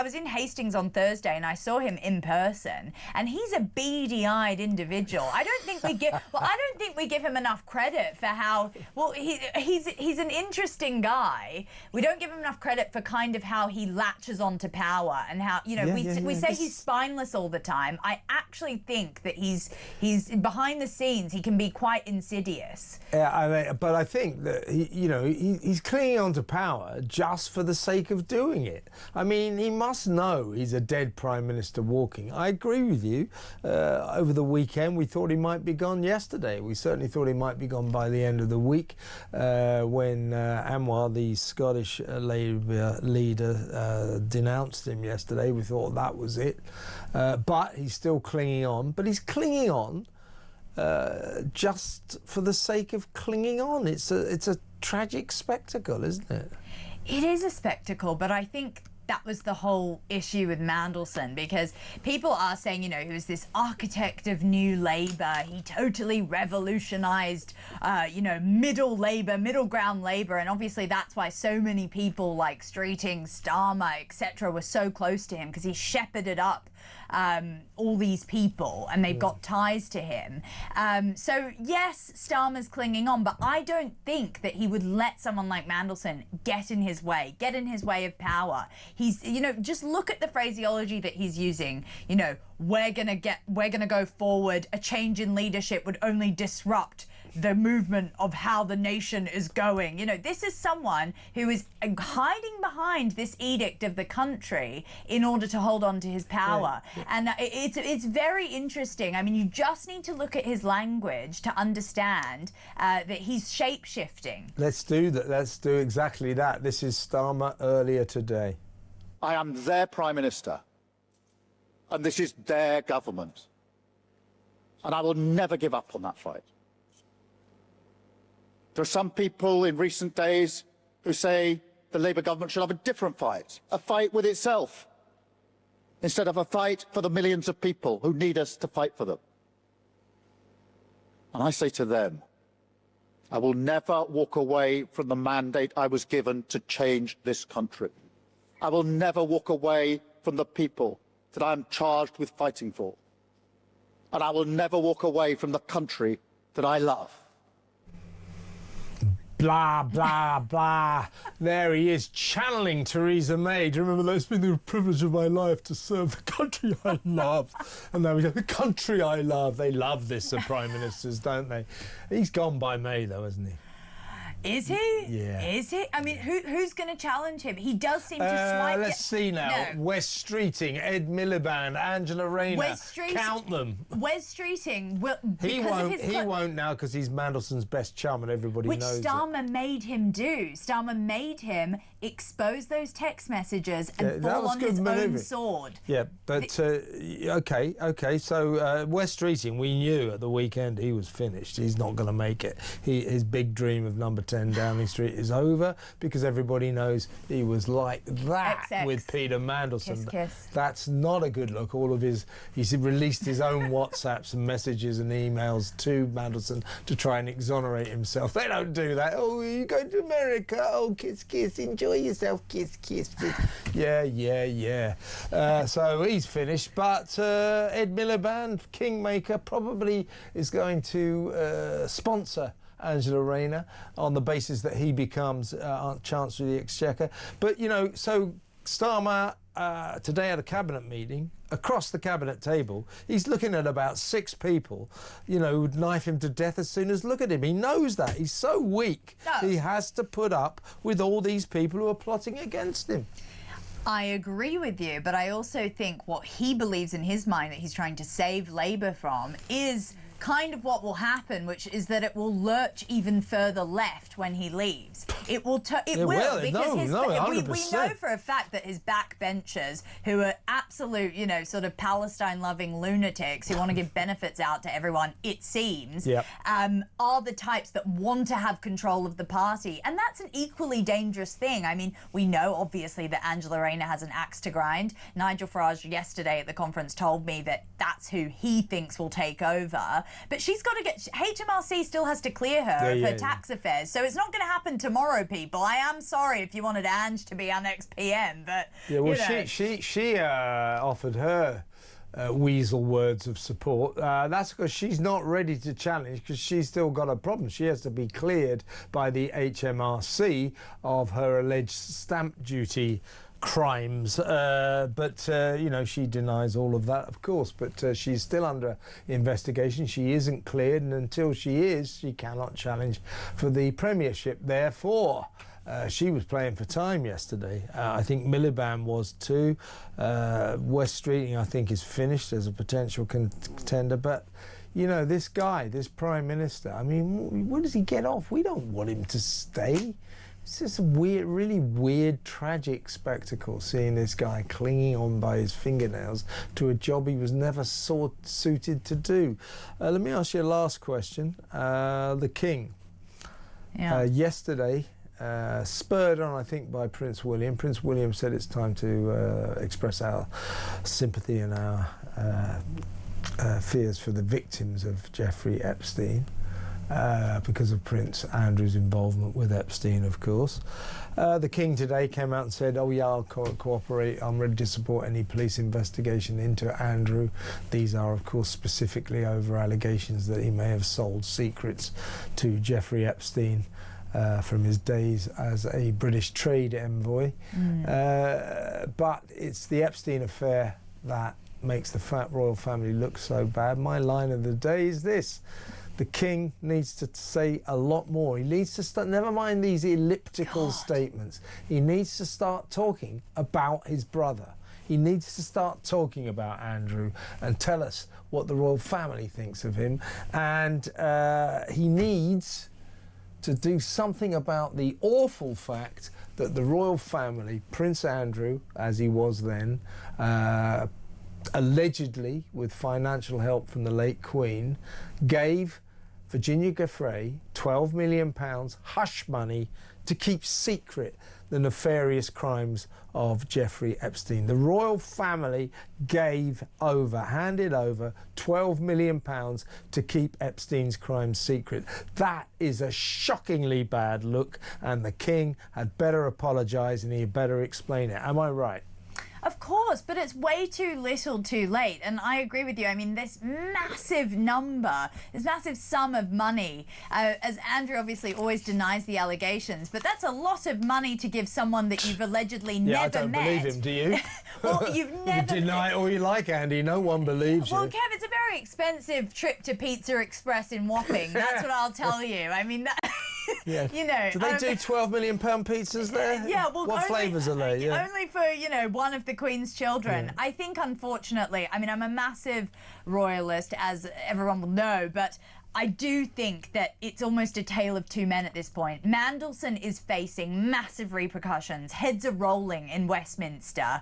was in Hastings on Thursday and I saw him in person, and he's a beady-eyed individual. I don't think we give him enough credit for how he's an interesting guy. We don't give him enough credit for kind of how he latches onto power and how, you know, we say he's spineless all the time. I actually think that he's he's behind the scenes. He can be quite insidious. Yeah, but I think that he's clinging on to power just for the sake of doing it. I mean, he must know he's a dead Prime Minister walking. I agree with you. Over the weekend, we thought he might be gone yesterday. We certainly thought he might be gone by the end of the week when Anwar, the Scottish Labour leader, denounced him yesterday. We thought that was it. But he's still clinging on. But he's clinging on just for the sake of clinging on. It's a tragic spectacle, isn't it? It is a spectacle, but I think that was the whole issue with Mandelson, because people are saying, he was this architect of new Labour. He totally revolutionised, middle ground Labour. And obviously that's why so many people like Streeting, Starmer, etc. were so close to him, because he shepherded up all these people and they've got ties to him. So yes, Starmer's clinging on, but I don't think that he would let someone like Mandelson get in his way of power. He's, just look at the phraseology that he's using. We're gonna go forward. A change in leadership would only disrupt the movement of how the nation is going. This is someone who is hiding behind this edict of the country in order to hold on to his power. Yeah. And it's very interesting. I mean, you just need to look at his language to understand that he's shape-shifting. Let's do that. Let's do exactly that. This is Starmer earlier today. I am their Prime Minister, and this is their government. And I will never give up on that fight. There are some people in recent days who say the Labour government should have a different fight, a fight with itself, instead of a fight for the millions of people who need us to fight for them. And I say to them, I will never walk away from the mandate I was given to change this country. I will never walk away from the people that I am charged with fighting for. And I will never walk away from the country that I love. Blah, blah, blah. There he is, channeling Theresa May. Do you remember that? It's been the privilege of my life to serve the country I love. And now we go, the country I love. They love this, the Prime Ministers, don't they? He's gone by May, though, hasn't he? Is he? Yeah. Is he? I mean, who's going to challenge him? He does seem to swipe. Let's see now. No. Wes Streeting, Ed Miliband, Angela Rayner. Wes Streeting, count them. Wes Streeting will. He won't now because he's Mandelson's best chum and everybody knows it. Which Starmer made him do. Starmer made him expose those text messages and fall on his own sword. Yeah, but okay. So Wes Streeting, we knew at the weekend he was finished. He's not going to make it. His big dream of number 10 Downing Street is over because everybody knows he was like that with Peter Mandelson. Kiss, kiss. That's not a good look. He's released his own WhatsApps and messages and emails to Mandelson to try and exonerate himself. They don't do that. Oh, you go to America? Oh, kiss, kiss, enjoy yourself, kiss, kiss. Yeah. So he's finished, but Ed Miliband, Kingmaker, probably is going to sponsor Angela Rayner on the basis that he becomes Chancellor of the Exchequer. But, so Starmer today at a cabinet meeting, across the cabinet table, he's looking at about 6 people, who'd knife him to death as soon as look at him. He knows that. He's so weak. No. He has to put up with all these people who are plotting against him. I agree with you, but I also think what he believes in his mind that he's trying to save Labour from is kind of what will happen, which is that it will lurch even further left when he leaves. It will because we know for a fact that his backbenchers, who are absolute, sort of Palestine-loving lunatics who want to give benefits out to everyone, it seems, are the types that want to have control of the party. And that's an equally dangerous thing. I mean, we know, obviously, that Angela Rayner has an axe to grind. Nigel Farage yesterday at the conference told me that that's who he thinks will take over. But she's got to HMRC still has to clear her of her tax affairs. So it's not going to happen tomorrow, people. I am sorry if you wanted Ange to be our next PM, but she offered her weasel words of support. That's because she's not ready to challenge, because she's still got a problem. She has to be cleared by the HMRC of her alleged stamp duty crimes. But you know, she denies all of that, of course. But she's still under investigation. She isn't cleared, and until she is, she cannot challenge for the premiership. Therefore, she was playing for time yesterday. I think Miliband was too. West Streeting, I think, is finished as a potential contender. But, you know, this guy, this Prime Minister, I mean, where does he get off? We don't want him to stay. It's just a weird, really weird, tragic spectacle, seeing this guy clinging on by his fingernails to a job he was never suited to do. Let me ask you a last question. The King. Yeah. Yesterday, spurred on, I think, by Prince William. Prince William said it's time to express our sympathy and our fears for the victims of Jeffrey Epstein because of Prince Andrew's involvement with Epstein, of course. The King today came out and said, oh yeah, I'll cooperate, I'm ready to support any police investigation into Andrew. These are, of course, specifically over allegations that he may have sold secrets to Jeffrey Epstein from his days as a British trade envoy. But it's the Epstein affair that makes the royal family look so bad. My line of the day is this: the King needs to say a lot more. He needs to start, never mind these elliptical statements, he needs to start talking about his brother. He needs to start talking about Andrew and tell us what the royal family thinks of him. And he needs to do something about the awful fact that the royal family, Prince Andrew, as he was then, allegedly with financial help from the late Queen, gave Virginia Giuffre £12 million hush money to keep secret the nefarious crimes of Jeffrey Epstein. The royal family handed over £12 million to keep Epstein's crimes secret. That is a shockingly bad look, and the King had better apologise and he had better explain it. Am I right? Of course, but it's way too little too late. And I agree with you. I mean, this massive number, this massive sum of money, as Andrew obviously always denies the allegations, but that's a lot of money to give someone that you've allegedly never met. I don't believe him, do you? Well, you've never... You deny it all you like, Andy. No one believes you. Well, Kev, it's a very expensive trip to Pizza Express in Wapping. That's what I'll tell you. I mean, that... Yeah. You know, do they do £12 million pizzas there? Yeah, well, what flavours are they? Yeah. Only for, you know, one of the Queen's children. Yeah. I think, unfortunately, I mean, I'm a massive royalist, as everyone will know, but I do think that it's almost a tale of two men at this point. Mandelson is facing massive repercussions. Heads are rolling in Westminster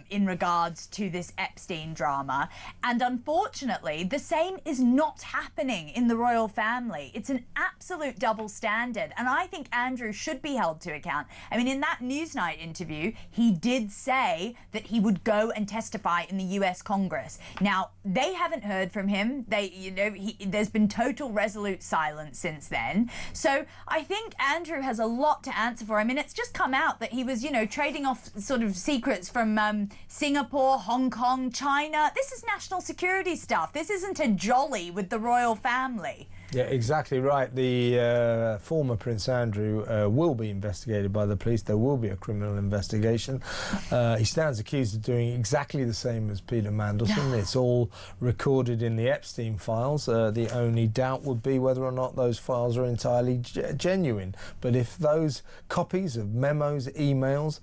in regards to this Epstein drama. And unfortunately, the same is not happening in the royal family. It's an absolute double standard. And I think Andrew should be held to account. I mean, in that Newsnight interview, he did say that he would go and testify in the US Congress. Now, they haven't heard from him. There's been total resolute silence since then. So I think Andrew has a lot to answer for. I mean, it's just come out that he was, you know, trading off sort of secrets from Singapore, Hong Kong, China. This is national security stuff. This isn't a jolly with the royal family. Yeah, exactly right. The former Prince Andrew will be investigated by the police. There will be a criminal investigation. He stands accused of doing exactly the same as Peter Mandelson. It's all recorded in the Epstein files. The only doubt would be whether or not those files are entirely genuine. But if those copies of memos, emails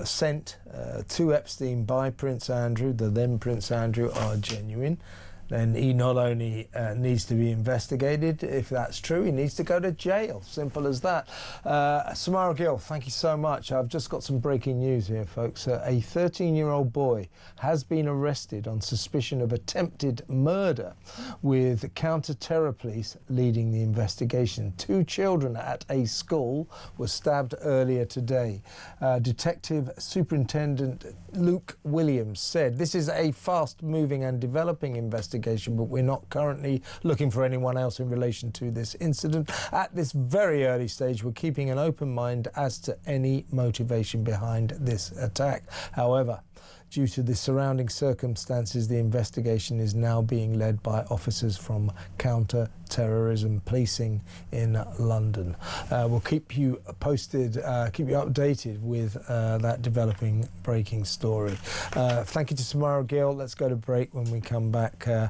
sent to Epstein by Prince Andrew, the then Prince Andrew, are genuine, then he not only needs to be investigated, if that's true, he needs to go to jail. Simple as that. Samara Gill, thank you so much. I've just got some breaking news here, folks. A 13-year-old boy has been arrested on suspicion of attempted murder, with counter-terror police leading the investigation. 2 children at a school were stabbed earlier today. Detective Superintendent Luke Williams said, "This is a fast-moving and developing investigation, but we're not currently looking for anyone else in relation to this incident. At this very early stage, we're keeping an open mind as to any motivation behind this attack." However, Due to the surrounding circumstances, the investigation is now being led by officers from counter-terrorism policing in London. We'll keep you posted, keep you updated with that developing breaking story. Thank you to Samara Gill. Let's go to break. When we come back, I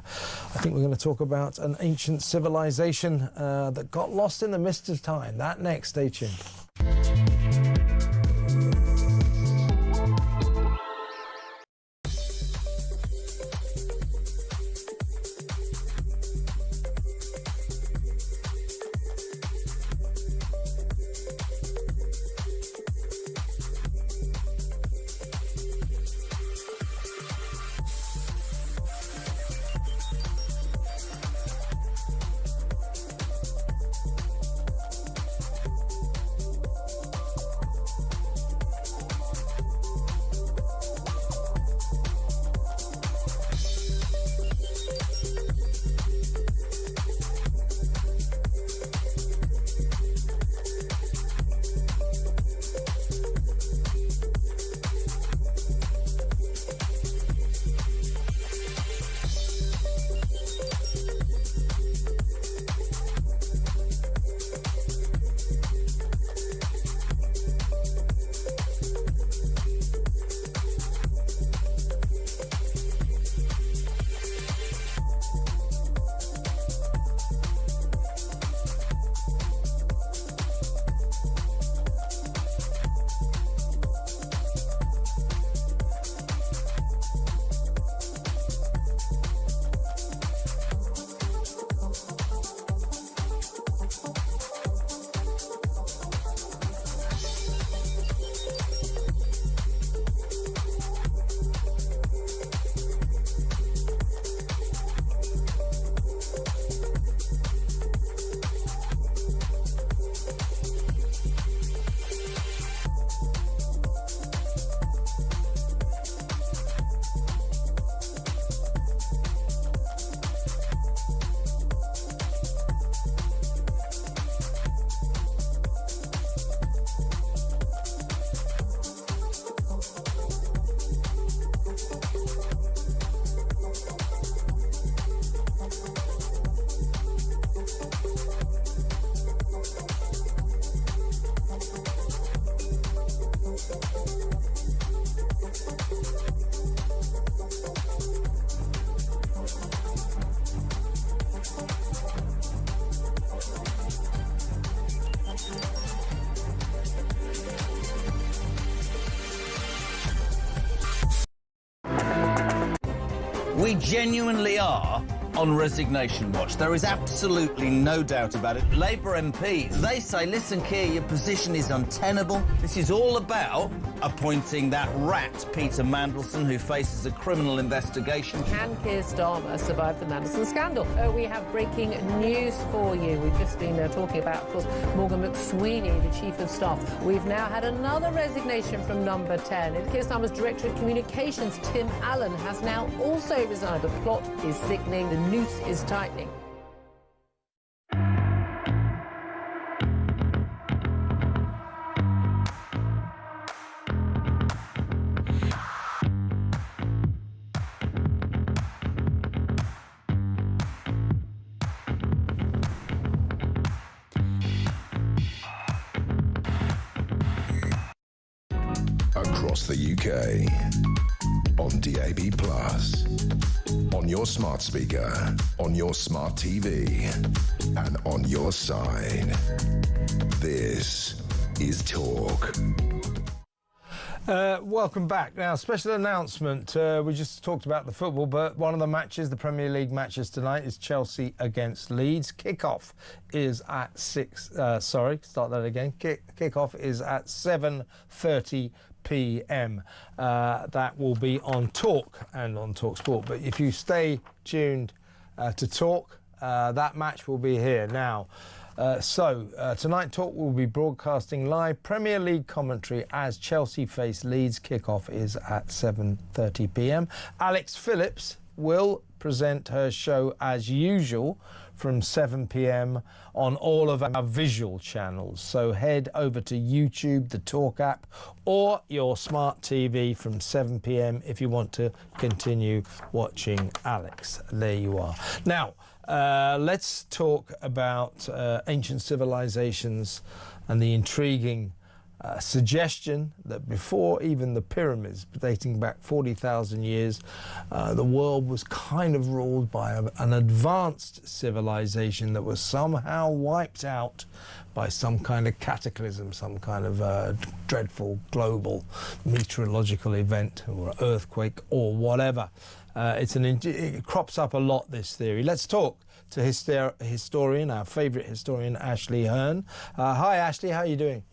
think we're going to talk about an ancient civilization that got lost in the mist of time. That next. Stay tuned. We genuinely are on resignation watch. There is absolutely no doubt about it. Labour MPs, they say, listen, Keir, your position is untenable. This is all about appointing that rat, Peter Mandelson, who faces a criminal investigation. Can Keir Starmer survive the Mandelson scandal? We have breaking news for you. We've just been talking about, of course, Morgan McSweeney, the Chief of Staff. We've now had another resignation from Number 10. Keir Starmer's Director of Communications, Tim Allen, has now also resigned. The plot is thickening. The noose is tightening. Across the UK, on DAB+, on your smart speaker, on your smart TV, and on your side. This is Talk. Welcome back. Now, special announcement. We just talked about the football, but one of the matches, the Premier League matches tonight, is Chelsea against Leeds. Kickoff is at 6. Kickoff is at 7:30 p.m. That will be on Talk and on Talk Sport. But if you stay tuned to Talk, that match will be here now. Tonight Talk will be broadcasting live Premier League commentary as Chelsea face Leeds. Kickoff is at 7:30 p.m. Alex Phillips will present her show as usual from 7 p.m. on all of our visual channels. So head over to YouTube, the Talk app, or your smart TV from 7 p.m. if you want to continue watching Alex. There you are. Now, let's talk about ancient civilizations and the intriguing suggestion that before even the pyramids, dating back 40,000 years, the world was kind of ruled by an advanced civilization that was somehow wiped out by some kind of cataclysm, some kind of dreadful global meteorological event or earthquake or whatever. It crops up a lot, this theory. Let's talk to historian, our favourite historian, Ashley Hearn. Hi, Ashley, how are you doing?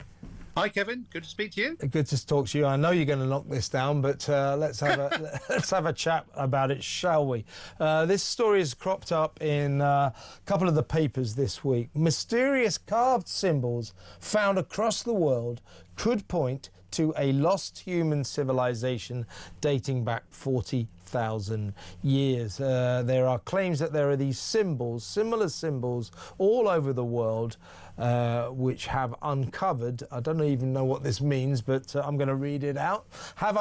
Hi, Kevin. Good to speak to you. Good to talk to you. I know you're going to knock this down, but let's have a chat about it, shall we? This story has cropped up in a couple of the papers this week. Mysterious carved symbols found across the world could point to a lost human civilization dating back 40,000 years. There are claims that there are these symbols, similar symbols, all over the world, which have uncovered, I don't even know what this means, but I'm going to read it out, have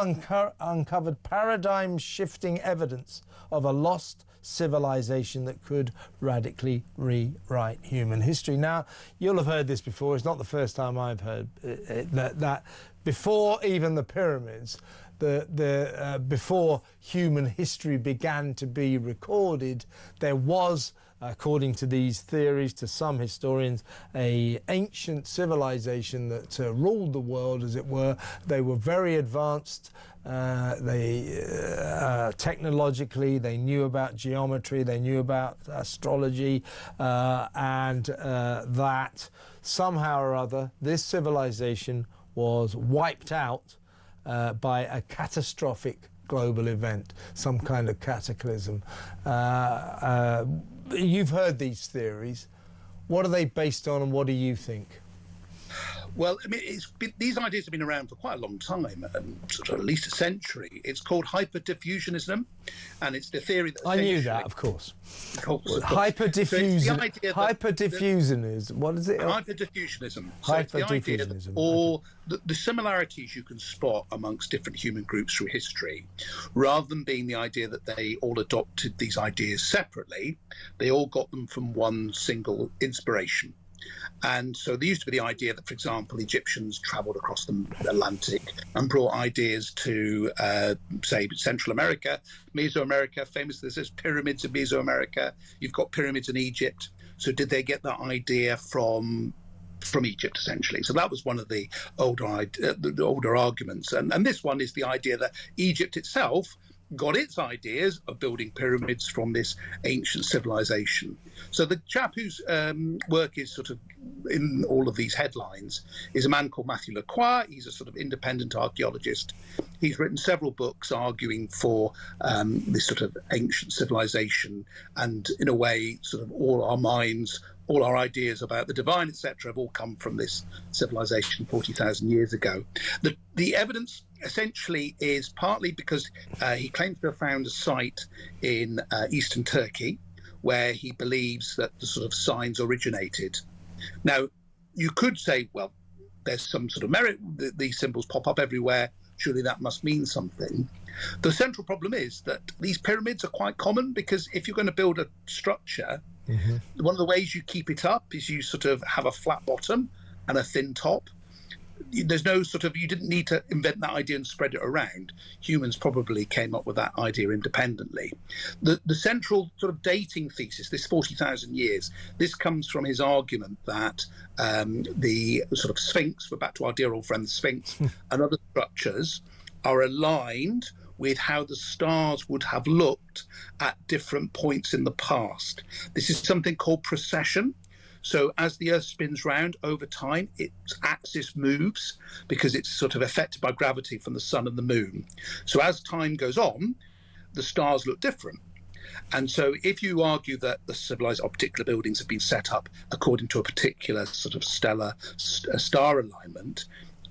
uncovered paradigm-shifting evidence of a lost civilization that could radically rewrite human history. Now, you'll have heard this before. It's not the first time I've heard that before even the pyramids, before human history began to be recorded, there was, according to these theories, to some historians, an ancient civilization that ruled the world, as it were. They were very advanced. Technologically, they knew about geometry, they knew about astrology, and that somehow or other, this civilization was wiped out by a catastrophic global event, some kind of cataclysm. You've heard these theories. What are they based on, and what do you think? Well, I mean, these ideas have been around for quite a long time, sort of at least a century. It's called hyperdiffusionism, and it's the theory that I knew that, of course. Hyperdiffusionism. What is it? Hyperdiffusionism. So it's the idea that all the similarities you can spot amongst different human groups through history, rather than being the idea that they all adopted these ideas separately, they all got them from one single inspiration. And so there used to be the idea that, for example, Egyptians travelled across the Atlantic and brought ideas to, say, Central America, Mesoamerica. Famously, there's pyramids in Mesoamerica. You've got pyramids in Egypt. So did they get that idea from Egypt, essentially? So that was one of the older arguments. And this one is the idea that Egypt itself got its ideas of building pyramids from this ancient civilization. So the chap whose work is sort of in all of these headlines is a man called Matthew Lacroix. He's a sort of independent archaeologist. He's written several books arguing for this sort of ancient civilization, and in a way, sort of all our minds, all our ideas about the divine, etc., have all come from this civilization 40,000 years ago. The evidence essentially is partly because he claims to have found a site in eastern Turkey where he believes that the sort of signs originated. Now, you could say, well, there's some sort of merit. These symbols pop up everywhere. Surely that must mean something. The central problem is that these pyramids are quite common, because if you're going to build a structure, one of the ways you keep it up is you sort of have a flat bottom and a thin top. There's no sort of, you didn't need to invent that idea and spread it around. Humans probably came up with that idea independently. The central sort of dating thesis, this 40,000 years, this comes from his argument that the sort of Sphinx, we're back to our dear old friend the Sphinx, and other structures are aligned with how the stars would have looked at different points in the past. This is something called precession. So as the Earth spins round over time, its axis moves because it's sort of affected by gravity from the sun and the moon. So as time goes on, the stars look different. And so if you argue that the civilized or particular buildings have been set up according to a particular sort of stellar star alignment,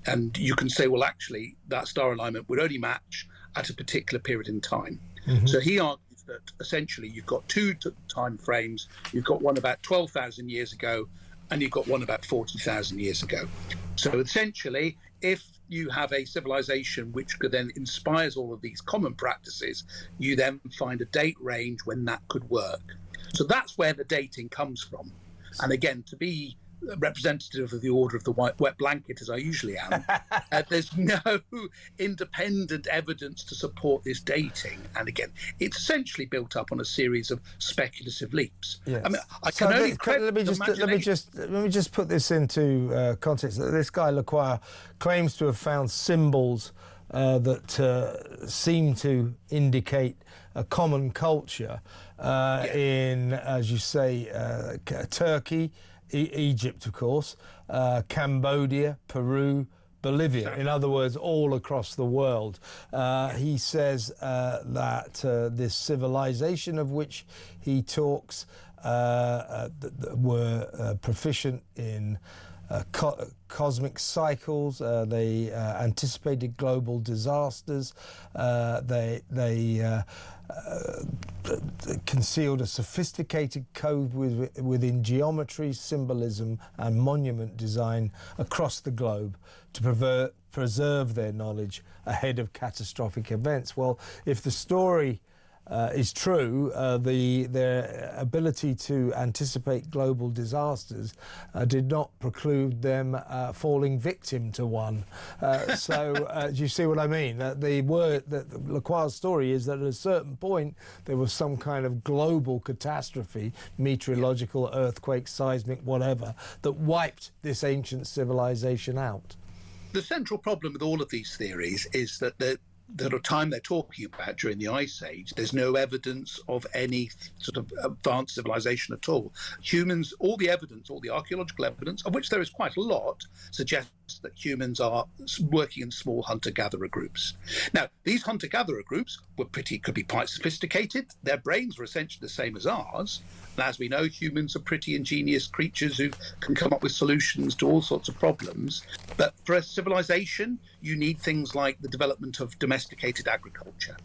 and you can say, well, actually, that star alignment would only match at a particular period in time. So he argues that essentially you've got two time frames. You've got one about 12,000 years ago, and you've got one about 40,000 years ago. So essentially, if you have a civilization which could then inspires all of these common practices, you then find a date range when that could work. So that's where the dating comes from. And again, to be representative of the order of the wet blanket, as I usually am, there's no independent evidence to support this dating. And again, it's essentially built up on a series of speculative leaps. Yes. I mean, I can only let me just put this into context. This guy Lacroix claims to have found symbols that seem to indicate a common culture in, as you say, Turkey, Egypt, of course, Cambodia, Peru, Bolivia, in other words, all across the world. He says that this civilization of which he talks were proficient in cosmic cycles. They anticipated global disasters. They concealed a sophisticated code within geometry, symbolism and monument design across the globe to preserve their knowledge ahead of catastrophic events. Well, if the story is true, their ability to anticipate global disasters did not preclude them falling victim to one. Do you see what I mean? Lacroix's story is that at a certain point there was some kind of global catastrophe, meteorological, earthquake, seismic, whatever, that wiped this ancient civilization out. The central problem with all of these theories is that the time they're talking about during the Ice Age, there's no evidence of any sort of advanced civilization at all. Humans, all the evidence, all the archaeological evidence, of which there is quite a lot, suggests that humans are working in small hunter-gatherer groups. Now, these hunter-gatherer groups could be quite sophisticated. Their brains were essentially the same as ours. And as we know, humans are pretty ingenious creatures who can come up with solutions to all sorts of problems. But for a civilization, you need things like the development of domesticated agriculture.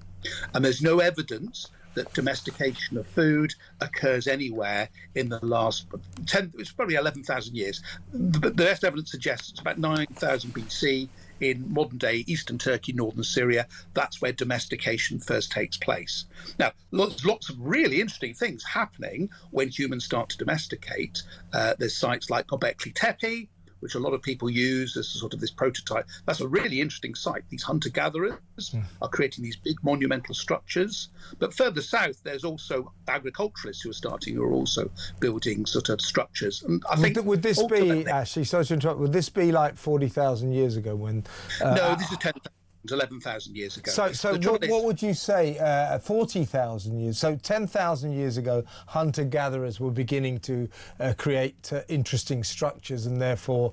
And there's no evidence that domestication of food occurs anywhere in the last it's probably 11,000 years. The best evidence suggests it's about 9,000 BC in modern-day eastern Turkey, northern Syria. That's where domestication first takes place. Now, lots of really interesting things happening when humans start to domesticate. There's sites like Göbekli Tepe, which a lot of people use as sort of this prototype. That's a really interesting site. These hunter-gatherers are creating these big monumental structures. But further south, there's also agriculturalists who are also building sort of structures. And I think would this be, Ashley, sorry to interrupt, would this be like 40,000 years ago when... no, this is 11,000 years ago. So what would you say, 40,000 years? So 10,000 years ago, hunter-gatherers were beginning to create interesting structures and therefore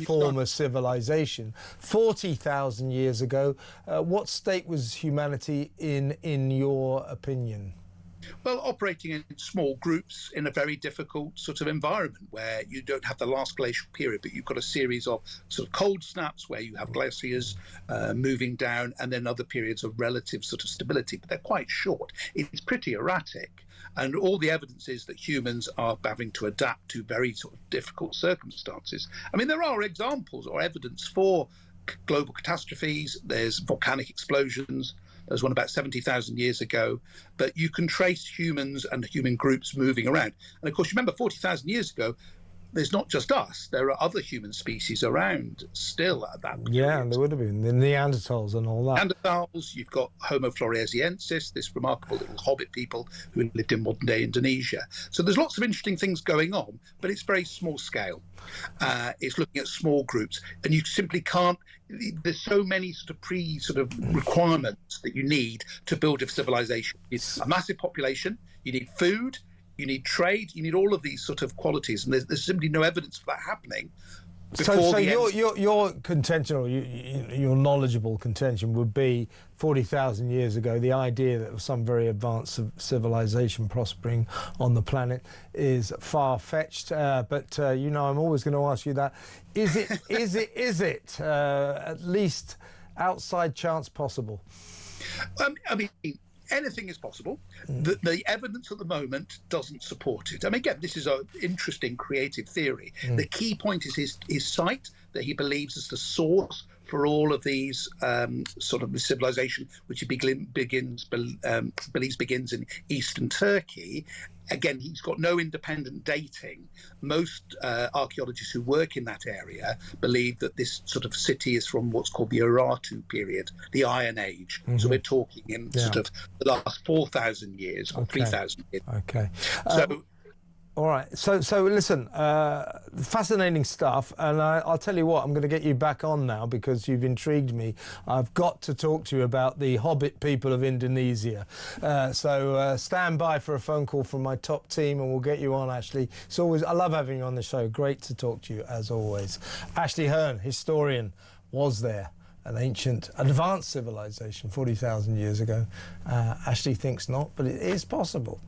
form a civilization. 40,000 years ago, what state was humanity in your opinion? Well, operating in small groups in a very difficult sort of environment where you don't have the last glacial period, but you've got a series of sort of cold snaps where you have glaciers moving down and then other periods of relative sort of stability, but they're quite short. It's pretty erratic. And all the evidence is that humans are having to adapt to very sort of difficult circumstances. I mean, there are examples or evidence for global catastrophes. There's volcanic explosions. There's one about 70,000 years ago, but you can trace humans and human groups moving around. And of course, you remember 40,000 years ago, there's not just us. There are other human species around still at that period. Yeah, there would have been the Neanderthals and all that. Neanderthals, you've got Homo floresiensis, this remarkable little hobbit people who lived in modern-day Indonesia. So there's lots of interesting things going on, but it's very small scale. It's looking at small groups, and you simply can't. There's so many sort of requirements that you need to build a civilization. It's a massive population. You need food. You need trade, you need all of these sort of qualities, and there's simply no evidence for that happening. So your contention, or your knowledgeable contention, would be 40,000 years ago, the idea that some very advanced civilization prospering on the planet is far-fetched. But I'm always going to ask you that: is it at least outside chance possible? I mean, anything is possible. The evidence at the moment doesn't support it. I mean, again, this is an interesting creative theory. The key point is his site that he believes is the source for all of these sort of the civilization, which he believes begins in eastern Turkey. Again, he's got no independent dating. Most archaeologists who work in that area believe that this sort of city is from what's called the Urartu period, the Iron Age. So we're talking in sort of the last 4,000 years or 3,000 years. Okay. So. All right, so listen, fascinating stuff, and I'll tell you what, I'm going to get you back on now because you've intrigued me. I've got to talk to you about the Hobbit people of Indonesia. So stand by for a phone call from my top team, and we'll get you on, Ashley. It's always, I love having you on the show. Great to talk to you, as always. Ashley Hearn, historian, was there an ancient, advanced civilization 40,000 years ago? Ashley thinks not, but it is possible.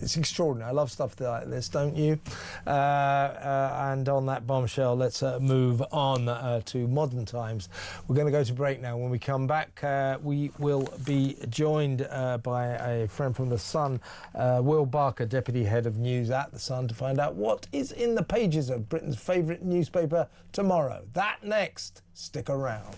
It's extraordinary. I love stuff like this, don't you? And on that bombshell, let's move on to modern times. We're going to go to break now. When we come back, we will be joined by a friend from The Sun, Will Barker, Deputy Head of News at The Sun, to find out what is in the pages of Britain's favourite newspaper tomorrow. That next. Stick around.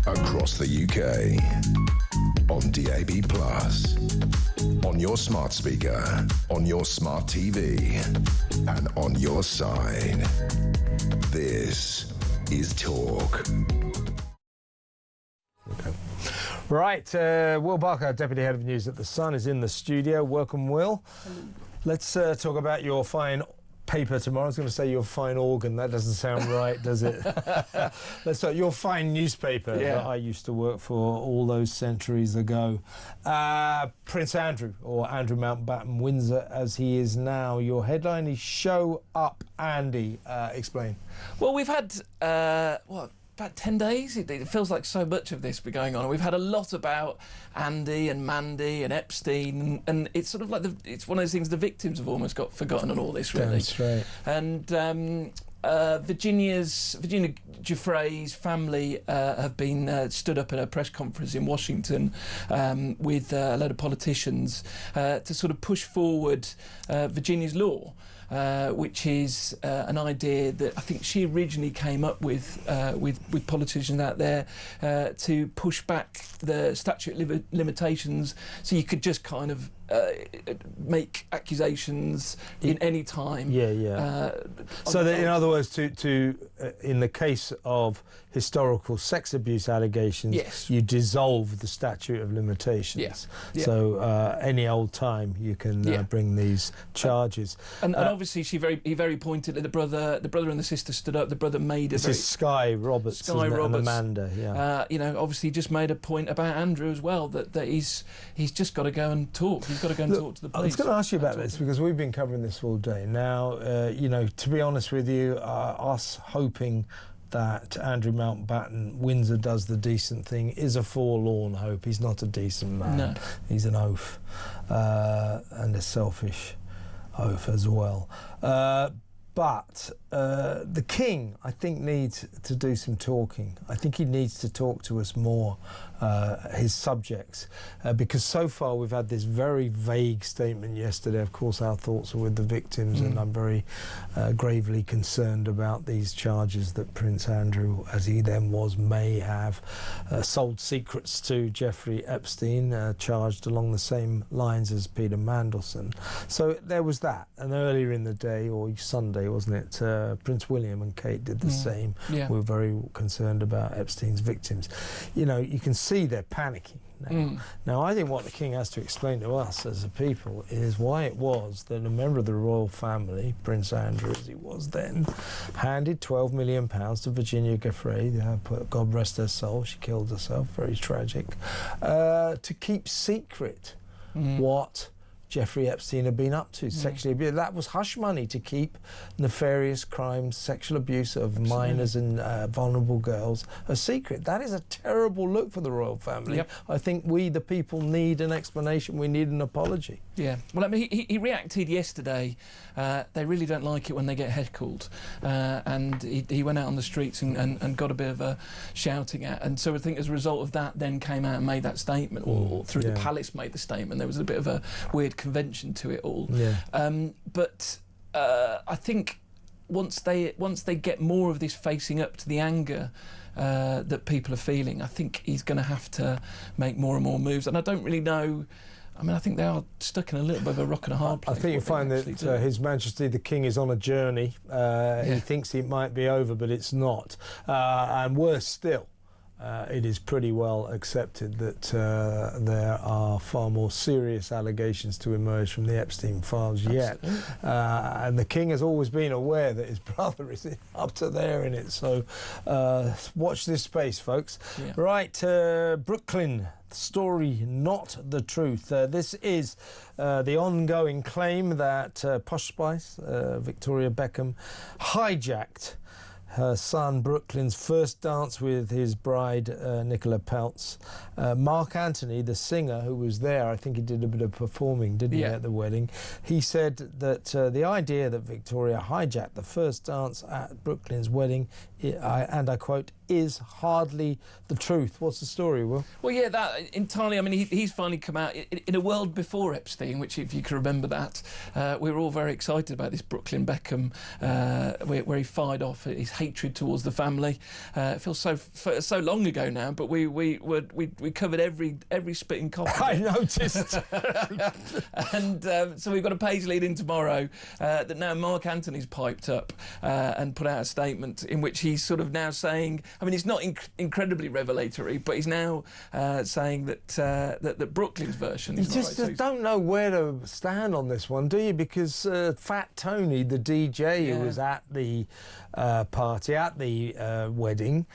Across the UK, on DAB+, on your smart speaker, on your smart TV, and on your side. This is Talk. Okay. Right, Will Barker, Deputy Head of News at The Sun, is in the studio. Welcome, Will. Let's talk about your fine paper tomorrow. I was going to say your fine organ. That doesn't sound right, does it? Let's talk your fine newspaper that I used to work for all those centuries ago. Prince Andrew, or Andrew Mountbatten Windsor as he is now. Your headline is Show Up Andy. Explain. Well, we've had, about 10 days? It feels like so much of this be going on. We've had a lot about Andy and Mandy and Epstein, and it's sort of like it's one of those things the victims have almost got forgotten on all this, really. That's right. And Virginia Giuffre's family have been stood up at a press conference in Washington with a load of politicians to sort of push forward Virginia's law. Which is an idea that I think she originally came up with politicians out there to push back the statute of limitations, so you could just kind of make accusations in any time. So that, in other words, to in the case of historical sex abuse allegations, you dissolve the statute of limitations. So any old time you can bring these charges. And obviously, he very pointedly, the brother and the sister stood up. The brother made this is Sky Roberts, and Amanda. You know, obviously, just made a point about Andrew as well, that he's just got to go and talk. He's got to go and talk to the police. I was going to ask you about this because we've been covering this all day. Now, you know, to be honest with you, us hoping that Andrew Mountbatten Windsor does the decent thing is a forlorn hope. He's not a decent man. No. He's an oaf, and a selfish oaf as well. But the King, I think, needs to do some talking. I think he needs to talk to us more, his subjects, because so far we've had this very vague statement yesterday. Of course, our thoughts are with the victims, and I'm very gravely concerned about these charges that Prince Andrew, as he then was, may have sold secrets to Jeffrey Epstein, charged along the same lines as Peter Mandelson. So there was that. And earlier in the day, or Sunday, wasn't it, Prince William and Kate did the same. We were very concerned about Epstein's victims. You know, you can see they're panicking now. Now, I think what the King has to explain to us as a people is why it was that a member of the royal family, Prince Andrew as he was then, handed £12 million to Virginia Giuffre, God rest her soul, she killed herself, very tragic, to keep secret what Jeffrey Epstein had been up to, sexually abuse. That was hush money to keep nefarious crimes, sexual abuse of minors and vulnerable girls a secret. That is a terrible look for the royal family. I think we, the people, need an explanation. We need an apology. Yeah. Well, I mean, he reacted yesterday. They really don't like it when they get heckled. And he went out on the streets and got a bit of a shouting at. And so I think as a result of that, then came out and made that statement, or through the palace made the statement. There was a bit of a weird convention to it all. But I think once they get more of this facing up to the anger that people are feeling, I think he's going to have to make more and more moves. And I don't really know. I mean, I think they are stuck in a little bit of a rock and a hard place. I think you find that His Majesty the King is on a journey. He thinks it might be over, but it's not. And worse still, it is pretty well accepted that there are far more serious allegations to emerge from the Epstein files yet. And the King has always been aware that his brother is up to there in it. So watch this space, folks. Right, Brooklyn. Story, not the truth. This is the ongoing claim that Posh Spice, Victoria Beckham, hijacked her son Brooklyn's first dance with his bride Nicola Peltz. Mark Anthony, the singer who was there, I think he did a bit of performing, didn't he, at the wedding? He said that the idea that Victoria hijacked the first dance at Brooklyn's wedding, and I quote, is hardly the truth. What's the story, Will? Well, yeah, that entirely. I mean, he's finally come out in a world before Epstein, which, if you can remember that, we were all very excited about this Brooklyn Beckham, where he fired off his hatred towards the family. It feels so long ago now, but we covered every spitting coffee. I noticed. And so we've got a page lead in tomorrow that now Mark Anthony's piped up and put out a statement in which he's sort of now saying, I mean, it's not incredibly revelatory, but he's now saying that that Brooklyn's version is You just don't know where to stand on this one, do you? Because Fat Tony, the DJ who was at the party, at the wedding,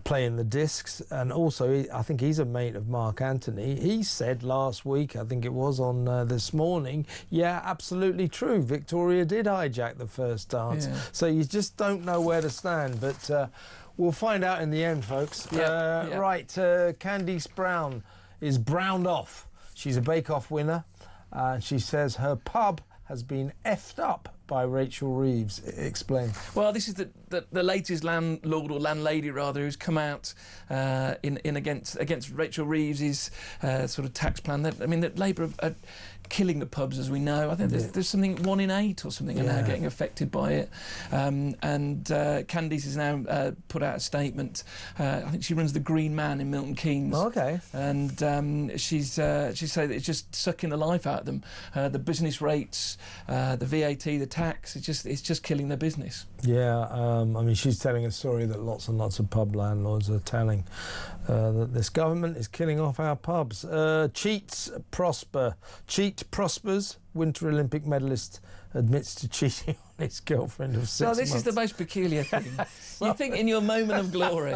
playing the discs, and also I think he's a mate of Mark Anthony. He said last week, I think it was on This Morning, yeah, absolutely true, Victoria did hijack the first dance. So you just don't know where to stand, but we'll find out in the end, folks. Right, Candice Brown is browned off. She's a Bake Off winner. She says her pub has been effed up by Rachel Reeves. Explain. Well, this is the latest landlord or landlady rather who's come out in against Rachel Reeves's sort of tax plan. I mean, that Labour are killing the pubs, as we know. I think there's something 1 in 8 or something are now getting affected by it. And Candice has now put out a statement. I think she runs the Green Man in Milton Keynes. Okay. And she said that it's just sucking the life out of them. The business rates, the VAT, the tax, it's just killing their business. Yeah, I mean, she's telling a story that lots and lots of pub landlords are telling, that this government is killing off our pubs. Cheat prospers. Winter Olympic medalist admits to cheating on his girlfriend of 6 months. No, this is the most peculiar thing. You think in your moment of glory...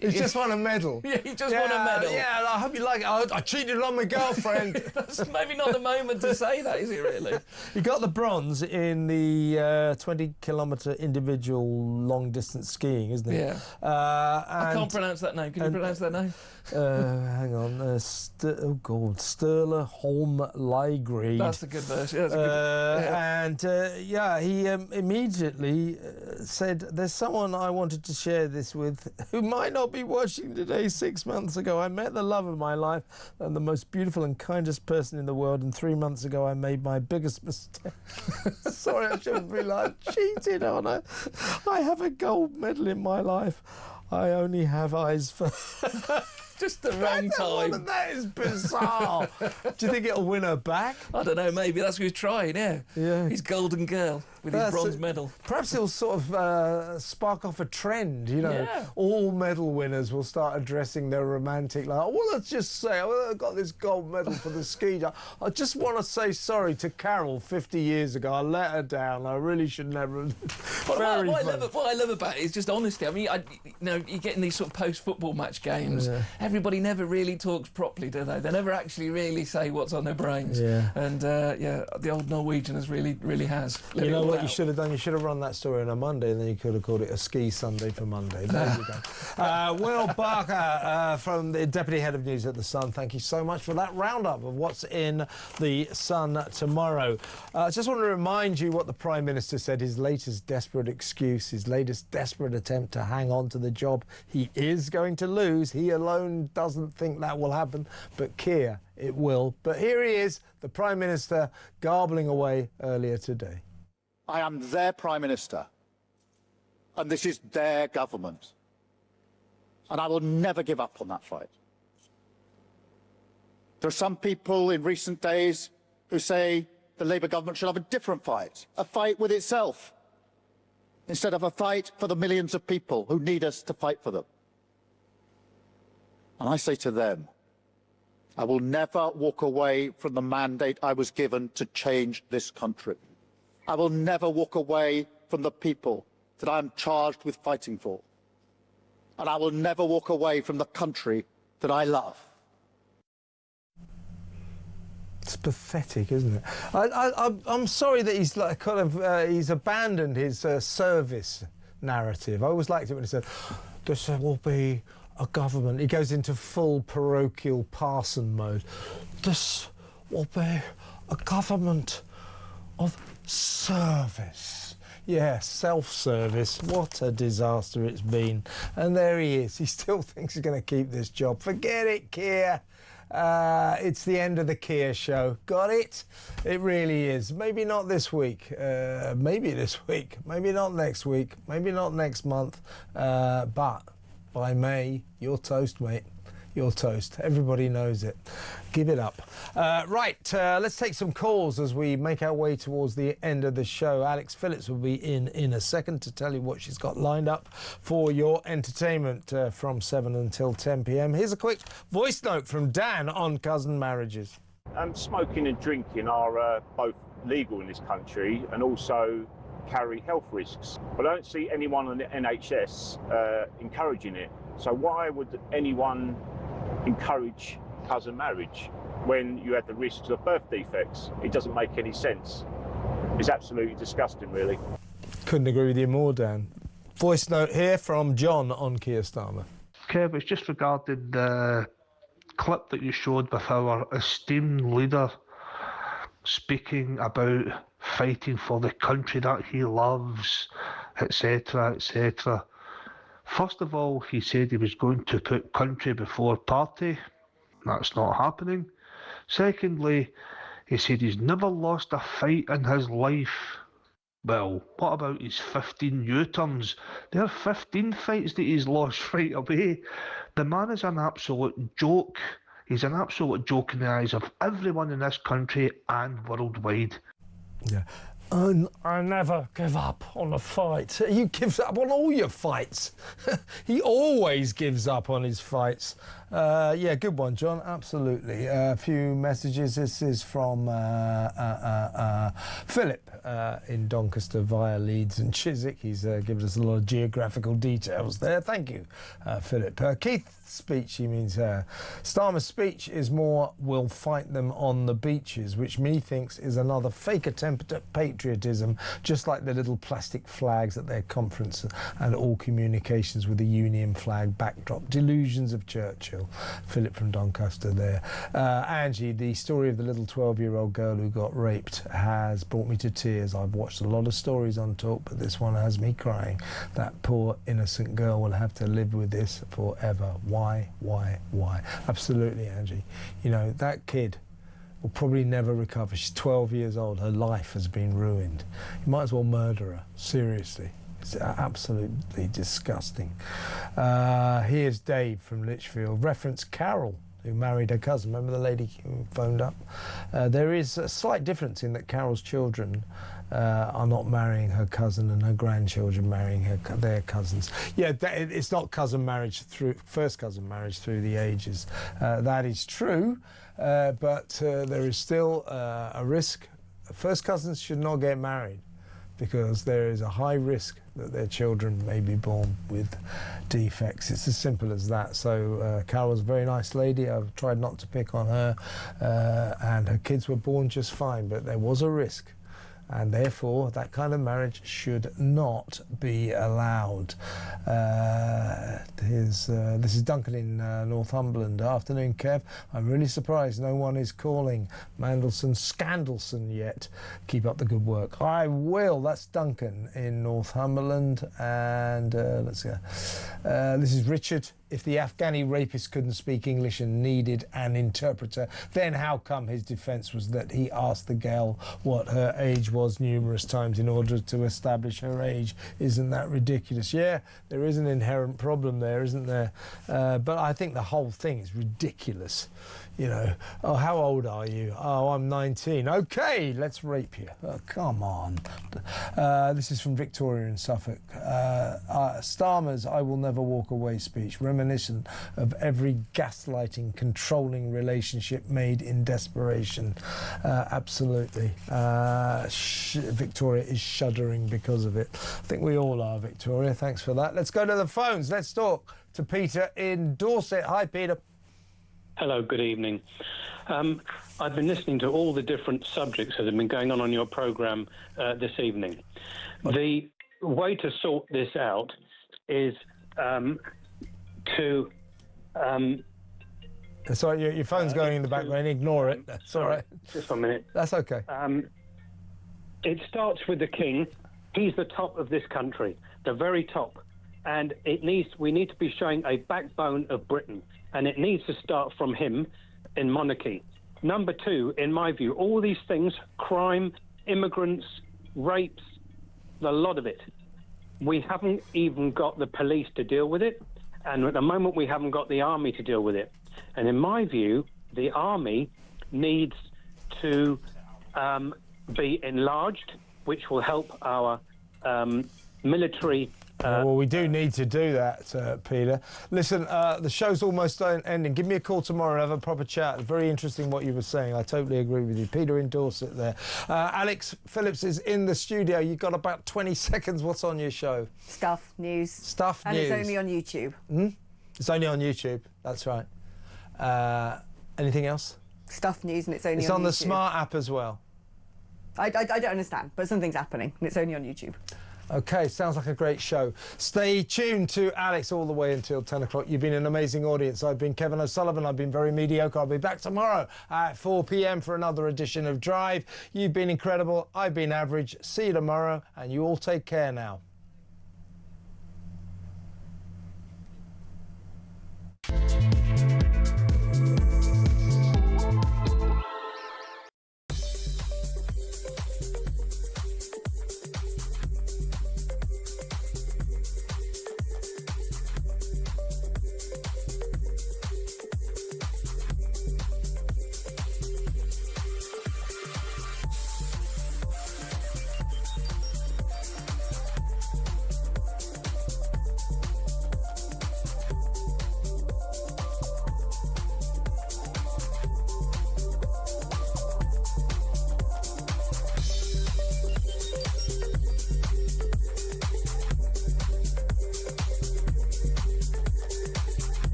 He's just won a medal. Yeah, he just won a medal. Yeah, I hope you like it. I cheated on my girlfriend. That's maybe not the moment to say that, is it really? He got the bronze in the 20-kilometre individual long-distance skiing, isn't he? Yeah. I can't pronounce that name. Can you pronounce that name? Hang on. Sturla Holm Ligri. That's a good version. That's a good, And he immediately said, there's someone I wanted to share this with who might not be watching today. 6 months ago, I met the love of my life and the most beautiful and kindest person in the world. And 3 months ago, I made my biggest mistake. Sorry, I shouldn't be like, cheated on her. I have a gold medal in my life. I only have eyes for... Just the wrong time. That is bizarre. Do you think it'll win her back? I don't know, maybe. That's what he's trying, yeah. His golden girl with his bronze medal. Perhaps it'll sort of spark off a trend, you know. Yeah. All medal winners will start addressing their romantic, like, well, let's just say, I got this gold medal for the ski jump. I just want to say sorry to Carol 50 years ago. I let her down. I really should never... What I love about it is just honesty. I mean, you get in these sort of post-football match games, everybody never really talks properly, do they? They never actually really say what's on their brains. Yeah. And, the old Norwegian really has. You know what you should have done? You should have run that story on a Monday, and then you could have called it a ski Sunday for Monday. There you go. Will Barker from the Deputy Head of News at The Sun, thank you so much for that roundup of what's in The Sun tomorrow. I just want to remind you what the Prime Minister said, his latest desperate excuse, his latest desperate attempt to hang on to the job he is going to lose. He alone doesn't think that will happen, but Keir, it will. But here he is, the Prime Minister, garbling away earlier today. I am their Prime Minister, and this is their government. And I will never give up on that fight. There are some people in recent days who say the Labour government should have a different fight, a fight with itself, instead of a fight for the millions of people who need us to fight for them. And I say to them, I will never walk away from the mandate I was given to change this country. I will never walk away from the people that I am charged with fighting for. And I will never walk away from the country that I love. It's pathetic, isn't it? I'm sorry that he's like he's abandoned his service narrative. I always liked it when he said, "This will be a government." He goes into full parochial parson mode. This will be a government of service. Yeah, self-service. What a disaster it's been. And there he is. He still thinks he's going to keep this job. Forget it, Keir. It's the end of the Keir show. Got it? It really is. Maybe not this week. Maybe this week. Maybe not next week. Maybe not next month. But by May, you're toast, mate. You're toast. Everybody knows it. Give it up. Right, let's take some calls as we make our way towards the end of the show. Alex Phillips will be in a second to tell you what she's got lined up for your entertainment from 7 until 10 p.m. Here's a quick voice note from Dan on cousin marriages. Smoking and drinking are both legal in this country and also carry health risks. But I don't see anyone on the NHS encouraging it. So why would anyone encourage cousin marriage when you have the risks of birth defects? It doesn't make any sense. It's absolutely disgusting, really. Couldn't agree with you more, Dan. Voice note here from John on Keir Starmer. Kev, it's just regarding the clip that you showed with our esteemed leader speaking about fighting for the country that he loves, etc., etc. First of all, he said he was going to put country before party. That's not happening. Secondly, he said he's never lost a fight in his life. Well, what about his 15 U-turns? There are 15 fights that he's lost right away. The man is an absolute joke. He's an absolute joke in the eyes of everyone in this country and worldwide. Yeah. I never give up on a fight. He gives up on all your fights. He always gives up on his fights. Yeah, good one, John. Absolutely. A few messages. This is from Philip in Doncaster via Leeds and Chiswick. He's given us a lot of geographical details there. Thank you, Philip. Keith's speech, he means Starmer's speech is more, we'll fight them on the beaches, which me thinks is another fake attempt at patriotism, just like the little plastic flags at their conference and all communications with the Union flag backdrop. Delusions of Churchill. Philip from Doncaster there. Angie, the story of the little 12-year-old girl who got raped has brought me to tears. I've watched a lot of stories on Talk, but this one has me crying. That poor innocent girl will have to live with this forever. Why? Absolutely, Angie. You know, that kid will probably never recover. She's 12 years old. Her life has been ruined. You might as well murder her. Seriously. It's absolutely disgusting. Here's Dave from Lichfield. Reference Carol, who married her cousin. Remember the lady who phoned up? There is a slight difference in that Carol's children are not marrying her cousin and her grandchildren marrying their cousins. Yeah, it's not cousin marriage first cousin marriage through the ages. That is true, but there is still a risk. First cousins should not get married, because there is a high risk that their children may be born with defects. It's as simple as that. So Carol's a very nice lady. I've tried not to pick on her, and her kids were born just fine, but there was a risk. And therefore, that kind of marriage should not be allowed. This is Duncan in Northumberland. Afternoon, Kev. I'm really surprised no one is calling Mandelson Scandalson yet. Keep up the good work. I will. That's Duncan in Northumberland. And let's go. This is Richard. If the Afghani rapist couldn't speak English and needed an interpreter, then how come his defence was that he asked the girl what her age was numerous times in order to establish her age? Isn't that ridiculous? Yeah, there is an inherent problem there, isn't there? But I think the whole thing is ridiculous. You know, oh, how old are you? Oh, I'm 19. OK, let's rape you. Oh, come on. This is from Victoria in Suffolk. Starmer's I will never walk away speech, reminiscent of every gaslighting, controlling relationship made in desperation. Absolutely. Victoria is shuddering because of it. I think we all are, Victoria. Thanks for that. Let's go to the phones. Let's talk to Peter in Dorset. Hi, Peter. Hello, good evening. I've been listening to all the different subjects that have been going on your programme this evening. The way to sort this out is to... Sorry, your phone's going in the background. Ignore it. That's all right. Just 1 minute. That's OK. It starts with the King. He's the top of this country, the very top. And we need to be showing a backbone of Britain. And it needs to start from him in monarchy. Number two, in my view, all these things, crime, immigrants, rapes, a lot of it. We haven't even got the police to deal with it. And at the moment, we haven't got the army to deal with it. And in my view, the army needs to be enlarged, which will help our military. Well, we do need to do that, Peter. Listen, the show's almost ending. Give me a call tomorrow and have a proper chat. Very interesting what you were saying. I totally agree with you. Peter in Dorset there. Alex Phillips is in the studio. You've got about 20 seconds. What's on your show? Stuff, news. Stuff, and news. And it's only on YouTube. It's only on YouTube. That's right. Anything else? Stuff, news, and it's only on YouTube. It's on the Smart app as well. I don't understand, but something's happening, and it's only on YouTube. Okay, sounds like a great show. Stay tuned to Alex all the way until 10 o'clock. You've been an amazing audience. I've been Kevin O'Sullivan. I've been very mediocre. I'll be back tomorrow at 4 p.m. for another edition of Drive. You've been incredible. I've been average. See you tomorrow, and you all take care now.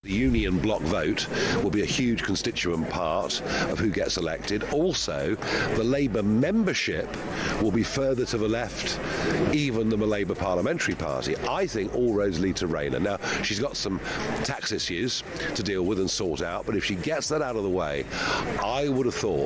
The union bloc vote will be a huge constituent part of who gets elected. Also, the Labour membership will be further to the left, even than the Labour Parliamentary Party. I think all roads lead to Rayner. Now, she's got some tax issues to deal with and sort out, but if she gets that out of the way, I would have thought